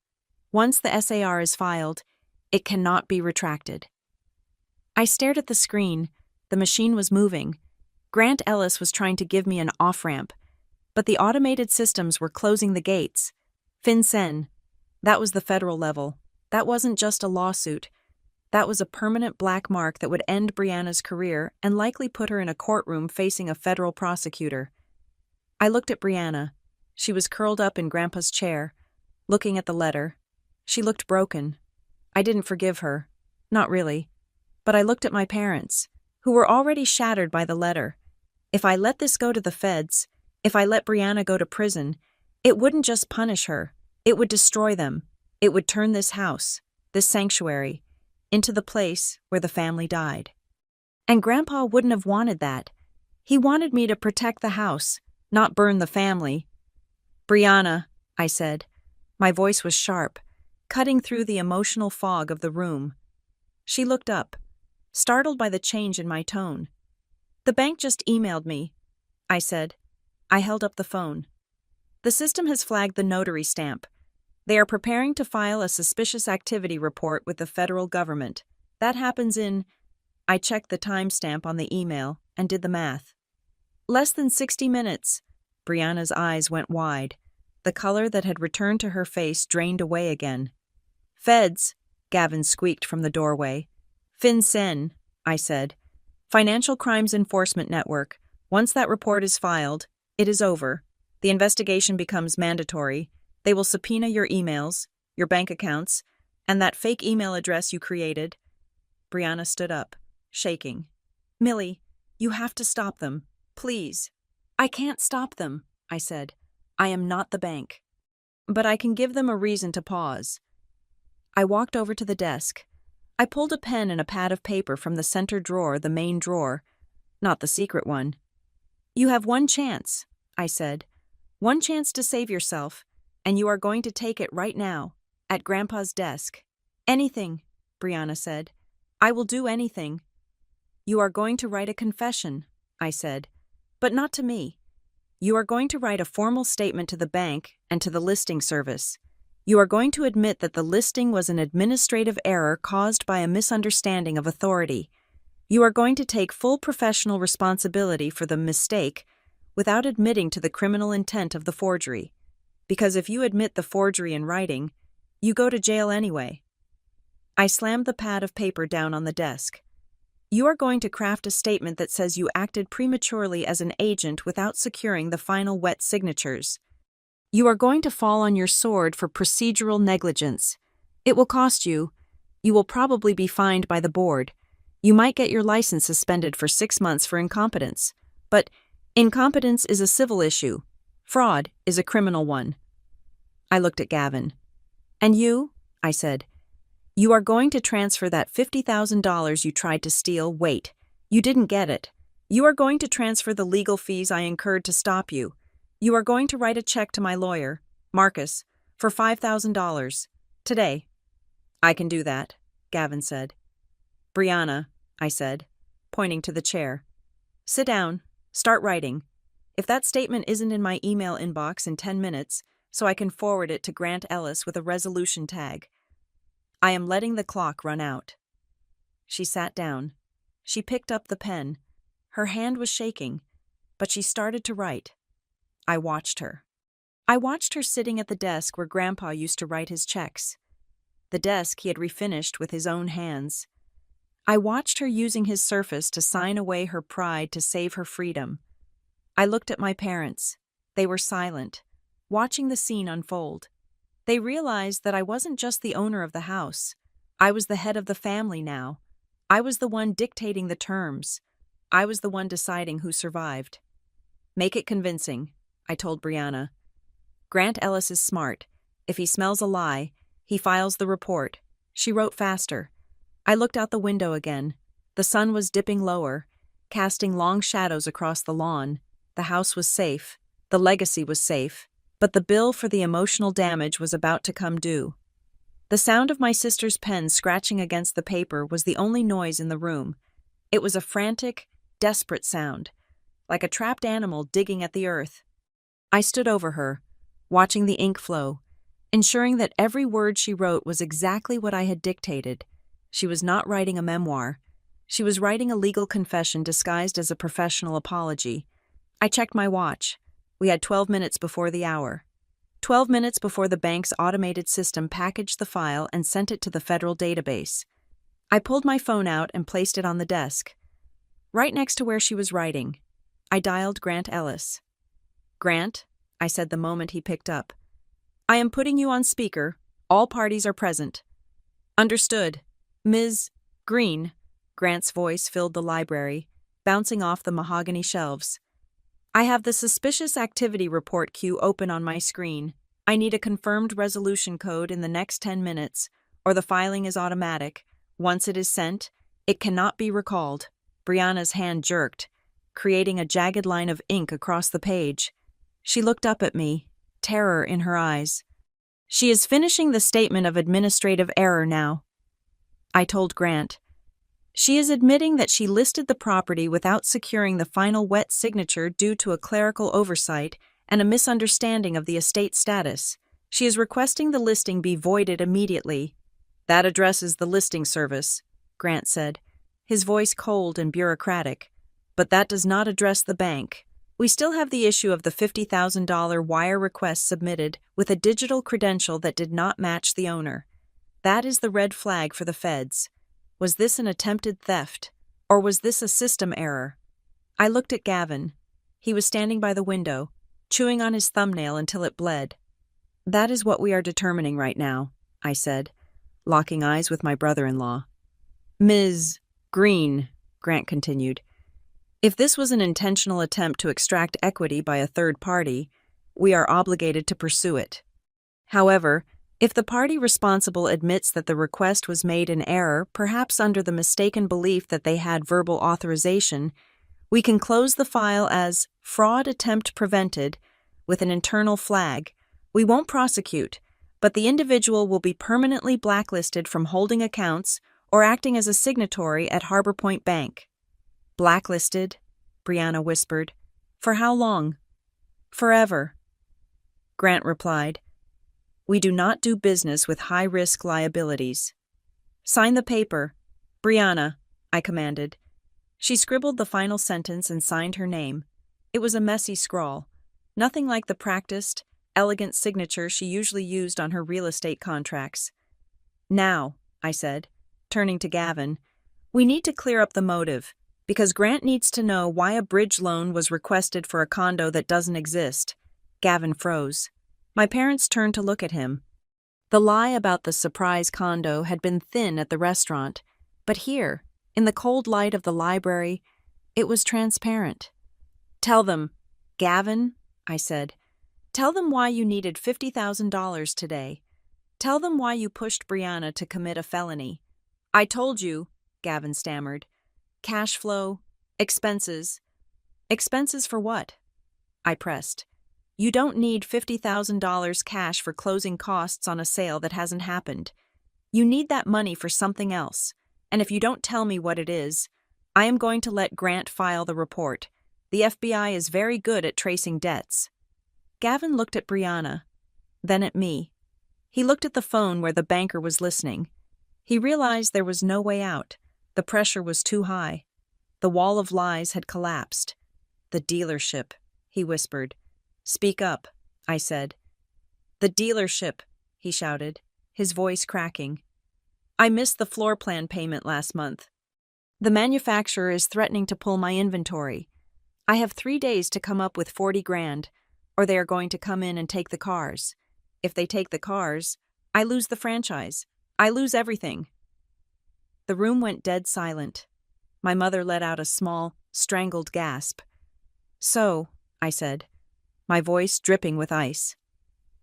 Once the SAR is filed, it cannot be retracted. I stared at the screen. The machine was moving. Grant Ellis was trying to give me an off-ramp, but the automated systems were closing the gates. FinCEN, that was the federal level. That wasn't just a lawsuit. That was a permanent black mark that would end Briana's career and likely put her in a courtroom facing a federal prosecutor. I looked at Briana. She was curled up in Grandpa's chair, looking at the letter. She looked broken. I didn't forgive her. Not really. But I looked at my parents, who were already shattered by the letter. If I let this go to the feds, if I let Briana go to prison, it wouldn't just punish her. It would destroy them. It would turn this house, this sanctuary, into the place where the family died. And Grandpa wouldn't have wanted that. He wanted me to protect the house, not burn the family. Briana, I said. My voice was sharp, cutting through the emotional fog of the room. She looked up, startled by the change in my tone. The bank just emailed me, I said. I held up the phone. The system has flagged the notary stamp. They are preparing to file a suspicious activity report with the federal government. That happens in... I checked the timestamp on the email and did the math. Less than 60 minutes. Briana's eyes went wide. The color that had returned to her face drained away again. Feds, Gavin squeaked from the doorway. FinCEN, I said. Financial Crimes Enforcement Network. Once that report is filed, it is over. The investigation becomes mandatory. They will subpoena your emails, your bank accounts, and that fake email address you created. Briana stood up, shaking. Millie, You have to stop them. Please. I can't stop them, I said. I am not the bank. But I can give them a reason to pause. I walked over to the desk. I pulled a pen and a pad of paper from the center drawer, the main drawer, not the secret one. You have one chance, I said. One chance to save yourself, and you are going to take it right now, at Grandpa's desk. Anything, Briana said. I will do anything. You are going to write a confession, I said, but not to me. You are going to write a formal statement to the bank and to the listing service. You are going to admit that the listing was an administrative error caused by a misunderstanding of authority. You are going to take full professional responsibility for the mistake without admitting to the criminal intent of the forgery. Because if you admit the forgery in writing, you go to jail anyway. I slammed the pad of paper down on the desk. You are going to craft a statement that says you acted prematurely as an agent without securing the final wet signatures. You are going to fall on your sword for procedural negligence. It will cost you. You will probably be fined by the board. You might get your license suspended for 6 months for incompetence. But incompetence is a civil issue. Fraud is a criminal one. I looked at Gavin. And you? I said. You are going to transfer that $50,000 you tried to steal. Wait, you didn't get it. You are going to transfer the legal fees I incurred to stop you. You are going to write a check to my lawyer, Marcus, for $5,000. Today. I can do that, Gavin said. Briana, I said, pointing to the chair. Sit down. Start writing. If that statement isn't in my email inbox in 10 minutes, so I can forward it to Grant Ellis with a resolution tag. I am letting the clock run out. She sat down. She picked up the pen. Her hand was shaking, but she started to write. I watched her. I watched her sitting at the desk where Grandpa used to write his checks. The desk he had refinished with his own hands. I watched her using his surface to sign away her pride to save her freedom. I looked at my parents. They were silent, watching the scene unfold. They realized that I wasn't just the owner of the house. I was the head of the family now. I was the one dictating the terms. I was the one deciding who survived. Make it convincing, I told Briana. Grant Ellis is smart. If he smells a lie, he files the report. She wrote faster. I looked out the window again. The sun was dipping lower, casting long shadows across the lawn. The house was safe. The legacy was safe. But the bill for the emotional damage was about to come due. The sound of my sister's pen scratching against the paper was the only noise in the room. It was a frantic, desperate sound, like a trapped animal digging at the earth. I stood over her, watching the ink flow, ensuring that every word she wrote was exactly what I had dictated. She was not writing a memoir. She was writing a legal confession disguised as a professional apology. I checked my watch. We had 12 minutes before the hour. 12 minutes before the bank's automated system packaged the file and sent it to the federal database. I pulled my phone out and placed it on the desk. Right next to where she was writing, I dialed Grant Ellis. Grant, I said the moment he picked up. I am putting you on speaker. All parties are present. Understood. Ms. Green. Grant's voice filled the library, bouncing off the mahogany shelves. I have the suspicious activity report queue open on my screen. I need a confirmed resolution code in the next 10 minutes, or the filing is automatic. Once it is sent, it cannot be recalled. Briana's hand jerked, creating a jagged line of ink across the page. She looked up at me, terror in her eyes. She is finishing the statement of administrative error now. I told Grant. She is admitting that she listed the property without securing the final wet signature due to a clerical oversight and a misunderstanding of the estate status. She is requesting the listing be voided immediately. That addresses the listing service, Grant said, his voice cold and bureaucratic. But that does not address the bank. We still have the issue of the $50,000 wire request submitted with a digital credential that did not match the owner. That is the red flag for the feds. Was this an attempted theft, or was this a system error? I looked at Gavin. He was standing by the window, chewing on his thumbnail until it bled. That is what we are determining right now, I said, locking eyes with my brother-in-law. Ms. Green, Grant continued, If this was an intentional attempt to extract equity by a third party, we are obligated to pursue it. However, if the party responsible admits that the request was made in error, perhaps under the mistaken belief that they had verbal authorization, we can close the file as fraud attempt prevented with an internal flag. We won't prosecute, but the individual will be permanently blacklisted from holding accounts or acting as a signatory at Harbor Point Bank. Blacklisted, Briana whispered. For how long? Forever. Grant replied. We do not do business with high-risk liabilities. Sign the paper. Briana, I commanded. She scribbled the final sentence and signed her name. It was a messy scrawl, nothing like the practiced, elegant signature she usually used on her real estate contracts. Now, I said, turning to Gavin, we need to clear up the motive, because Grant needs to know why a bridge loan was requested for a condo that doesn't exist. Gavin froze. My parents turned to look at him. The lie about the surprise condo had been thin at the restaurant, but here, in the cold light of the library, it was transparent. Tell them, Gavin, I said. Tell them why you needed $50,000 today. Tell them why you pushed Briana to commit a felony. I told you, Gavin stammered. Cash flow, expenses. Expenses for what? I pressed. You don't need $50,000 cash for closing costs on a sale that hasn't happened. You need that money for something else, and if you don't tell me what it is, I am going to let Grant file the report. The FBI is very good at tracing debts. Gavin looked at Briana, then at me. He looked at the phone where the banker was listening. He realized there was no way out. The pressure was too high. The wall of lies had collapsed. The dealership, he whispered. Speak up, I said. The dealership, he shouted, his voice cracking. I missed the floor plan payment last month. The manufacturer is threatening to pull my inventory. I have 3 days to come up with 40 grand, or they are going to come in and take the cars. If they take the cars, I lose the franchise. I lose everything. The room went dead silent. My mother let out a small, strangled gasp. So, I said, my voice dripping with ice.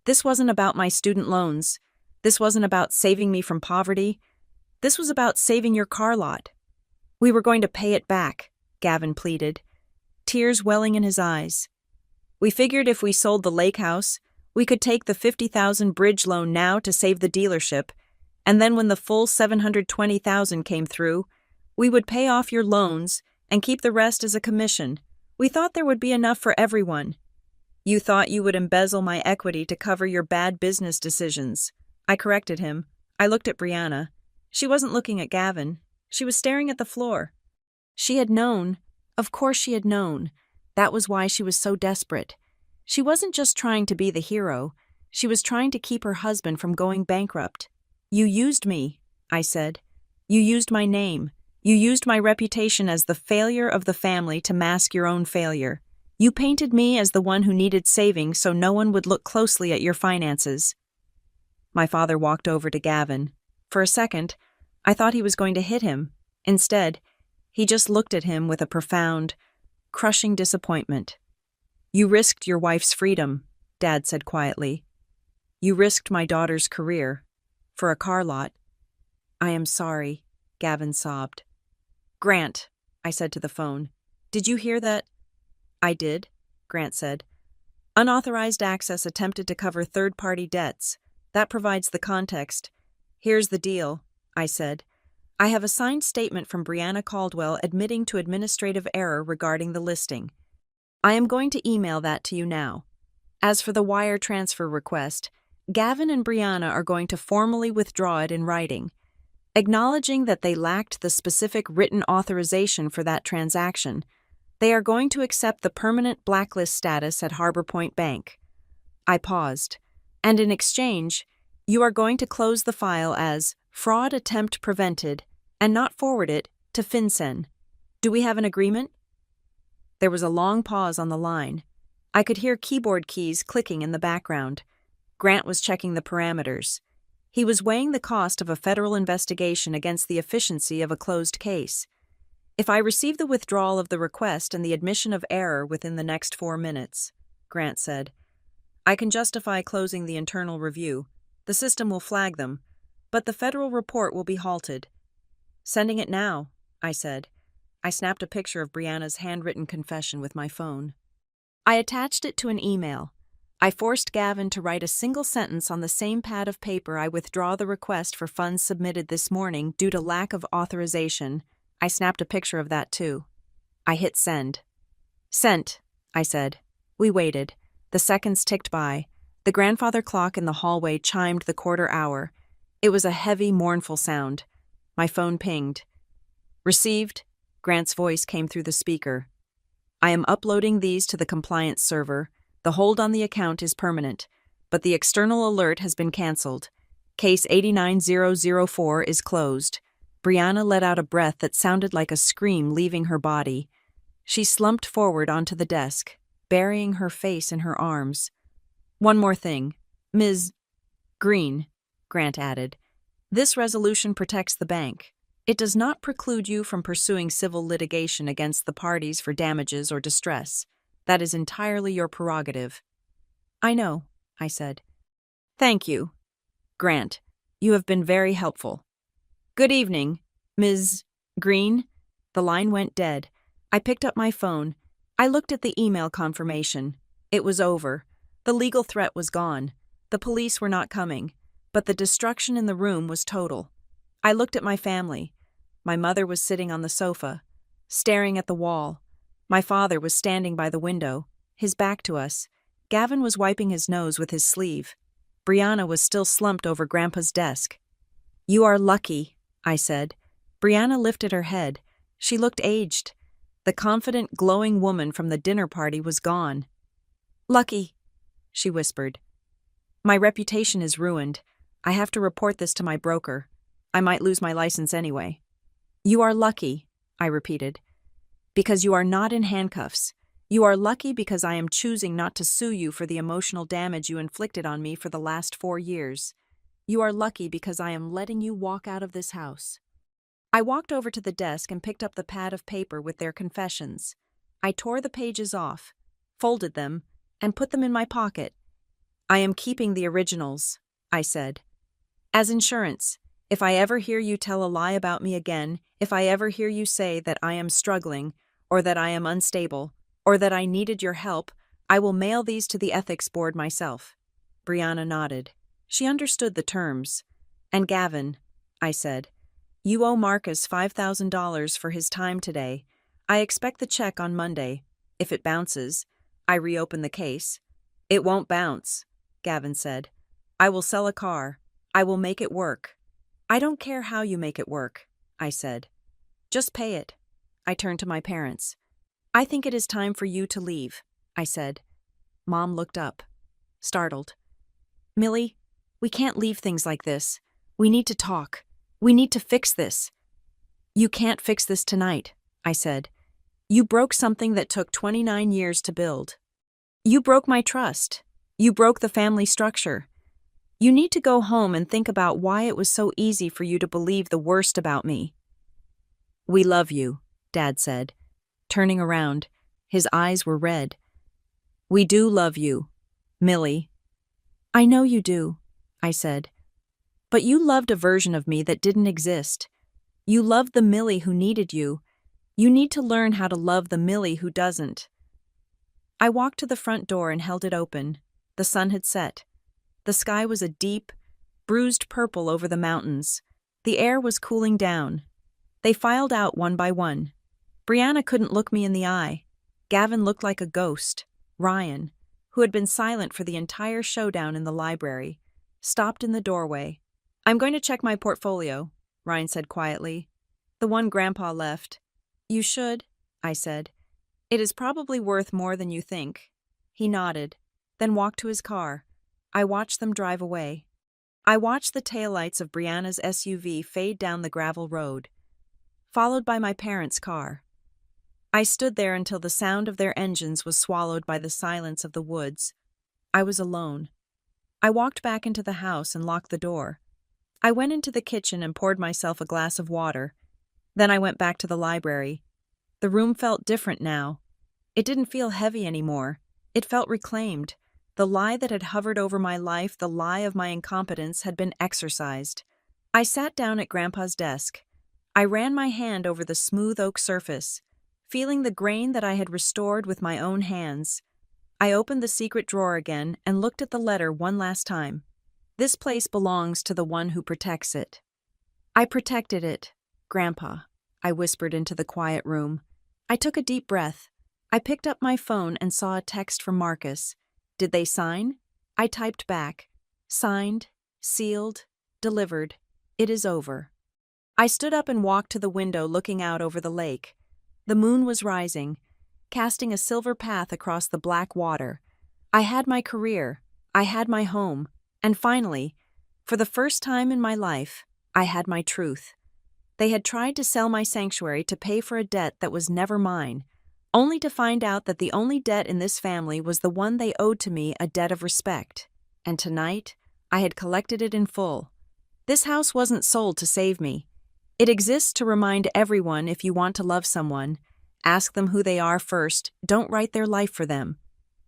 This wasn't about my student loans. This wasn't about saving me from poverty. This was about saving your car lot. We were going to pay it back, Gavin pleaded, tears welling in his eyes. We figured if we sold the lakehouse, we could take the $50,000 bridge loan now to save the dealership, and then when the full $720,000 came through, we would pay off your loans and keep the rest as a commission. We thought there would be enough for everyone. You thought you would embezzle my equity to cover your bad business decisions. I corrected him. I looked at Briana. She wasn't looking at Gavin. She was staring at the floor. She had known. Of course she had known. That was why she was so desperate. She wasn't just trying to be the hero. She was trying to keep her husband from going bankrupt. You used me, I said. You used my name. You used my reputation as the failure of the family to mask your own failure. You painted me as the one who needed saving so no one would look closely at your finances. My father walked over to Gavin. For a second, I thought he was going to hit him. Instead, he just looked at him with a profound, crushing disappointment. You risked your wife's freedom, Dad said quietly. You risked my daughter's career. For a car lot. I am sorry, Gavin sobbed. Grant, I said to the phone. Did you hear that? I did, Grant said. Unauthorized access attempted to cover third-party debts. That provides the context. Here's the deal, I said. I have a signed statement from Briana Caldwell admitting to administrative error regarding the listing. I am going to email that to you now. As for the wire transfer request, Gavin and Briana are going to formally withdraw it in writing, acknowledging that they lacked the specific written authorization for that transaction. They are going to accept the permanent blacklist status at Harbor Point Bank. I paused. And in exchange, you are going to close the file as fraud attempt prevented and not forward it to FinCEN. Do we have an agreement? There was a long pause on the line. I could hear keyboard keys clicking in the background. Grant was checking the parameters. He was weighing the cost of a federal investigation against the efficiency of a closed case. If I receive the withdrawal of the request and the admission of error within the next 4 minutes, Grant said, I can justify closing the internal review. The system will flag them, but the federal report will be halted. Sending it now, I said. I snapped a picture of Briana's handwritten confession with my phone. I attached it to an email. I forced Gavin to write a single sentence on the same pad of paper. I withdraw the request for funds submitted this morning due to lack of authorization. I snapped a picture of that too. I hit send. Sent, I said. We waited. The seconds ticked by. The grandfather clock in the hallway chimed the quarter hour. It was a heavy, mournful sound. My phone pinged. Received, Grant's voice came through the speaker. I am uploading these to the compliance server. The hold on the account is permanent, but the external alert has been canceled. Case 89004 is closed. Briana let out a breath that sounded like a scream leaving her body. She slumped forward onto the desk, burying her face in her arms. One more thing, Ms. Green, Grant added. This resolution protects the bank. It does not preclude you from pursuing civil litigation against the parties for damages or distress. That is entirely your prerogative. I know, I said. Thank you. Grant, you have been very helpful. Good evening, Ms. Green. The line went dead. I picked up my phone. I looked at the email confirmation. It was over. The legal threat was gone. The police were not coming, but the destruction in the room was total. I looked at my family. My mother was sitting on the sofa, staring at the wall. My father was standing by the window, his back to us. Gavin was wiping his nose with his sleeve. Briana was still slumped over Grandpa's desk. You are lucky, I said. Briana lifted her head. She looked aged. The confident, glowing woman from the dinner party was gone. Lucky, she whispered. My reputation is ruined. I have to report this to my broker. I might lose my license anyway. You are lucky, I repeated, because you are not in handcuffs. You are lucky because I am choosing not to sue you for the emotional damage you inflicted on me for the last 4 years. You are lucky because I am letting you walk out of this house. I walked over to the desk and picked up the pad of paper with their confessions. I tore the pages off, folded them, and put them in my pocket. I am keeping the originals, I said. As insurance, if I ever hear you tell a lie about me again, if I ever hear you say that I am struggling, or that I am unstable, or that I needed your help, I will mail these to the ethics board myself. Briana nodded. She understood the terms. And Gavin, I said, you owe Marcus $5,000 for his time today. I expect the check on Monday. If it bounces, I reopen the case. It won't bounce, Gavin said. I will sell a car. I will make it work. I don't care how you make it work, I said. Just pay it. I turned to my parents. I think it is time for you to leave, I said. Mom looked up, startled. Millie, we can't leave things like this. We need to talk. We need to fix this. You can't fix this tonight, I said. You broke something that took 29 years to build. You broke my trust. You broke the family structure. You need to go home and think about why it was so easy for you to believe the worst about me. We love you, Dad said. Turning around, his eyes were red. We do love you, Millie. I know you do, I said. But you loved a version of me that didn't exist. You loved the Millie who needed you. You need to learn how to love the Millie who doesn't. I walked to the front door and held it open. The sun had set. The sky was a deep, bruised purple over the mountains. The air was cooling down. They filed out one by one. Briana couldn't look me in the eye. Gavin looked like a ghost. Ryan, who had been silent for the entire showdown in the library, stopped in the doorway. I'm going to check my portfolio, Ryan said quietly. The one Grandpa left. You should, I said. It is probably worth more than you think. He nodded, then walked to his car. I watched them drive away. I watched the taillights of Briana's SUV fade down the gravel road, followed by my parents' car. I stood there until the sound of their engines was swallowed by the silence of the woods. I was alone. I walked back into the house and locked the door. I went into the kitchen and poured myself a glass of water. Then I went back to the library. The room felt different now. It didn't feel heavy anymore. It felt reclaimed. The lie that had hovered over my life, the lie of my incompetence, had been exorcised. I sat down at Grandpa's desk. I ran my hand over the smooth oak surface, feeling the grain that I had restored with my own hands. I opened the secret drawer again and looked at the letter one last time. This place belongs to the one who protects it. I protected it, Grandpa, I whispered into the quiet room. I took a deep breath. I picked up my phone and saw a text from Marcus. Did they sign? I typed back. Signed, sealed, delivered. It is over. I stood up and walked to the window looking out over the lake. The moon was rising, casting a silver path across the black water. I had my career, I had my home, and finally, for the first time in my life, I had my truth. They had tried to sell my sanctuary to pay for a debt that was never mine, only to find out that the only debt in this family was the one they owed to me, a debt of respect. And tonight, I had collected it in full. This house wasn't sold to save me. It exists to remind everyone, if you want to love someone, ask them who they are first, don't write their life for them.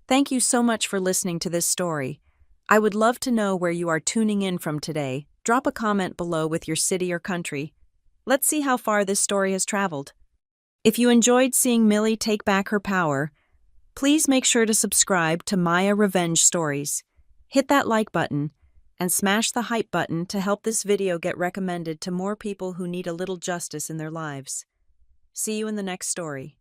Thank you so much for listening to this story. I would love to know where you are tuning in from today. Drop a comment below with your city or country. Let's see how far this story has traveled. If you enjoyed seeing Millie take back her power, please make sure to subscribe to Maya Revenge Stories. Hit that like button and smash the hype button to help this video get recommended to more people who need a little justice in their lives. See you in the next story.